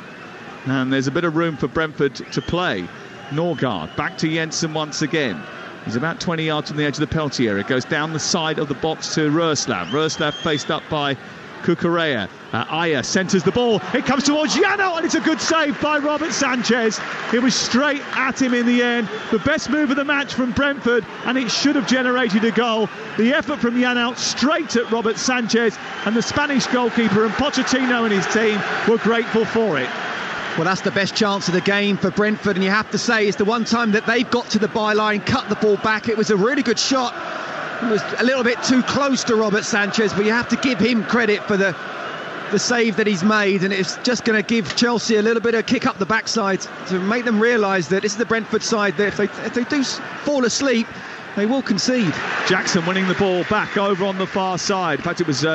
and there's a bit of room for Brentford to play. Norgard back to Jensen once again. He's about 20 yards from the edge of the penalty area. Goes down the side of the box to Roerslev. Roerslev faced up by Cucurella. Ayer centres the ball. It comes towards Janelt, and it's a good save by Robert Sanchez. It was straight at him in the end. The best move of the match from Brentford, and it should have generated a goal. The effort from Janelt straight at Robert Sanchez, and the Spanish goalkeeper and Pochettino and his team were grateful for it. Well, that's the best chance of the game for Brentford, and you have to say it's the one time that they've got to the byline, cut the ball back. It was a really good shot. It was a little bit too close to Robert Sanchez, but you have to give him credit for the save that he's made, and it's just going to give Chelsea a little bit of kick up the backside to make them realise that this is the Brentford side that if they do fall asleep, they will concede. Jackson winning the ball back over on the far side. In fact, it was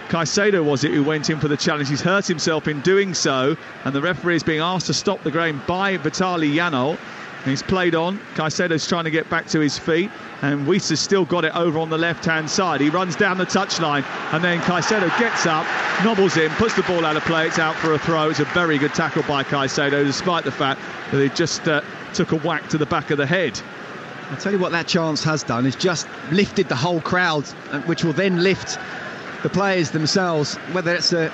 Caicedo was it who went in for the challenge. He's hurt himself in doing so, and the referee is being asked to stop the game by Vitaly Janol. He's played on. Caicedo's trying to get back to his feet, and Wies's still got it over on the left-hand side. He runs down the touchline, and then Caicedo gets up, nobbles in, puts the ball out of play. It's out for a throw. It's a very good tackle by Caicedo, despite the fact that he just took a whack to the back of the head. I'll tell you what that chance has done, is just lifted the whole crowd, which will then lift the players themselves, whether it's a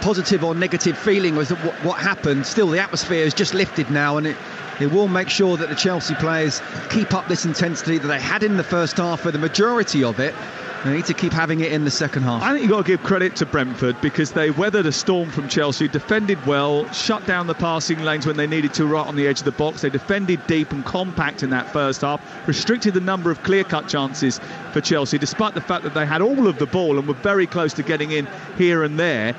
positive or negative feeling was what happened. Still, the atmosphere is just lifted now, and it will make sure that the Chelsea players keep up this intensity that they had in the first half for the majority of it. They need to keep having it in the second half. I think you've got to give credit to Brentford, because they weathered a storm from Chelsea, defended well, shut down the passing lanes when they needed to right on the edge of the box. They defended deep and compact in that first half, restricted the number of clear-cut chances for Chelsea, despite the fact that they had all of the ball and were very close to getting in here and there.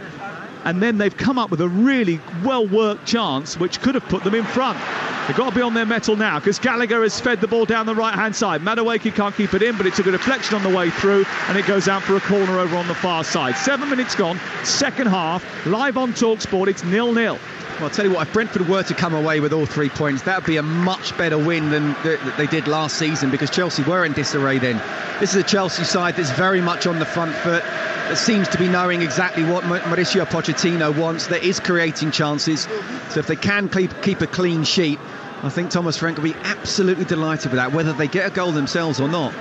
And then they've come up with a really well-worked chance which could have put them in front. They've got to be on their mettle now, because Gallagher has fed the ball down the right-hand side. Madueke can't keep it in, but it took a deflection on the way through, and it goes out for a corner over on the far side. 7 minutes gone, second half, live on Talksport, it's 0-0. Well, I'll tell you what, if Brentford were to come away with all 3 points, that would be a much better win than they did last season, because Chelsea were in disarray then. This is a Chelsea side that's very much on the front foot, that seems to be knowing exactly what Mauricio Pochettino wants, that is creating chances. So if they can keep a clean sheet, I think Thomas Frank will be absolutely delighted with that, whether they get a goal themselves or not.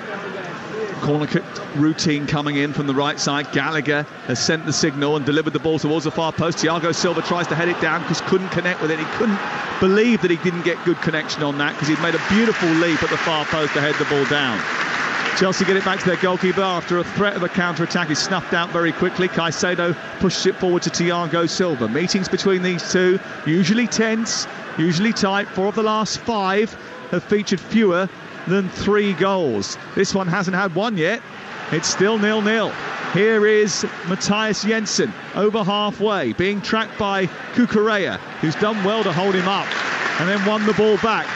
Corner kick routine coming in from the right side. Gallagher has sent the signal and delivered the ball towards the far post. Thiago Silva tries to head it down because couldn't connect with it. He couldn't believe that he didn't get good connection on that, because he'd made a beautiful leap at the far post to head the ball down. Chelsea get it back to their goalkeeper after a threat of a counter-attack is snuffed out very quickly. Caicedo pushes it forward to Thiago Silva. Meetings between these two, usually tense, usually tight. 4 of the last 5 have featured fewer than 3 goals. This one hasn't had one yet. It's still 0-0. Here is Matthias Jensen over halfway, being tracked by Cucurella, who's done well to hold him up and then won the ball back.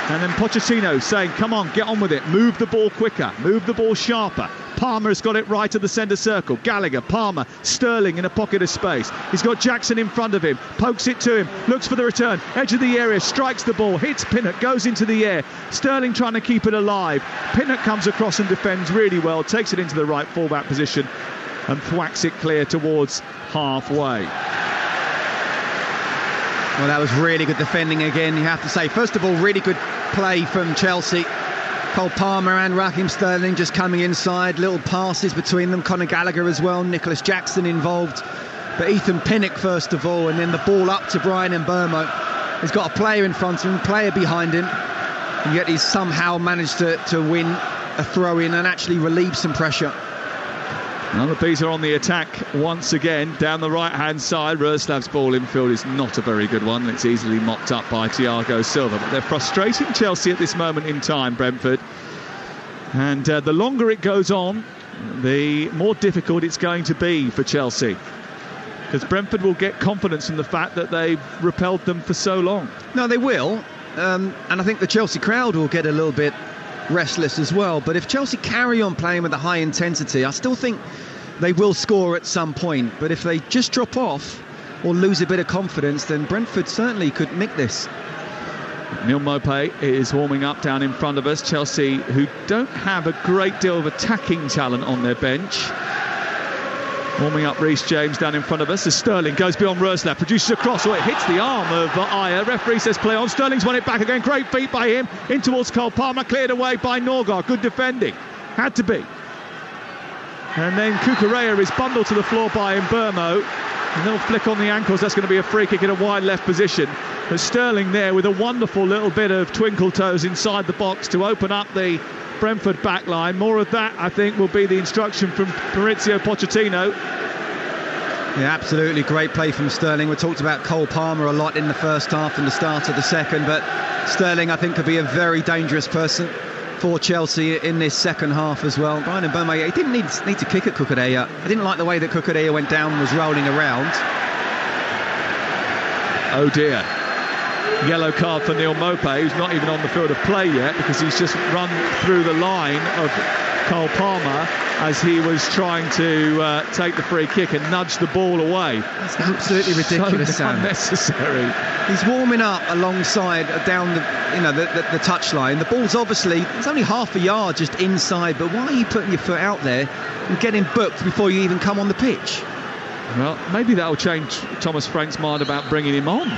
And then Pochettino saying, come on, get on with it. Move the ball quicker. Move the ball sharper. Palmer's got it right at the centre circle. Gallagher, Palmer, Sterling in a pocket of space. He's got Jackson in front of him. Pokes it to him. Looks for the return. Edge of the area. Strikes the ball. Hits Pinnock. Goes into the air. Sterling trying to keep it alive. Pinnock comes across and defends really well. Takes it into the right fullback position and thwacks it clear towards halfway. Well, that was really good defending again, you have to say. First of all, really good play from Chelsea. Cole Palmer and Raheem Sterling just coming inside. Little passes between them. Conor Gallagher as well. Nicholas Jackson involved. But Ethan Pinnock first of all, and then the ball up to Brian Mbeumo. He's got a player in front of him, a player behind him, and yet he's somehow managed to win a throw-in and actually relieve some pressure. Well, the bees are on the attack once again down the right-hand side. Roslav's ball infield is not a very good one. It's easily mopped up by Thiago Silva. But they're frustrating Chelsea at this moment in time, Brentford. And the longer it goes on, the more difficult it's going to be for Chelsea, because Brentford will get confidence from the fact that they've repelled them for so long. No, they will. And I think the Chelsea crowd will get a little bit restless as well. But if Chelsea carry on playing with a high intensity, I still think they will score at some point. But if they just drop off or lose a bit of confidence, then Brentford certainly could nick this. Neal Maupay is warming up down in front of us. Chelsea, who don't have a great deal of attacking talent on their bench. Warming up Reece James down in front of us as Sterling goes beyond Roslav, produces a cross, it hits the arm of Ayer. Referee says play on. Sterling's won it back again. Great feet by him in towards Cole Palmer, cleared away by Norgard. Good defending, had to be. And then Cucurella is bundled to the floor by Mbeumo. A little flick on the ankles. That's going to be a free kick in a wide left position. But Sterling there with a wonderful little bit of twinkle toes inside the box to open up the Brentford backline. More of that, I think, will be the instruction from Mauricio Pochettino. Yeah, absolutely great play from Sterling. We talked about Cole Palmer a lot in the first half and the start of the second, but Sterling, I think, could be a very dangerous person for Chelsea in this second half as well. Brian Mbeumo, he didn't need to kick at Cucurella. I didn't like the way that Cucurella went down and was rolling around. Oh dear. Yellow card for Neal Maupay, who's not even on the field of play yet, because he's just run through the line of Cole Palmer as he was trying to take the free kick and nudge the ball away. It's absolutely ridiculous, so unnecessary. He's warming up alongside down the touchline. The ball's obviously, it's only half a yard just inside, but why are you putting your foot out there and getting booked before you even come on the pitch? Well, maybe that'll change Thomas Frank's mind about bringing him on.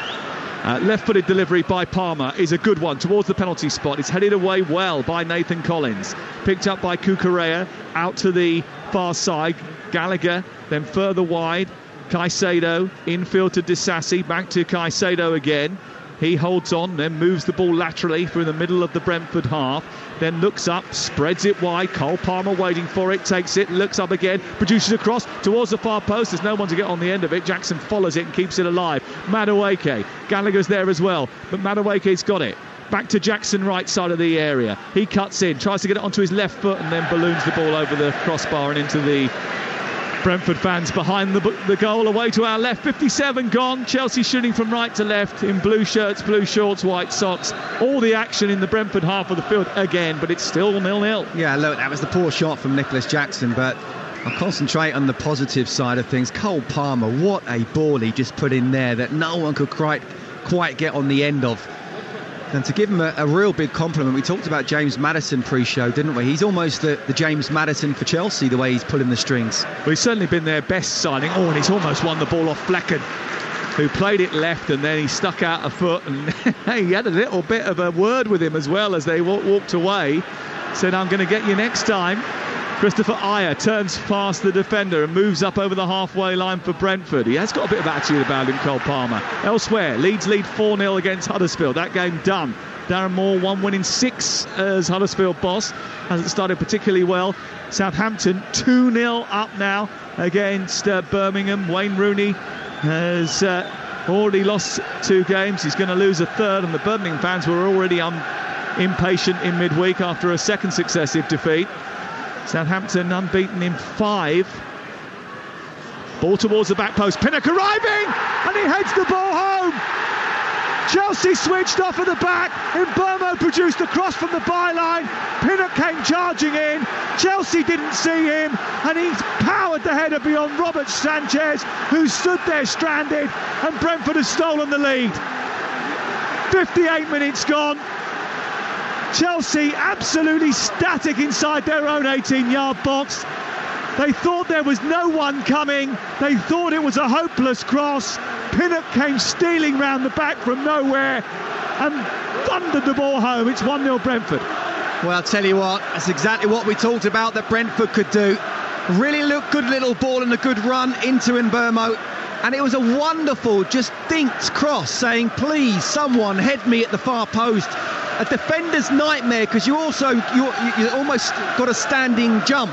Left-footed delivery by Palmer is a good one towards the penalty spot. It's headed away well by Nathan Collins. Picked up by Cucurella out to the far side. Gallagher then further wide. Caicedo infield to Disasi. Back to Caicedo again. He holds on, then moves the ball laterally through the middle of the Brentford half. Then looks up, spreads it wide. Cole Palmer waiting for it, takes it, looks up again, produces a cross towards the far post. There's no one to get on the end of it. Jackson follows it and keeps it alive. Madueke, Gallagher's there as well, but Madueke's got it. Back to Jackson, right side of the area. He cuts in, tries to get it onto his left foot and then balloons the ball over the crossbar and into the Brentford fans behind the goal. Away to our left, 57 gone. Chelsea shooting from right to left in blue shirts, blue shorts, white socks. All the action in the Brentford half of the field again, but it's still 0-0. Yeah, look, that was the poor shot from Nicholas Jackson, but I'll concentrate on the positive side of things. Cole Palmer, what a ball he just put in there that no one could quite get on the end of. And to give him a real big compliment, we talked about James Maddison pre-show, didn't we? He's almost the James Maddison for Chelsea, the way he's pulling the strings. Well, he's certainly been their best signing. Oh, and he's almost won the ball off Flecken, who played it left, and then he stuck out a foot, and he had a little bit of a word with him as well as they walked away. Said, I'm going to get you next time. Christopher Ayer turns past the defender and moves up over the halfway line for Brentford. He has got a bit of attitude about him, Cole Palmer. Elsewhere, Leeds lead 4-0 against Huddersfield. That game done. Darren Moore 1 winning 6 as Huddersfield boss. Hasn't started particularly well. Southampton 2-0 up now against Birmingham. Wayne Rooney has already lost 2 games. He's going to lose a third, and the Birmingham fans were already impatient in midweek after a second successive defeat. Southampton unbeaten in 5. Ball towards the back post. Pinnock arriving, and he heads the ball home. Chelsea switched off at the back. Mbeumo produced a cross from the byline. Pinnock came charging in. Chelsea didn't see him, and he's powered the header beyond Robert Sanchez, who stood there stranded, and Brentford has stolen the lead. 58 minutes gone. Chelsea absolutely static inside their own 18-yard box. They thought there was no one coming. They thought it was a hopeless cross. Pinnock came stealing round the back from nowhere and thundered the ball home. It's 1-0 Brentford. Well, I'll tell you what, that's exactly what we talked about that Brentford could do. Really good little ball and a good run into Mbeumo. And it was a wonderful, just dinked cross saying, please, someone head me at the far post. A defender's nightmare, because you almost got a standing jump.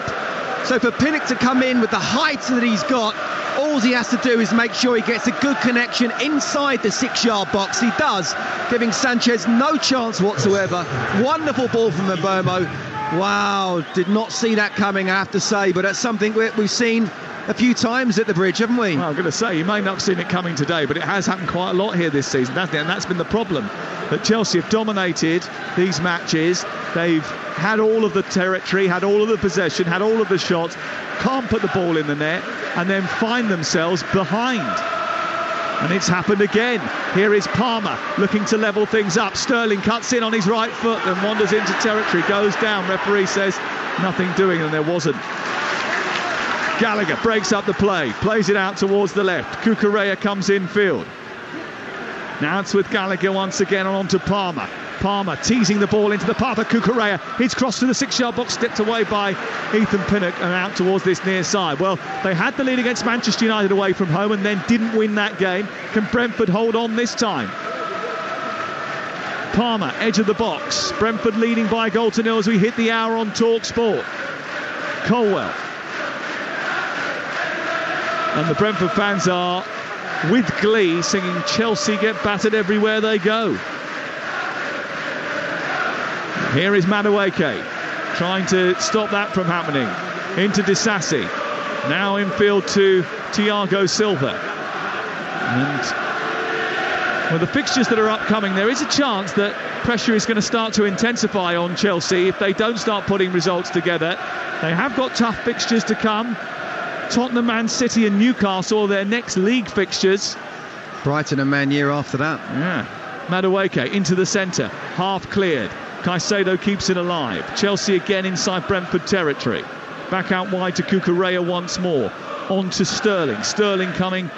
So for Pinnock to come in with the height that he's got, all he has to do is make sure he gets a good connection inside the 6-yard box. He does, giving Sanchez no chance whatsoever. Wonderful ball from Mbeumo. Wow, did not see that coming, I have to say, but that's something we've seen a few times at the Bridge, haven't we? Well, I'm going to say, you may not have seen it coming today, but it has happened quite a lot here this season, hasn't it? And that's been the problem, that Chelsea have dominated these matches. They've had all of the territory, had all of the possession, had all of the shots, can't put the ball in the net, and then find themselves behind. And it's happened again. Here is Palmer looking to level things up. Sterling cuts in on his right foot and wanders into territory, goes down. Referee says nothing doing, and there wasn't. Gallagher breaks up the play, plays it out towards the left. Cucurella comes infield. Now it's with Gallagher once again on to Palmer. Palmer teasing the ball into the path of Cucurella. His cross to the 6-yard box, stepped away by Ethan Pinnock and out towards this near side. Well, they had the lead against Manchester United away from home and then didn't win that game. Can Brentford hold on this time? Palmer, edge of the box. Brentford leading by a goal to 0 as we hit the hour on Talksport. Colwell. And the Brentford fans are, with glee, singing Chelsea get battered everywhere they go. Here is Madueke trying to stop that from happening. Into Disasi. Now infield to Thiago Silva. And with the fixtures that are upcoming, there is a chance that pressure is going to start to intensify on Chelsea if they don't start putting results together. They have got tough fixtures to come. Tottenham, Man City and Newcastle are their next league fixtures. Brighton and Man U after that. Yeah. Madueke into the centre, half cleared. Caicedo keeps it alive. Chelsea again inside Brentford territory. Back out wide to Cucurella once more. On to Sterling. Sterling coming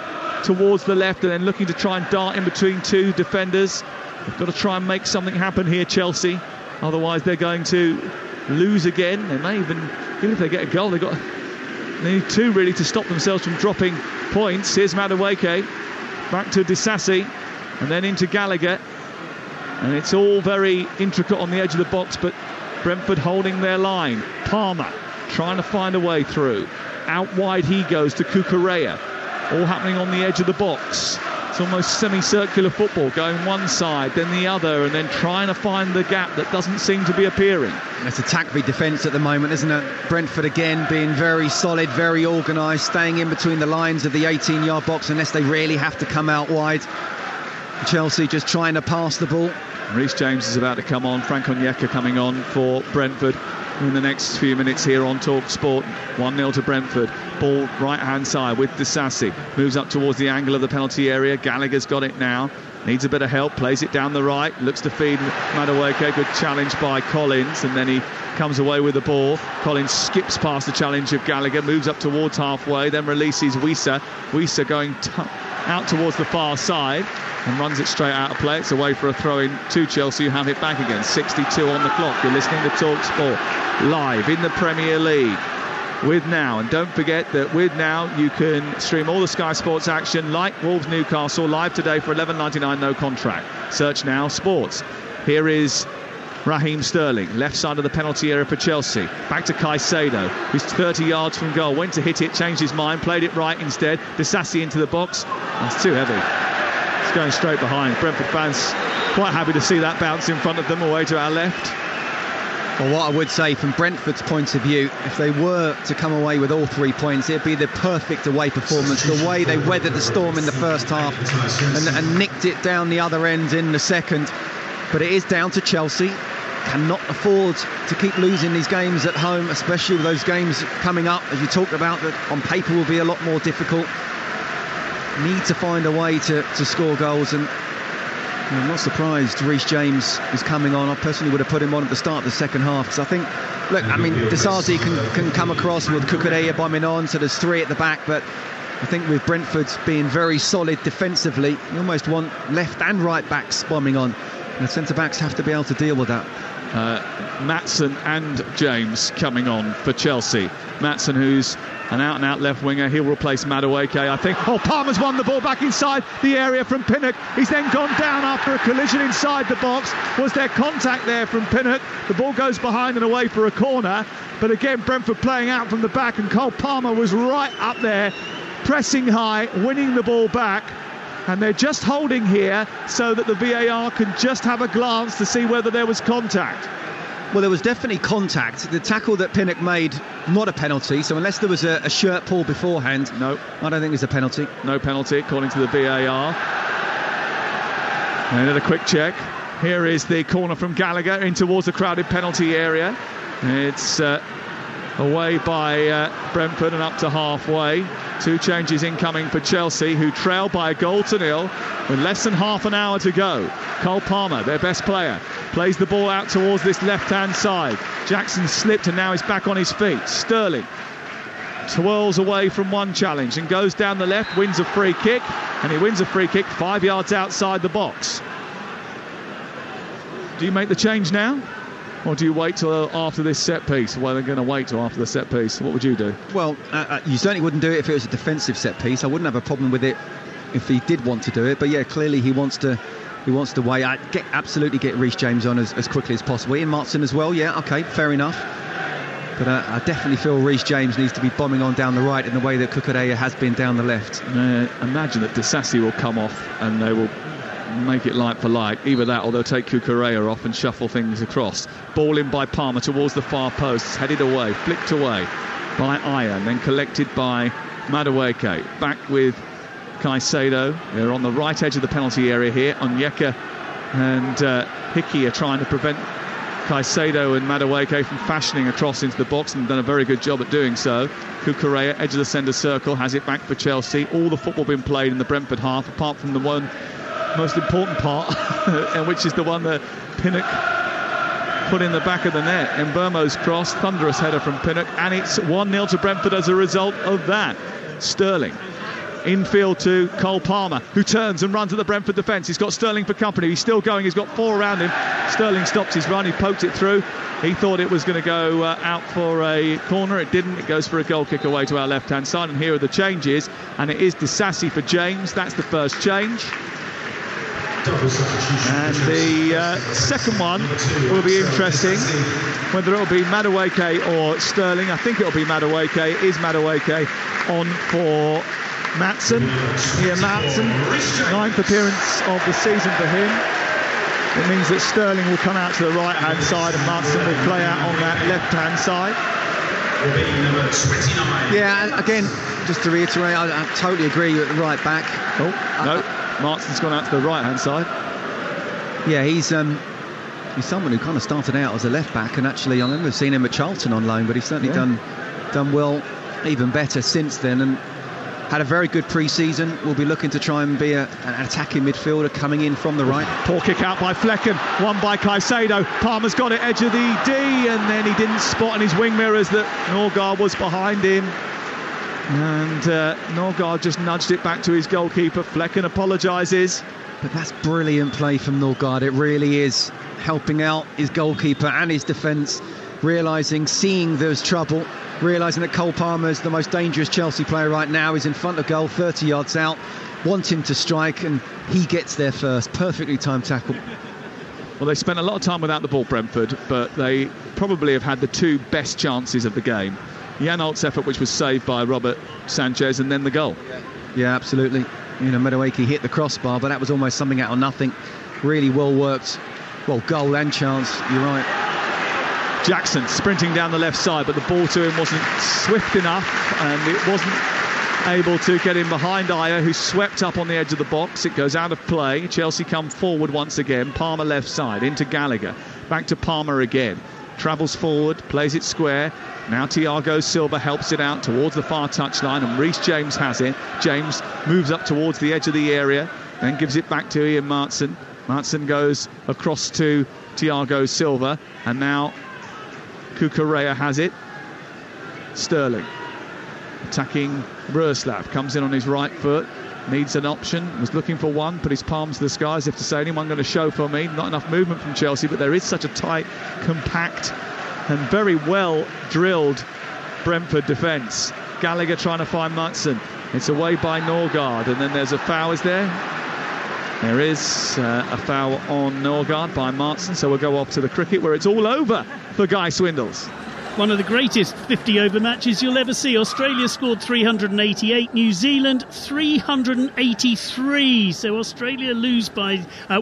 towards the left and then looking to try and dart in between two defenders. They've got to try and make something happen here, Chelsea. Otherwise they're going to lose again. They may even if they get a goal, they need two really to stop themselves from dropping points. Here's Madueke, back to Disasi, and then into Gallagher. And it's all very intricate on the edge of the box, but Brentford holding their line. Palmer trying to find a way through. Out wide he goes to Cucurella. All happening on the edge of the box. It's almost semicircular football, going one side, then the other, and then trying to find the gap that doesn't seem to be appearing. It's attack v defence at the moment, isn't it? Brentford again being very solid, very organised, staying in between the lines of the 18-yard box unless they really have to come out wide. Chelsea just trying to pass the ball. Reece James is about to come on. Frank Onyeka coming on for Brentford in the next few minutes here on Talksport. 1-0 to Brentford. Ball right-hand side with Disasi. Moves up towards the angle of the penalty area. Gallagher's got it now. Needs a bit of help. Plays it down the right. Looks to feed Madueke. Good challenge by Collins. And then he comes away with the ball. Collins skips past the challenge of Gallagher. Moves up towards halfway. Then releases Wissa. Wissa going out towards the far side. And runs it straight out of play. It's away for a throw-in to Chelsea, who have it back again. 62 on the clock. You're listening to Talksport live in the Premier League with Now. And don't forget that with Now you can stream all the Sky Sports action like Wolves Newcastle live today for $11.99 no contract. Search Now Sports. Here is Raheem Sterling, left side of the penalty area for Chelsea. Back to Caicedo, who's 30 yards from goal. Went to hit it, changed his mind, played it right instead. Disasi into the box. That's too heavy. It's going straight behind. Brentford fans quite happy to see that bounce in front of them away to our left. Well, what I would say from Brentford's point of view, if they were to come away with all 3 points, it'd be the perfect away performance. The way they weathered the storm in the first half and nicked it down the other end in the second. But it is down to Chelsea. Cannot afford to keep losing these games at home, especially with those games coming up, as you talked about, that on paper will be a lot more difficult. Need to find a way to score goals, and I'm not surprised Reece James is coming on. I personally would have put him on at the start of the second half, because I think, look, I mean, Disasi can come across with Cucurella bombing on, so there's 3 at the back, but I think with Brentford being very solid defensively, you almost want left and right backs bombing on, and the centre-backs have to be able to deal with that. Maatsen and James coming on for Chelsea. Maatsen, who's an out-and-out left winger, he'll replace Madueke, I think. Oh, Palmer's won the ball back inside the area from Pinnock. He's then gone down after a collision inside the box. Was there contact there from Pinnock? The ball goes behind and away for a corner. But again, Brentford playing out from the back, and Cole Palmer was right up there, pressing high, winning the ball back. And they're just holding here so that the VAR can just have a glance to see whether there was contact. Well, there was definitely contact. The tackle that Pinnock made, not a penalty. So unless there was a shirt pull beforehand, no, I don't think it's a penalty. No penalty, according to the VAR. And another quick check. Here is the corner from Gallagher in towards the crowded penalty area. It's away by Brentford and up to halfway. 2 changes incoming for Chelsea, who trail by a goal to 0 with less than half an hour to go. Cole Palmer, their best player, plays the ball out towards this left-hand side. Jackson slipped and now he's back on his feet. Sterling twirls away from one challenge and goes down the left, wins a free kick, and he wins a free kick 5 yards outside the box. Do you make the change now? Or do you wait till after this set piece? Well, they're going to wait till after the set piece. What would you do? Well, you certainly wouldn't do it if it was a defensive set piece. I wouldn't have a problem with it if he did want to do it. But yeah, clearly he wants to wait. Absolutely get Reece James on as quickly as possible. Ian Maatsen as well. Yeah, okay, fair enough. But I definitely feel Reece James needs to be bombing on down the right in the way that Cucurella has been down the left. Imagine that Disasi will come off and they will make it like for like. Either that or they'll take Cucurella off and shuffle things across. Ball in by Palmer towards the far post, headed away, flicked away by Iron, then collected by Madueke. Back with Caicedo. They're on the right edge of the penalty area here. Onyeka and Hickey are trying to prevent Caicedo and Madueke from fashioning a cross into the box, and done a very good job at doing so. Cucurella, edge of the centre circle, has it back for Chelsea. All the football been played in the Brentford half, apart from the one most important part, and which is the one that Pinnock put in the back of the net. Mbeumo's cross, thunderous header from Pinnock, and it's 1-0 to Brentford as a result of that. Sterling infield to Cole Palmer, who turns and runs at the Brentford defence. He's got Sterling for company. He's still going. He's got 4 around him. Sterling stops his run. He poked it through. He thought it was going to go out for a corner. It didn't. It goes for a goal kick away to our left-hand side. And here are the changes. And it is Disasi for James. That's the first change. And the second one will be interesting, whether it'll be Madueke or Sterling. I think it'll be Madueke. It is Madueke on for Maatsen. Here, Maatsen, 9th appearance of the season for him. It means that Sterling will come out to the right-hand side and Maatsen will play out on that left-hand side. Yeah, again, just to reiterate, I totally agree with the right back. Oh, no, Maatsen's gone out to the right-hand side. Yeah, he's someone who kind of started out as a left-back, and actually I remember seeing him at Charlton on loan, but he's certainly done well, even better since then, and had a very good pre-season. We'll be looking to try and be an attacking midfielder coming in from the right. Poor kick out by Flecken, one by Caicedo. Palmer's got it, edge of the D, and then he didn't spot in his wing mirrors that Norgard was behind him. And Norgard just nudged it back to his goalkeeper. Flecken apologises. But that's brilliant play from Norgard. It really is, helping out his goalkeeper and his defence, seeing there's trouble, realising that Cole Palmer is the most dangerous Chelsea player right now. He's in front of goal, 30 yards out, wanting to strike, and he gets there first. Perfectly timed tackle. Well, they spent a lot of time without the ball, Brentford, but they probably have had the 2 best chances of the game. Jan Olt's effort, which was saved by Robert Sanchez, and then the goal. Yeah, absolutely. You know, Madueke hit the crossbar, but that was almost something out of nothing. Really well worked. Well, goal and chance, you're right. Jackson sprinting down the left side, but the ball to him wasn't swift enough, and it wasn't able to get in behind Ayer, who swept up on the edge of the box. It goes out of play. Chelsea come forward once again. Palmer left side, into Gallagher. Back to Palmer again. Travels forward, plays it square. Now Thiago Silva helps it out towards the far touchline, and Reece James has it. James moves up towards the edge of the area, then gives it back to Ian Maatsen. Maatsen goes across to Thiago Silva, and now Cucurella has it. Sterling attacking Bruslav, comes in on his right foot, needs an option, was looking for one, put his palms to the sky as if to say, anyone going to show for me? Not enough movement from Chelsea, but there is such a tight, compact and very well drilled Brentford defence. Gallagher trying to find Maatsen. It's away by Norgard, and then there's a foul, is there? There is a foul on Norgard by Maatsen, so we'll go off to the cricket where it's all over for Guy Swindles. One of the greatest 50-over matches you'll ever see. Australia scored 388, New Zealand 383. So Australia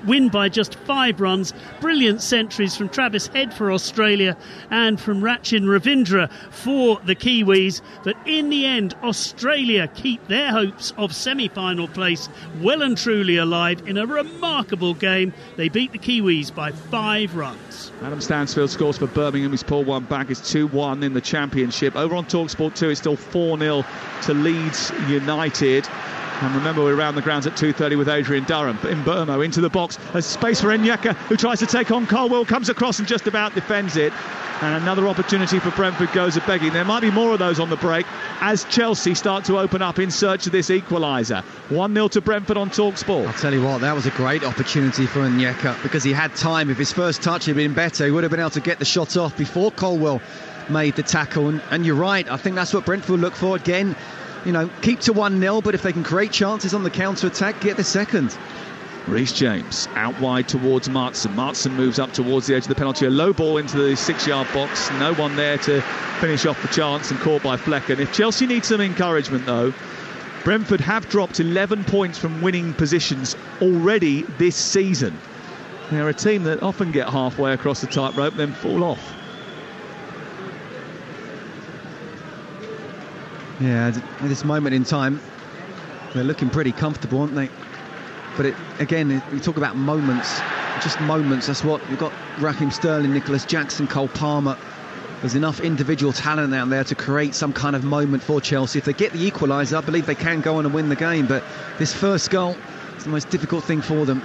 win by just 5 runs. Brilliant centuries from Travis Head for Australia and from Rachin Ravindra for the Kiwis. But in the end, Australia keep their hopes of semi-final place well and truly alive in a remarkable game. They beat the Kiwis by 5 runs. Adam Stansfield scores for Birmingham. He's pulled one back. It's 2-1 in the Championship. Over on Talksport 2, it's still 4-0 to Leeds United. And remember, we're around the grounds at 2:30 with Adrian Durham. Mbeumo into the box. There's space for Onyeka, who tries to take on Colwell, comes across and just about defends it. And another opportunity for Brentford goes a begging. There might be more of those on the break as Chelsea start to open up in search of this equaliser. 1-0 to Brentford on Talksport. I'll tell you what, that was a great opportunity for Onyeka because he had time. If his first touch had been better, he would have been able to get the shot off before Colwell made the tackle. And you're right, I think that's what Brentford look for again. You know, keep to 1-0, but if they can create chances on the counter-attack, get the second. Reece James out wide towards Maatsen. Maatsen moves up towards the edge of the penalty. A low ball into the 6-yard box. No one there to finish off the chance and caught by Flecken. If Chelsea need some encouragement, though, Brentford have dropped 11 points from winning positions already this season. They're a team that often get halfway across the tightrope, then fall off. Yeah, at this moment in time, they're looking pretty comfortable, aren't they? But again, we talk about moments. just moments. That's what you've got. Raheem Sterling, Nicholas Jackson, Cole Palmer. There's enough individual talent out there to create some kind of moment for Chelsea. If they get the equaliser, I believe they can go on and win the game. But this first goal is the most difficult thing for them.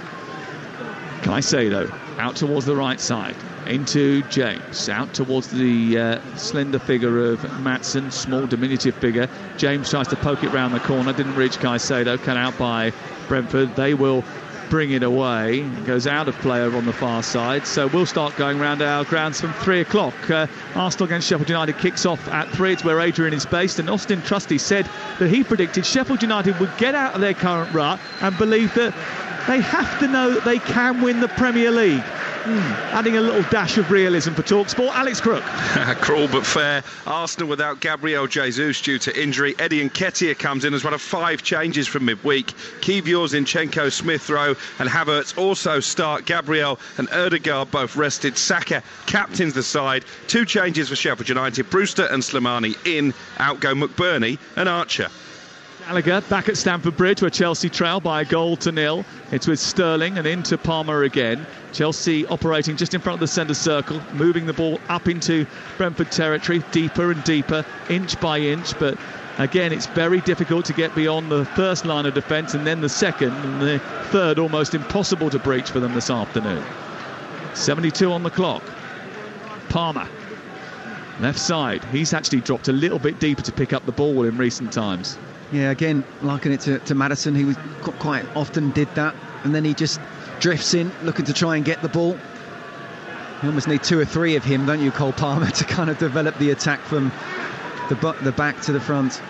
Caicedo out towards the right side, into James, out towards the slender figure of Maatsen, small diminutive figure. James tries to poke it round the corner, didn't reach Caicedo, cut out by Brentford. They will bring it away. It goes out of play over on the far side, so we'll start going round our grounds from 3 o'clock. Arsenal against Sheffield United kicks off at 3. It's where Adrian is based, and Austin Trusty said that he predicted Sheffield United would get out of their current rut and believe that they have to know that they can win the Premier League. Adding a little dash of realism for Talksport. Alex Crook. Cruel but fair. Arsenal without Gabriel Jesus due to injury. Eddie Nketiah comes in as one of 5 changes from midweek. Kiwior, Zinchenko, Smith Rowe and Havertz also start. Gabriel and Ødegaard both rested. Saka captains the side. 2 changes for Sheffield United. Brewster and Slimani in. Out go McBurney and Archer. Gallagher back at Stamford Bridge, where Chelsea trail by 1-0. It's with Sterling and into Palmer again. Chelsea operating just in front of the centre circle, moving the ball up into Brentford territory, deeper and deeper, inch by inch. But again, it's very difficult to get beyond the first line of defence and then the second, and the third almost impossible to breach for them this afternoon. 72 on the clock. Palmer, left side. He's actually dropped a little bit deeper to pick up the ball in recent times. Yeah, again, liken it to Maddison. He was quite often did that, and then he just drifts in, looking to try and get the ball. You almost need 2 or 3 of him, don't you, Cole Palmer, to kind of develop the attack from the back to the front.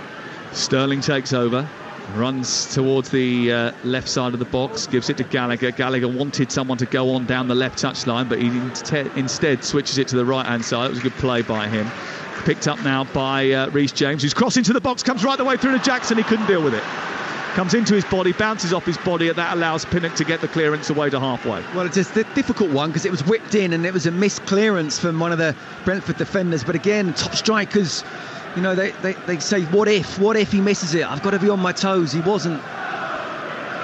Sterling takes over, runs towards the left side of the box, gives it to Gallagher. Gallagher wanted someone to go on down the left touchline, but he instead switches it to the right-hand side. It was a good play by him. Picked up now by Reece James, who's crossed into the box, comes right the way through to Jackson. He couldn't deal with it. Comes into his body, bounces off his body, and that allows Pinnock to get the clearance away to halfway. Well, it's a difficult one because it was whipped in and it was a missed clearance from one of the Brentford defenders. But again, top strikers, you know, they say, what if he misses it? I've got to be on my toes. He wasn't.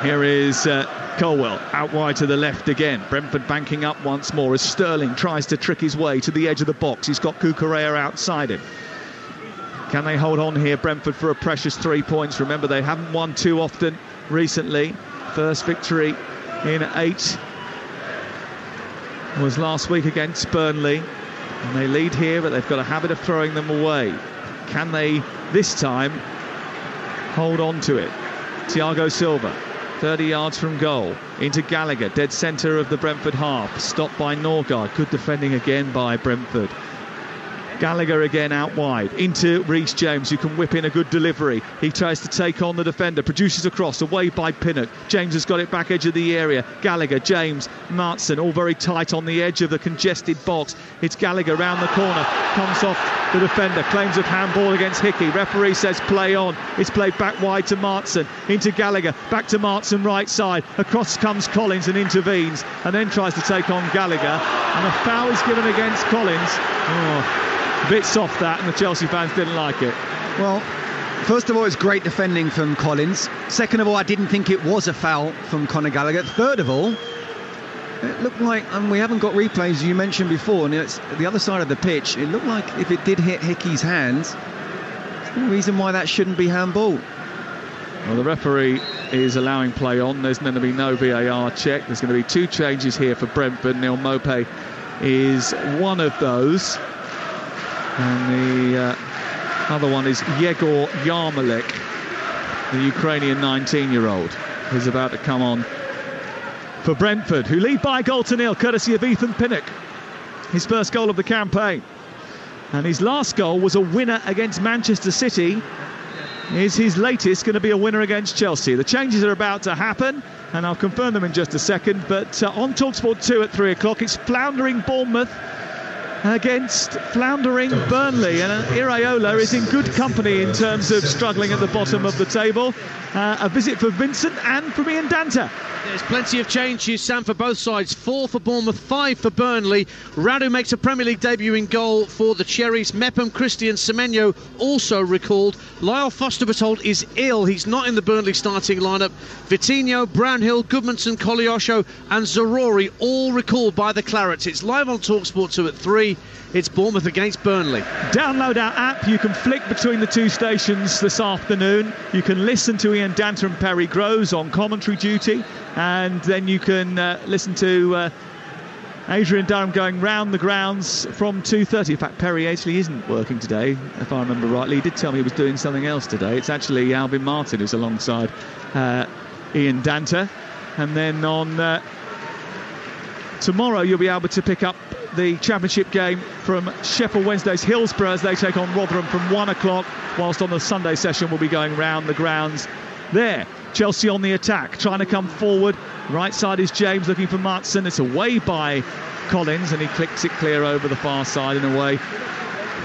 Here is Colwell out wide to the left again. Brentford banking up once more as Sterling tries to trick his way to the edge of the box. He's got Cucurella outside him. Can they hold on here, Brentford, for a precious 3 points? Remember, they haven't won too often recently. First victory in 8 was last week against Burnley. And they lead here, but they've got a habit of throwing them away. Can they, this time, hold on to it? Thiago Silva, 30 yards from goal, into Gallagher, dead centre of the Brentford half, stopped by Norgard. Good defending again by Brentford. Gallagher again out wide, into Reece James, who can whip in a good delivery. He tries to take on the defender, produces a cross, away by Pinnock. James has got it back edge of the area. Gallagher, James, Maatsen, all very tight on the edge of the congested box. It's Gallagher round the corner, comes off the defender, claims of handball against Hickey. Referee says play on. It's played back wide to Maatsen, into Gallagher, back to Maatsen right side. Across comes Collins and intervenes, and then tries to take on Gallagher. And a foul is given against Collins. A bit soft that, and the Chelsea fans didn't like it. Well, first of all, it's great defending from Collins. Second of all, I didn't think it was a foul from Conor Gallagher. Third of all, it looked like, and we haven't got replays, you mentioned before, and it's the other side of the pitch. It looked like if it did hit Hickey's hands, there's no reason why that shouldn't be handball. Well, the referee is allowing play on. There's going to be no VAR check. There's going to be 2 changes here for Brentford. Neil Maupay is one of those. And the other one is Yegor Yarmolenko, the Ukrainian 19-year-old, who's about to come on for Brentford, who lead by 1-0, courtesy of Ethan Pinnock. His first goal of the campaign. And his last goal was a winner against Manchester City. Is his latest going to be a winner against Chelsea? The changes are about to happen, and I'll confirm them in just a second. But on Talksport 2 at 3 o'clock, it's floundering Bournemouth against floundering Burnley, and Iraola is in good company in terms of struggling at the bottom of the table. A visit for Vincent and for Ian Danta. There's plenty of changes, Sam, for both sides. 4 for Bournemouth, 5 for Burnley. Radu makes a Premier League debut in goal for the Cherries. Mepham, Christian, Semenyo also recalled. Lyle Foster, we're told, is ill. He's not in the Burnley starting lineup. Vitinho, Brownhill, Goodmanson, Koleosho and Zarori all recalled by the Clarets. It's live on Talksport 2 at 3. It's Bournemouth against Burnley. Download our app. You can flick between the two stations this afternoon. You can listen to Ian Danter and Perry Groves on commentary duty, and then you can listen to Adrian Durham going round the grounds from 2:30. In fact, Perry actually isn't working today, if I remember rightly. He did tell me he was doing something else today. It's actually Alvin Martin who's alongside Ian Danter. And then on tomorrow you'll be able to pick up the Championship game from Sheffield Wednesday's Hillsborough as they take on Rotherham from 1 o'clock, whilst on the Sunday session we'll be going round the grounds there. Chelsea on the attack, trying to come forward. Right side is James looking for Martson. It's away by Collins and he clicks it clear over the far side and away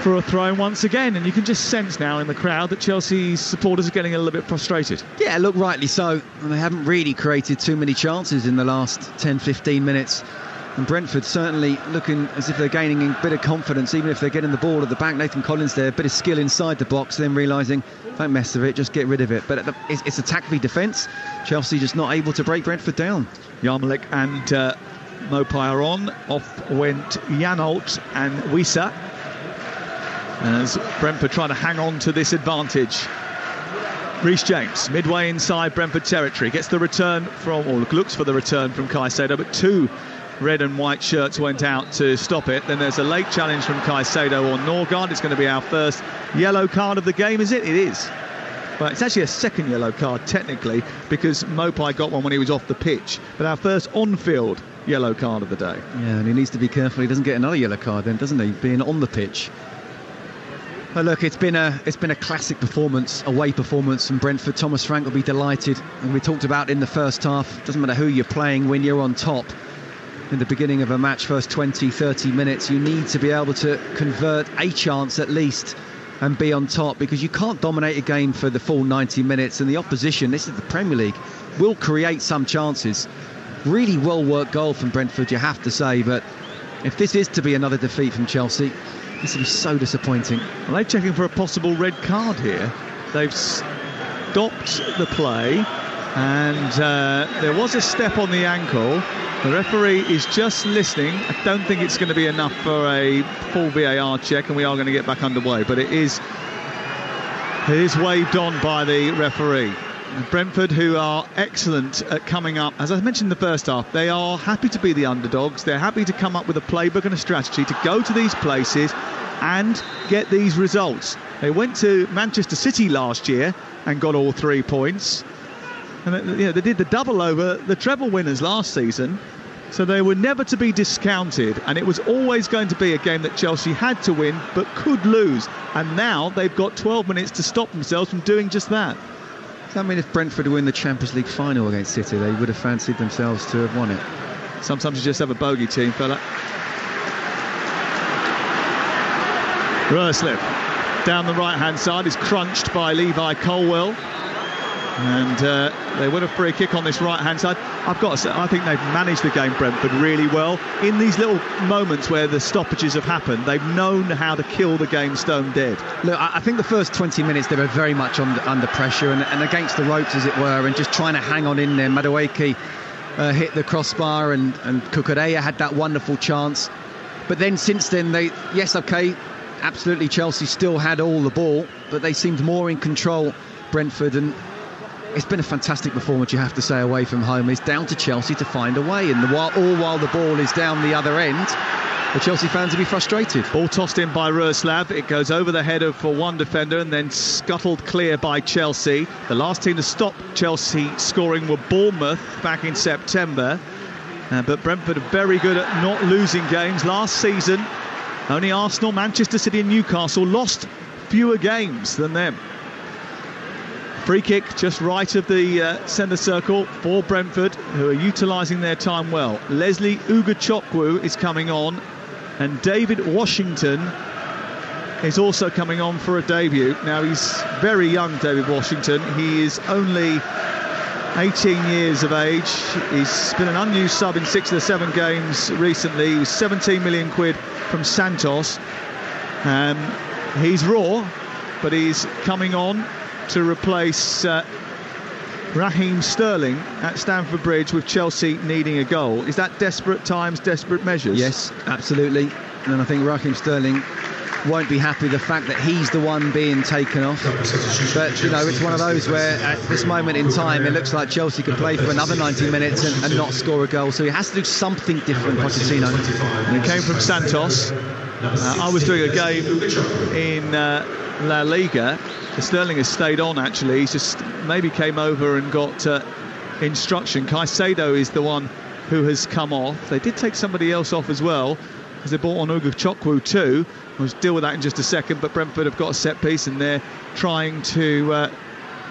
for a throw once again. And you can just sense now in the crowd that Chelsea's supporters are getting a little bit frustrated. Yeah, look, rightly so. And they haven't really created too many chances in the last 10-15 minutes. And Brentford certainly looking as if they're gaining a bit of confidence, even if they're getting the ball at the back. Nathan Collins there, a bit of skill inside the box, then realising, don't mess with it, just get rid of it. But it's attack v defence. Chelsea just not able to break Brentford down. Yarmolenko and Mopai are on. Off went Janolt and Wissa, as Brentford trying to hang on to this advantage. Reece James, midway inside Brentford territory, gets the return from, or looks for the return from Caicedo, but 2 red and white shirts went out to stop it. Then there's a late challenge from Caicedo on Norgard. It's going to be our first yellow card of the game, is it? It is. Well, it's actually a second yellow card technically, because Mopai got one when he was off the pitch. But our first on-field yellow card of the day. Yeah, and he needs to be careful he doesn't get another yellow card then, doesn't he, being on the pitch. But look, it's been a classic performance, away performance from Brentford. Thomas Frank will be delighted. And we talked about in the first half, doesn't matter who you're playing when you're on top. In the beginning of a match, first 20-30 minutes, you need to be able to convert a chance at least and be on top, because you can't dominate a game for the full 90 minutes, and the opposition, this is the Premier League, will create some chances. Really well worked goal from Brentford, you have to say, but if this is to be another defeat from Chelsea, this will be so disappointing. Well, they're checking for a possible red card here. They've stopped the play, and there was a step on the ankle. The referee is just listening. I don't think it's going to be enough for a full VAR check, and we are going to get back underway. But it is waved on by the referee. And Brentford, who are excellent at coming up, as I mentioned in the first half, they are happy to be the underdogs. They're happy to come up with a playbook and a strategy to go to these places and get these results. They went to Manchester City last year and got all 3 points. And they did the double over the treble winners last season, so they were never to be discounted, and it was always going to be a game that Chelsea had to win but could lose, and now they've got 12 minutes to stop themselves from doing just that. Does that mean if Brentford win the Champions League final against City, they would have fancied themselves to have won it? Sometimes you just have a bogey team, fella. Roerslev down the right hand side is crunched by Levi Colwell. And they win a free kick on this right-hand side. I've got to say, I think they've managed the game, Brentford, really well. In these little moments where the stoppages have happened, they've known how to kill the game stone dead. Look, I think the first 20 minutes they were very much under pressure and against the ropes, as it were, and just trying to hang on in there. Madueke hit the crossbar, and Kukureya had that wonderful chance. But then since then, absolutely, Chelsea still had all the ball, but they seemed more in control, Brentford, and it's been a fantastic performance, you have to say, away from home. It's down to Chelsea to find a way, and all while the ball is down the other end, the Chelsea fans will be frustrated. Ball tossed in by Roerslev. It goes over the head for one defender and then scuttled clear by Chelsea. The last team to stop Chelsea scoring were Bournemouth back in September. But Brentford are very good at not losing games. Last season, only Arsenal, Manchester City and Newcastle lost fewer games than them. Free kick just right of the centre circle for Brentford, who are utilising their time well. Leslie Ugachukwu is coming on, and David Washington is also coming on for a debut. Now, he's very young, David Washington. He is only 18 years of age. He's been an unused sub in 6 of the 7 games recently. He was 17 million quid from Santos. He's raw, but he's coming on to replace Raheem Sterling at Stamford Bridge, with Chelsea needing a goal. Is that desperate times, desperate measures? Yes, absolutely. And I think Raheem Sterling won't be happy the fact that he's the one being taken off. But, you know, it's one of those where at this moment in time it looks like Chelsea could play for another 90 minutes and not score a goal. So he has to do something different, Pochettino. And he came from Santos. I was doing a game in La Liga. Sterling has stayed on, actually. He's just maybe came over and got instruction. Caicedo is the one who has come off. They did take somebody else off as well, because they brought on Ugo Chokwu too. We'll deal with that in just a second, but Brentford have got a set piece and they're trying to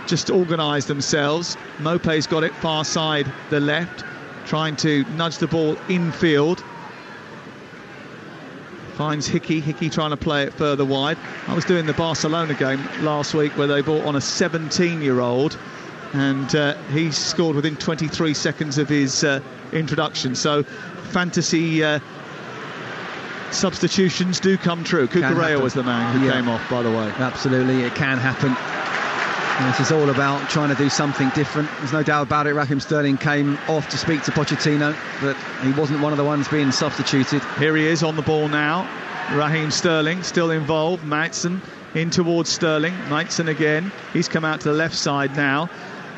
just organise themselves. Mope's got it far side the left, trying to nudge the ball infield. Finds Hickey trying to play it further wide. I was doing the Barcelona game last week where they brought on a 17-year-old and he scored within 23 seconds of his introduction. So fantasy substitutions do come true. Cucurella was the man who came off, by the way. Absolutely, it can happen. And this is all about trying to do something different. There's no doubt about it. Raheem Sterling came off to speak to Pochettino, but he wasn't one of the ones being substituted. Here he is on the ball now. Raheem Sterling still involved. Maatsen in towards Sterling. Maatsen again. He's come out to the left side now.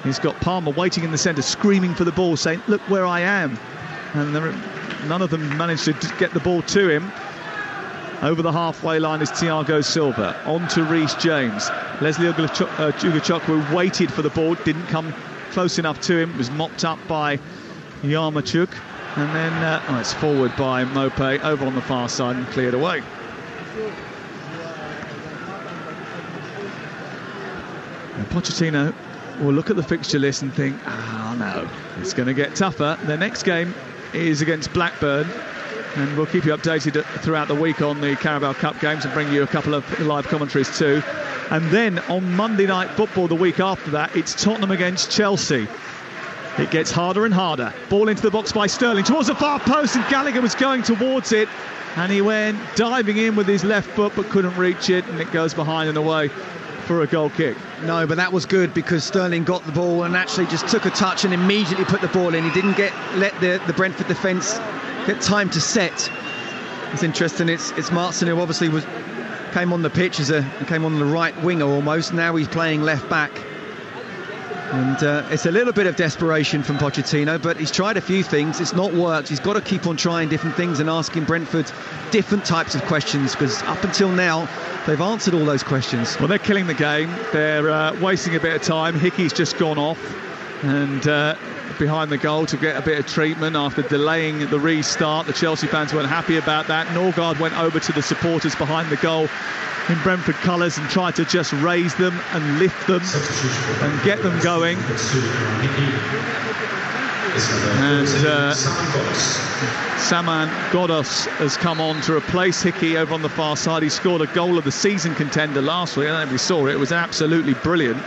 He's got Palmer waiting in the centre, screaming for the ball, saying, look where I am. And none of them managed to get the ball to him. Over the halfway line is Thiago Silva. On to Reece James. Leslie Ugochukwu waited for the ball, didn't come close enough to him, was mopped up by Yaremchuk. And then it's forward by Mope, over on the far side and cleared away. And Pochettino will look at the fixture list and think, no, it's going to get tougher. Their next game is against Blackburn. And we'll keep you updated throughout the week on the Carabao Cup games and bring you a couple of live commentaries too. And then on Monday Night Football the week after that, it's Tottenham against Chelsea. It gets harder and harder. Ball into the box by Sterling towards the far post, and Gallagher was going towards it and he went diving in with his left foot but couldn't reach it, and it goes behind and away for a goal kick. No, but that was good because Sterling got the ball and actually just took a touch and immediately put the ball in. He didn't let the Brentford defence get time to set. It's interesting. It's Maatsen who obviously came on the pitch came on the right winger almost. Now he's playing left back, and it's a little bit of desperation from Pochettino, but he's tried a few things. It's not worked. He's got to keep on trying different things and asking Brentford different types of questions, because up until now they've answered all those questions. Well, they're killing the game. They're wasting a bit of time. Hickey's just gone off and behind the goal to get a bit of treatment after delaying the restart. The Chelsea fans weren't happy about that. Norgard went over to the supporters behind the goal in Brentford colours and tried to just raise them and lift them and get them going. And Saman Ghoddos has come on to replace Hickey over on the far side. He scored a goal of the season contender last week. I don't know if you saw it. It was absolutely brilliant.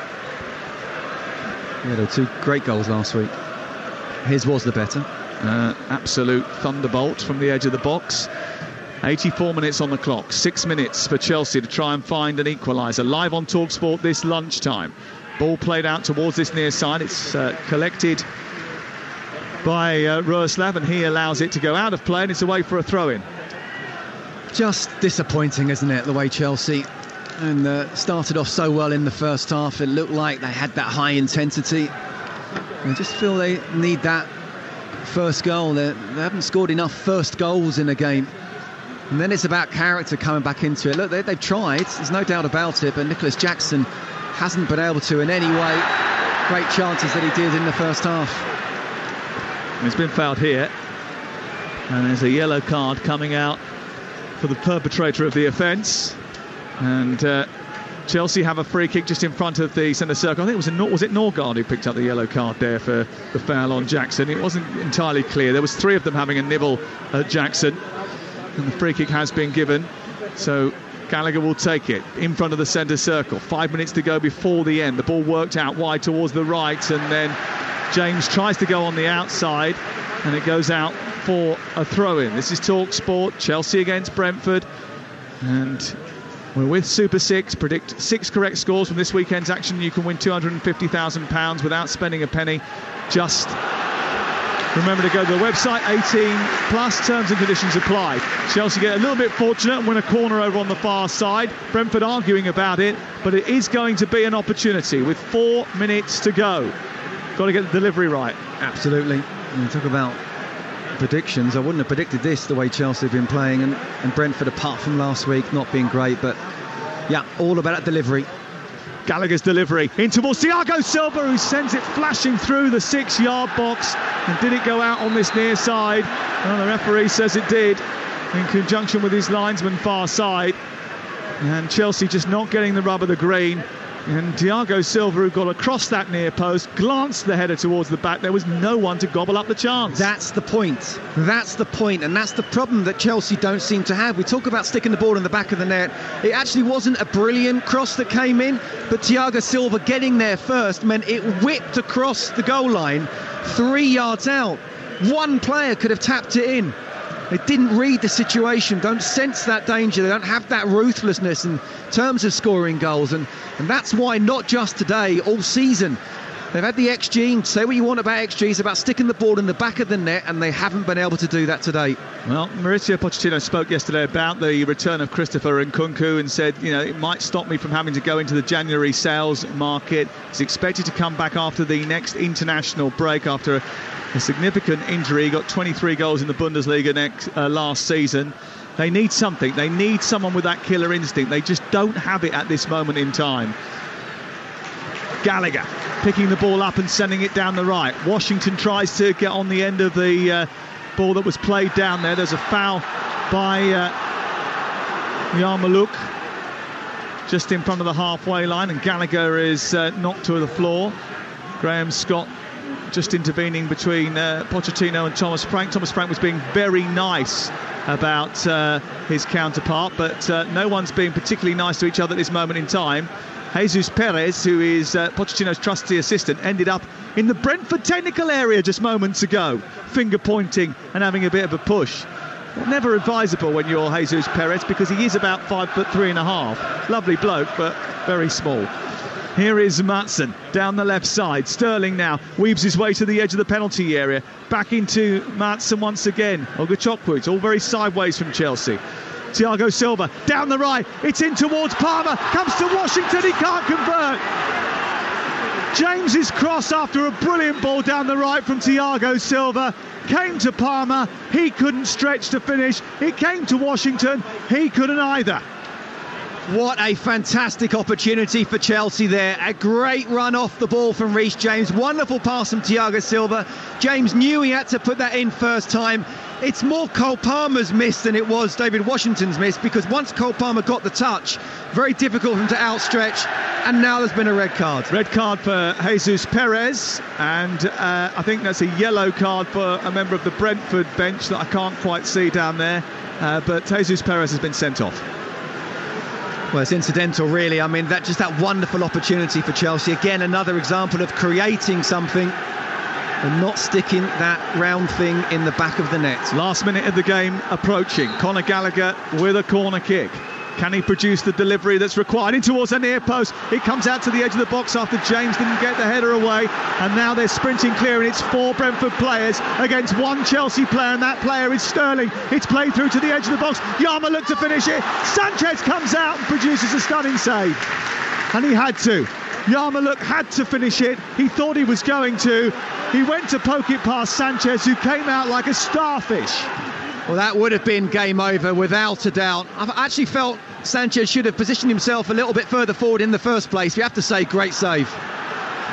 Yeah, there were 2 great goals last week. His was the better. Absolute thunderbolt from the edge of the box. 84 minutes on the clock. 6 minutes for Chelsea to try and find an equaliser. Live on Talksport this lunchtime. Ball played out towards this near side. It's collected by Roeslav, and he allows it to go out of play, and it's away for a throw-in. Just disappointing, isn't it, the way Chelsea started off so well in the first half. It looked like they had that high intensity. I just feel they need that first goal. They haven't scored enough first goals in a game. And then it's about character coming back into it. Look, they've tried, there's no doubt about it, but Nicholas Jackson hasn't been able to in any way. Great chances that he did in the first half. He's been fouled here. And there's a yellow card coming out for the perpetrator of the offence. And Chelsea have a free kick just in front of the centre circle. I think was it Norgard who picked up the yellow card there for the foul on Jackson. It wasn't entirely clear. There was 3 of them having a nibble at Jackson, and the free kick has been given. So Gallagher will take it in front of the centre circle. 5 minutes to go before the end. The ball worked out wide towards the right, and then James tries to go on the outside, and it goes out for a throw-in. This is Talksport, Chelsea against Brentford, and we're with Super 6. Predict 6 correct scores from this weekend's action. You can win £250,000 without spending a penny. Just remember to go to the website. 18 plus, terms and conditions apply. Chelsea get a little bit fortunate and win a corner over on the far side. Brentford arguing about it, but it is going to be an opportunity with 4 minutes to go. Got to get the delivery right. Absolutely. And talk about predictions. I wouldn't have predicted this the way Chelsea have been playing, and Brentford, apart from last week, not being great. But yeah, all about that delivery. Gallagher's delivery in towards Thiago Silva, who sends it flashing through the 6-yard box. And did it go out on this near side? Well, the referee says it did, in conjunction with his linesman far side. And Chelsea just not getting the rub of the green. And Thiago Silva, who got across that near post, glanced the header towards the back. There was no one to gobble up the chance. That's the point. That's the point, and that's the problem that Chelsea don't seem to have. We talk about sticking the ball in the back of the net. It actually wasn't a brilliant cross that came in, but Thiago Silva getting there first meant it whipped across the goal line 3 yards out. One player could have tapped it in. They didn't read the situation, don't sense that danger, they don't have that ruthlessness in terms of scoring goals, and that's why not just today, all season, they've had the XG. Say what you want about XG, it's about sticking the ball in the back of the net, and they haven't been able to do that today. Well, Mauricio Pochettino spoke yesterday about the return of Christopher Nkunku and said, you know, it might stop me from having to go into the January sales market. He's expected to come back after the next international break after a significant injury. He got 23 goals in the Bundesliga last season. They need something. They need someone with that killer instinct. They just don't have it at this moment in time. Gallagher picking the ball up and sending it down the right. Washington tries to get on the end of the ball that was played down there. There's a foul by Yarmouk just in front of the halfway line, and Gallagher is knocked to the floor. Graham Scott just intervening between Pochettino and Thomas Frank. Thomas Frank was being very nice about his counterpart, but no one's being particularly nice to each other at this moment in time. Jesus Perez, who is Pochettino's trusty assistant, ended up in the Brentford technical area just moments ago, finger pointing and having a bit of a push. Never advisable when you're Jesus Perez, because he is about 5'3.5". Lovely bloke, but very small. Here is Maatsen down the left side. Sterling now weaves his way to the edge of the penalty area. Back into Maatsen once again. Ogachukwu, it's all very sideways from Chelsea. Thiago Silva down the right. It's in towards Palmer. Comes to Washington. He can't convert. James's cross after a brilliant ball down the right from Thiago Silva came to Palmer. He couldn't stretch to finish. It came to Washington. He couldn't either. What a fantastic opportunity for Chelsea there. A great run off the ball from Reece James. Wonderful pass from Thiago Silva. James knew he had to put that in first time. It's more Cole Palmer's miss than it was David Washington's miss, because once Cole Palmer got the touch, very difficult for him to outstretch, and now there's been a red card. Red card for Jesus Perez, and I think that's a yellow card for a member of the Brentford bench that I can't quite see down there, but Jesus Perez has been sent off. Well, it's incidental, really. I mean, that wonderful opportunity for Chelsea. Again, another example of creating something and not sticking that round thing in the back of the net. Last minute of the game approaching. Conor Gallagher with a corner kick. Can he produce the delivery that's required? In towards the near post. It comes out to the edge of the box after James didn't get the header away. And now they're sprinting clear, and it's 4 Brentford players against 1 Chelsea player, and that player is Sterling. It's played through to the edge of the box. Yarmouk to finish it. Sanchez comes out and produces a stunning save. And he had to. Yarmouk had to finish it. He thought he was going to. He went to poke it past Sanchez, who came out like a starfish. Well, that would have been game over without a doubt. I've actually felt Sanchez should have positioned himself a little bit further forward in the first place. We have to say, great save.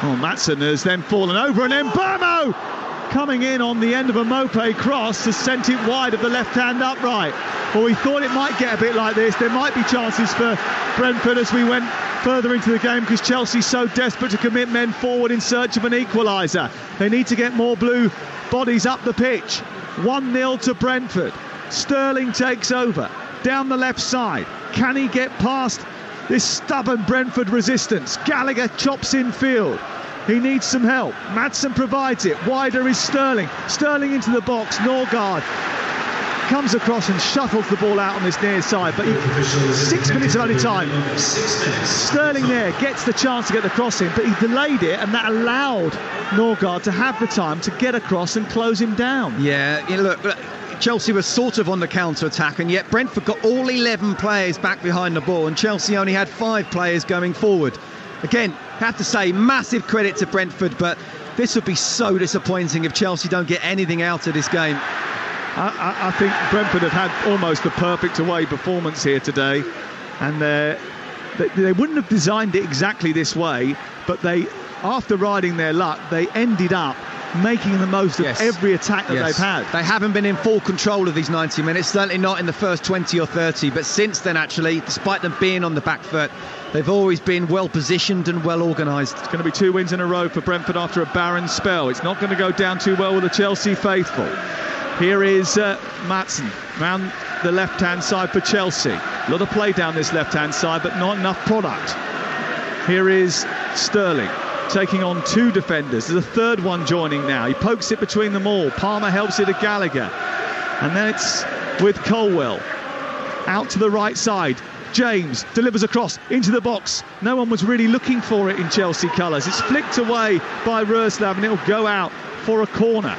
Well, Maatsen has then fallen over, and then Burmo coming in on the end of a Mopé cross has sent it wide of the left-hand upright. Well, we thought it might get a bit like this. There might be chances for Brentford as we went further into the game, because Chelsea's so desperate to commit men forward in search of an equaliser. They need to get more blue bodies up the pitch. 1-0 to Brentford. Sterling takes over down the left side. Can he get past this stubborn Brentford resistance? Gallagher chops in field. He needs some help. Maatsen provides it. Wider is Sterling. Sterling into the box. Norgard comes across and shuttles the ball out on this near side, but 6 minutes of only time. Sterling there gets the chance to get the cross in, but he delayed it, and that allowed Norgard to have the time to get across and close him down. Yeah, look, Chelsea was sort of on the counter-attack, and yet Brentford got all 11 players back behind the ball, and Chelsea only had 5 players going forward. Again, have to say, massive credit to Brentford, but this would be so disappointing if Chelsea don't get anything out of this game. I think Brentford have had almost the perfect away performance here today, and they wouldn't have designed it exactly this way, but they, after riding their luck, they ended up making the most of every attack that they've had. They haven't been in full control of these 90 minutes, certainly not in the first 20 or 30, but since then, actually, despite them being on the back foot, they've always been well positioned and well organised. It's going to be 2 wins in a row for Brentford after a barren spell. It's not going to go down too well with the Chelsea faithful. Here is Maatsen round the left-hand side for Chelsea. A lot of play down this left-hand side, but not enough product. Here is Sterling taking on 2 defenders. There's a third one joining now. He pokes it between them all. Palmer helps it to Gallagher. And then it's with Colwell. Out to the right side. James delivers across into the box. No one was really looking for it in Chelsea colours. It's flicked away by Roerslev, and it'll go out for a corner.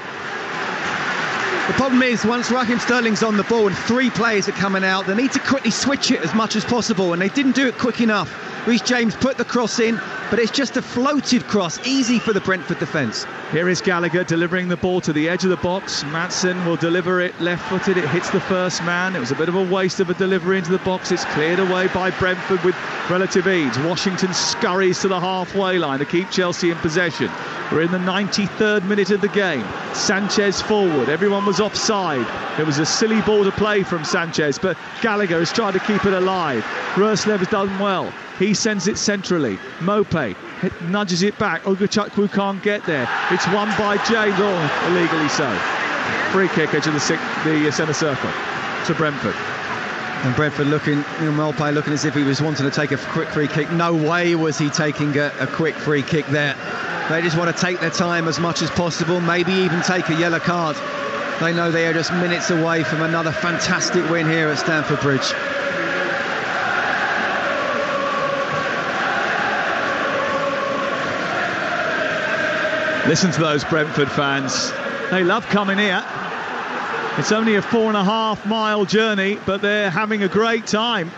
The problem is, once Raheem Sterling's on the ball and 3 players are coming out, they need to quickly switch it as much as possible, and they didn't do it quick enough. Reece James put the cross in, but it's just a floated cross, easy for the Brentford defence. Here is Gallagher delivering the ball to the edge of the box. Maatsen will deliver it left-footed. It hits the first man. It was a bit of a waste of a delivery into the box. It's cleared away by Brentford with relative ease. Washington scurries to the halfway line to keep Chelsea in possession. We're in the 93rd minute of the game. Sanchez forward. Everyone was offside. It was a silly ball to play from Sanchez, but Gallagher has tried to keep it alive. Roerslev has done well. He sends it centrally. Mope nudges it back. Ugachukwu can't get there. It's won by James. Oh, illegally so. Free kick edge of the centre circle to Brentford. And Brentford looking, Mope looking as if he was wanting to take a quick free kick. No way was he taking a quick free kick there. They just want to take their time as much as possible, maybe even take a yellow card. They know they are just minutes away from another fantastic win here at Stamford Bridge. Listen to those Brentford fans. They love coming here. It's only a 4.5 mile journey, but they're having a great time.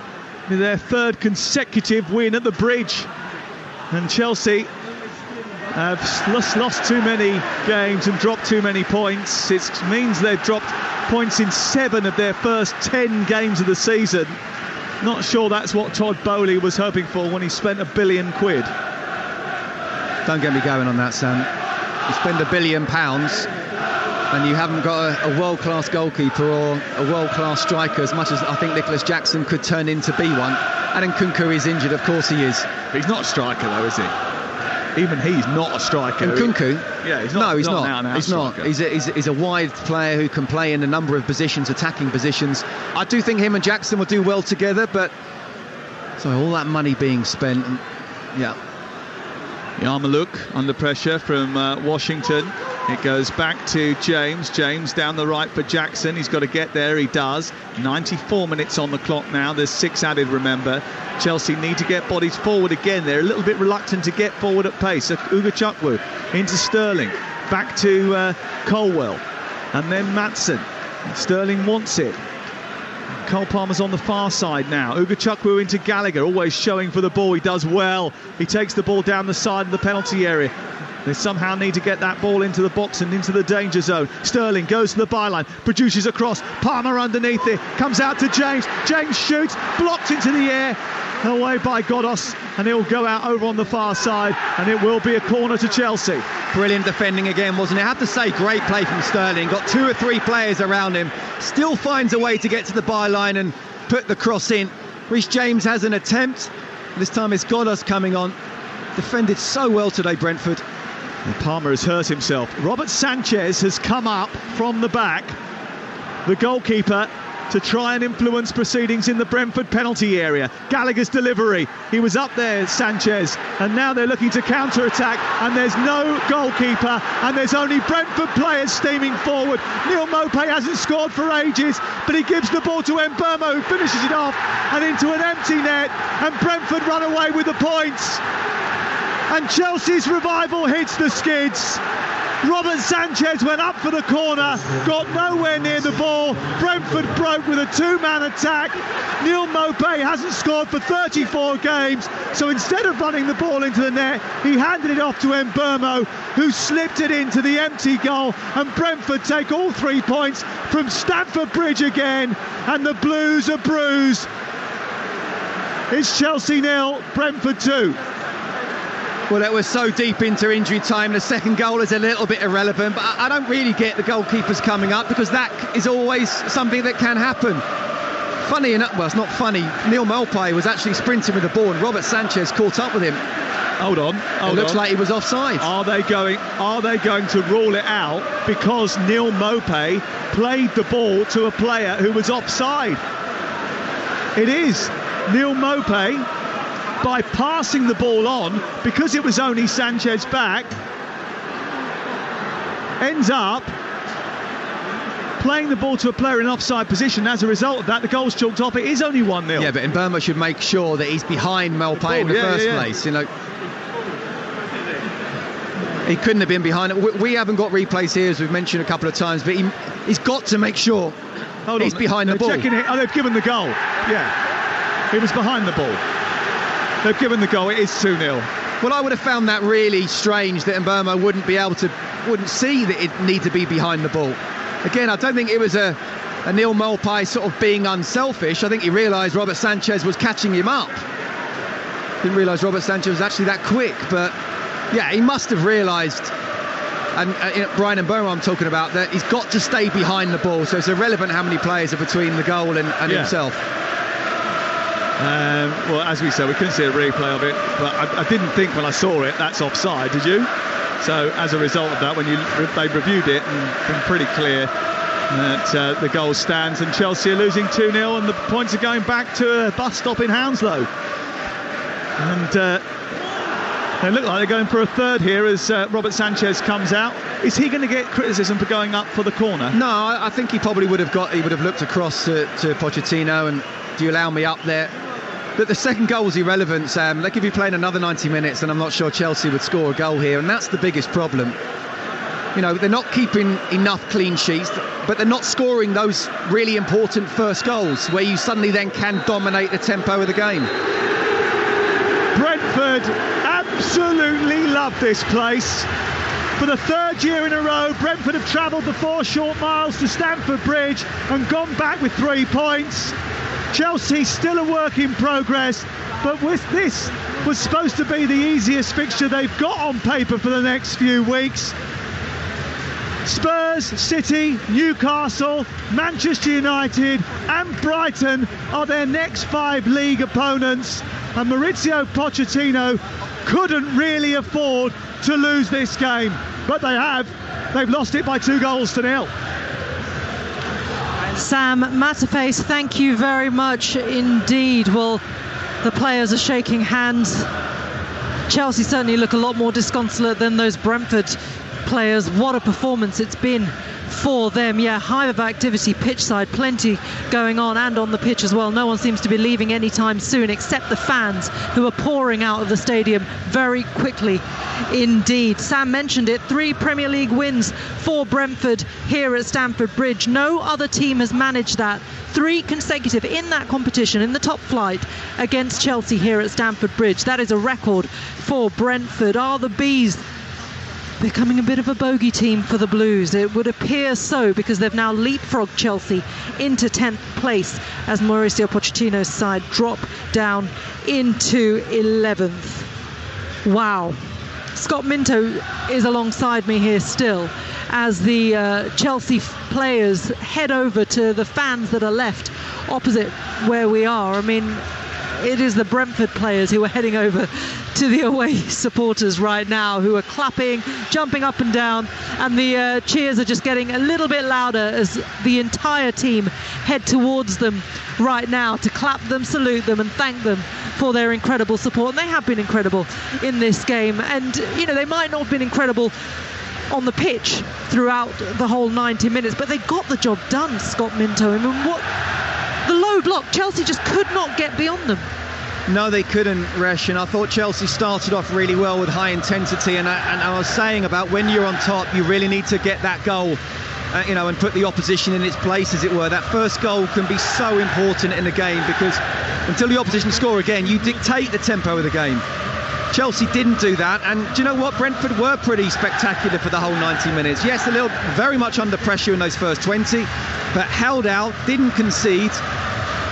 Their 3rd consecutive win at the Bridge. And Chelsea have lost too many games and dropped too many points. It means they've dropped points in 7 of their first 10 games of the season. Not sure that's what Todd Bowley was hoping for when he spent £1 billion. Don't get me going on that, Sam. You spend £1 billion and you haven't got a world-class goalkeeper or a world-class striker, as much as I think Nicholas Jackson could turn into be one. And Nkunku is injured, of course he is. But he's not a striker though, is he? Even he's not a striker. Nkunku? Yeah, he's not. No, he's not. He's not. He's a wide player who can play in a number of positions, attacking positions. I do think him and Jackson will do well together, but so all that money being spent, yeah. Yarmouk under pressure from Washington. It goes back to James. James down the right for Jackson. He's got to get there. He does. 94 minutes on the clock now. There's 6 added, remember. Chelsea need to get bodies forward again. They're a little bit reluctant to get forward at pace. So Ugachukwu into Sterling. Back to Colwell. And then Maatsen. Sterling wants it. Cole Palmer's on the far side now. Ugachukwu into Gallagher, always showing for the ball. He does well. He takes the ball down the side of the penalty area. They somehow need to get that ball into the box and into the danger zone. Sterling goes to the byline, produces a cross. Palmer underneath it, comes out to James. James shoots, blocked into the air, away by Godos, and it will go out over on the far side, and it will be a corner to Chelsea. Brilliant defending again, wasn't it? I have to say, great play from Sterling. Got 2 or 3 players around him, still finds a way to get to the byline and put the cross in. Reece James has an attempt. This time it's Godos coming on. Defended so well today, Brentford. And Palmer has hurt himself. Robert Sanchez has come up from the back. The goalkeeper to try and influence proceedings in the Brentford penalty area. Gallagher's delivery, he was up there, Sanchez, and now they're looking to counter-attack, and there's no goalkeeper, and there's only Brentford players steaming forward. Neil Maupay hasn't scored for ages, but he gives the ball to Mbeumo, who finishes it off, and into an empty net, and Brentford run away with the points. And Chelsea's revival hits the skids. Robert Sanchez went up for the corner, got nowhere near the ball. Brentford broke with a two-man attack. Neil Maupay hasn't scored for 34 games, so instead of running the ball into the net, he handed it off to Mbeumo, who slipped it into the empty goal, and Brentford take all 3 points from Stamford Bridge again, and the Blues are bruised. It's Chelsea 0, Brentford 2. Well, it was so deep into injury time. The second goal is a little bit irrelevant, but I don't really get the goalkeepers coming up, because that is always something that can happen. Funny enough, well, it's not funny. Neil Maupay was actually sprinting with the ball, and Robert Sanchez caught up with him. Hold on. It looks like he was offside. Are they going to rule it out because Neil Maupay played the ball to a player who was offside? It is Neil Maupay, by passing the ball on, because it was only Sanchez back, ends up playing the ball to a player in offside position. As a result of that, the goal's chalked off. It is only 1-0. Yeah, but Mbeumo should make sure that he's behind Maupay in the first place. You know, he couldn't have been behind it. We haven't got replays here, as we've mentioned a couple of times, but he's got to make sure he's behind the ball. Checking it. Oh, they've given the goal. Yeah, he was behind the ball. They've given the goal. It is 2-0. Well, I would have found that really strange that Mbeumo wouldn't see that it need to be behind the ball. Again, I don't think it was a Neil Maupay sort of being unselfish. I think he realised Robert Sanchez was catching him up. Didn't realise Robert Sanchez was actually that quick, but yeah, he must have realised. And Brian Mbeumo, I'm talking about, that he's got to stay behind the ball. So it's irrelevant how many players are between the goal and himself. Well, as we said, we couldn't see a replay of it, but I didn't think when I saw it that's offside, did you? So as a result of that, when they reviewed it, and been pretty clear that the goal stands, and Chelsea are losing 2-0, and the points are going back to a bus stop in Hounslow. And they look like they're going for a third here as Robert Sanchez comes out. Is he going to get criticism for going up for the corner? No, I think he probably would have looked across to Pochettino and, do you allow me up there? But the second goal was irrelevant, Sam. They could be playing another 90 minutes, and I'm not sure Chelsea would score a goal here, and that's the biggest problem. You know, they're not keeping enough clean sheets, but they're not scoring those really important first goals where you suddenly then can dominate the tempo of the game. Brentford absolutely love this place. For the third year in a row, Brentford have travelled the 4 short miles to Stamford Bridge and gone back with 3 points. Chelsea still a work in progress, but this was supposed to be the easiest fixture they've got on paper for the next few weeks. Spurs, City, Newcastle, Manchester United and Brighton are their next 5 league opponents, and Maurizio Pochettino couldn't really afford to lose this game, but they have. They've lost it by 2-0. Sam Matterface, thank you very much indeed. Well, the players are shaking hands. Chelsea certainly look a lot more disconsolate than those Brentford players. What a performance it's been for them. Yeah, hive of activity pitch side, plenty going on, and on the pitch as well. No one seems to be leaving anytime soon except the fans, who are pouring out of the stadium very quickly indeed. Sam mentioned it, 3 Premier League wins for Brentford here at Stamford Bridge. No other team has managed that. 3 consecutive in that competition, in the top flight, against Chelsea here at Stamford Bridge. That is a record for Brentford. Are the Bees becoming a bit of a bogey team for the Blues? It would appear so, because they've now leapfrogged Chelsea into 10th place as Mauricio Pochettino's side drop down into 11th. Wow. Scott Minto is alongside me here still as the Chelsea players head over to the fans that are left opposite where we are. I mean, it is the Brentford players who are heading over to to the away supporters right now, who are clapping, jumping up and down, and the cheers are just getting a little bit louder as the entire team head towards them right now to clap them, salute them and thank them for their incredible support. And they have been incredible in this game, and they might not have been incredible on the pitch throughout the whole 90 minutes, but they got the job done, Scott Minto. I mean, the low block, Chelsea just could not get beyond them. No, they couldn't, Resh, and I thought Chelsea started off really well with high intensity, and I was saying about when you're on top, you really need to get that goal, and put the opposition in its place, as it were. That first goal can be so important in the game, because until the opposition score again, you dictate the tempo of the game. Chelsea didn't do that, and do you know what? Brentford were pretty spectacular for the whole 90 minutes. Yes, very much under pressure in those first 20, but held out, didn't concede.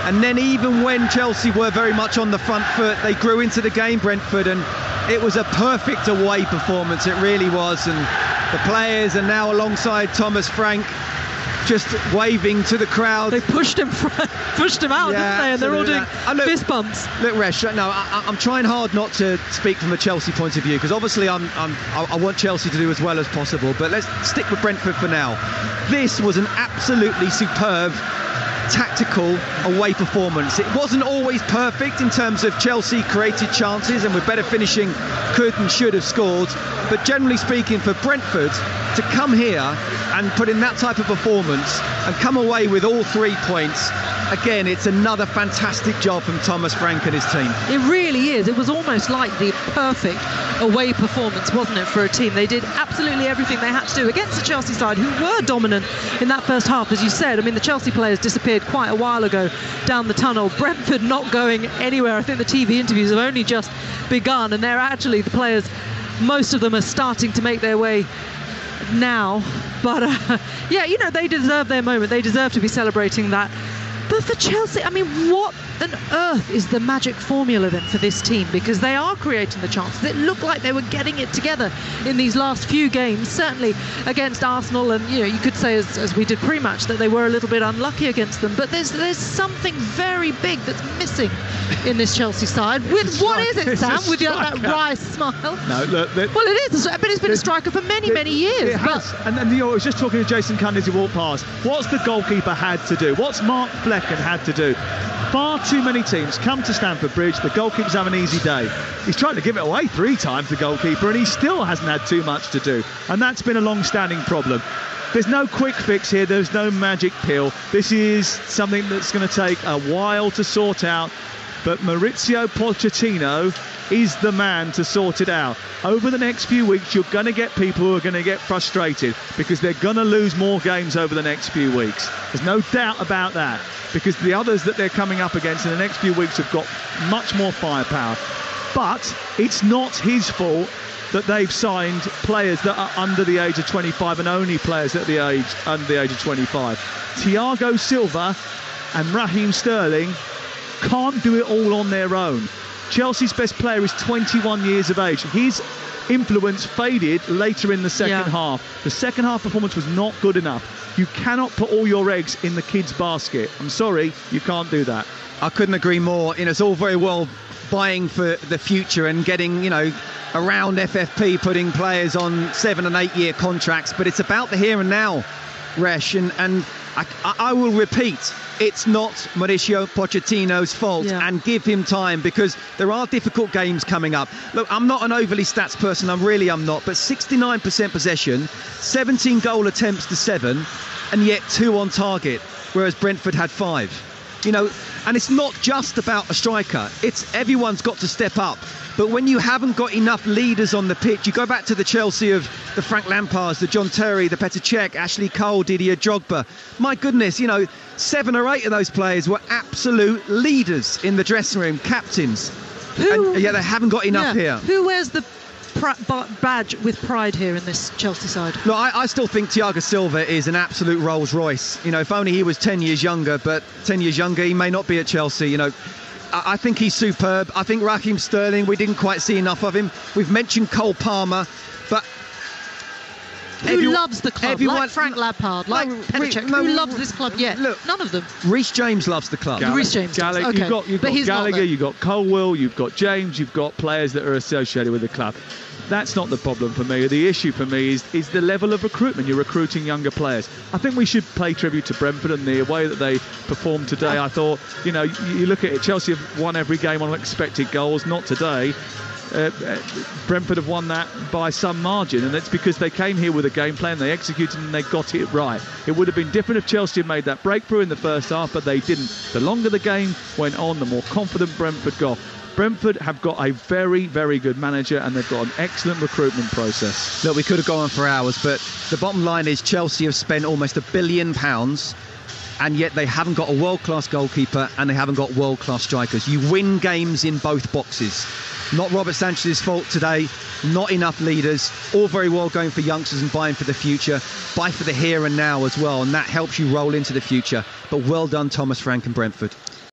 And then even when Chelsea were very much on the front foot, they grew into the game, Brentford, and it was a perfect away performance. It really was. And the players are now alongside Thomas Frank, just waving to the crowd. They pushed him out, didn't they? And they're all doing fist bumps. Look, Resh, I'm trying hard not to speak from a Chelsea point of view, because obviously I want Chelsea to do as well as possible. But let's stick with Brentford for now. This was an absolutely superb tactical away performance. It wasn't always perfect in terms of Chelsea created chances, and with better finishing could and should have scored, but generally speaking, for Brentford to come here and put in that type of performance and come away with all 3 points, again, it's another fantastic job from Thomas Frank and his team. It really is. It was almost like the perfect away performance, wasn't it, for a team? They did absolutely everything they had to do against the Chelsea side, who were dominant in that first half, as you said. I mean, the Chelsea players disappeared quite a while ago down the tunnel. Brentford not going anywhere. I think the TV interviews have only just begun, and they're actually, the players, most of them are starting to make their way now. But they deserve their moment. They deserve to be celebrating that. But for Chelsea, I mean, what on earth is the magic formula then for this team? Because they are creating the chances. It looked like they were getting it together in these last few games, certainly against Arsenal, and you could say, as we did pre-match, that they were a little bit unlucky against them. But there's something very big that's missing in this Chelsea side. With what is it, Sam? With that wry smile. No, look. Well, it is, but it's been a striker for many years. It has. And I was just talking to Jason Cundy as he walked past. What's the goalkeeper had to do? What's Mark Flecken had to do? Far too many teams come to Stamford Bridge, the goalkeepers have an easy day. He's tried to give it away 3 times, the goalkeeper, and he still hasn't had too much to do. And that's been a long-standing problem. There's no quick fix here. There's no magic pill. This is something that's going to take a while to sort out. But Maurizio Pochettino is the man to sort it out. Over the next few weeks, you're going to get people who are going to get frustrated because they're going to lose more games over the next few weeks. There's no doubt about that, because the others that they're coming up against in the next few weeks have got much more firepower. But it's not his fault that they've signed players that are under the age of 25 and only players at under the age of 25. Thiago Silva and Raheem Sterling can't do it all on their own. Chelsea's best player is 21 years of age. His influence faded later in the second half. The second half performance was not good enough. You cannot put all your eggs in the kids' basket. I'm sorry, you can't do that. I couldn't agree more. It's all very well buying for the future and getting, around FFP, putting players on 7 and 8 year contracts, but it's about the here and now, Resh, and I will repeat, it's not Mauricio Pochettino's fault, and give him time, because there are difficult games coming up. Look, I'm not an overly stats person, I'm not, but 69% possession, 17 goal attempts to 7, and yet 2 on target, whereas Brentford had 5. And it's not just about a striker, it's everyone's got to step up. But when you haven't got enough leaders on the pitch, you go back to the Chelsea of the Frank Lampards, the John Terry, the Petr Cech, Ashley Cole, Didier Drogba. My goodness, 7 or 8 of those players were absolute leaders in the dressing room, captains. And they haven't got enough here. Who wears the badge with pride here in this Chelsea side? Look, I still think Thiago Silva is an absolute Rolls Royce. If only he was 10 years younger, but 10 years younger, he may not be at Chelsea. I think he's superb. I think Raheem Sterling, we didn't quite see enough of him. We've mentioned Cole Palmer, but Who loves the club? Like Frank Lampard, like Petacek. Who loves this club? Yeah, look, none of them. Reece James loves the club. Reece James does. Okay. You've got Gallagher, you've got Colwill, you've got James, you've got players that are associated with the club. That's not the problem for me. The issue for me is the level of recruitment. You're recruiting younger players. I think we should pay tribute to Brentford and the way that they performed today. I thought, you look at it, Chelsea have won every game on expected goals, not today. Brentford have won that by some margin, and it's because they came here with a game plan, they executed and they got it right. It would have been different if Chelsea had made that breakthrough in the first half, but they didn't. The longer the game went on, the more confident Brentford got. Brentford have got a very, very good manager, and they've got an excellent recruitment process. Look, we could have gone on for hours, but the bottom line is Chelsea have spent almost £1 billion, and yet they haven't got a world-class goalkeeper and they haven't got world-class strikers. You win games in both boxes. Not Robert Sanchez's fault today, not enough leaders, all very well going for youngsters and buying for the future, buy for the here and now as well, and that helps you roll into the future. But well done, Thomas Frank and Brentford.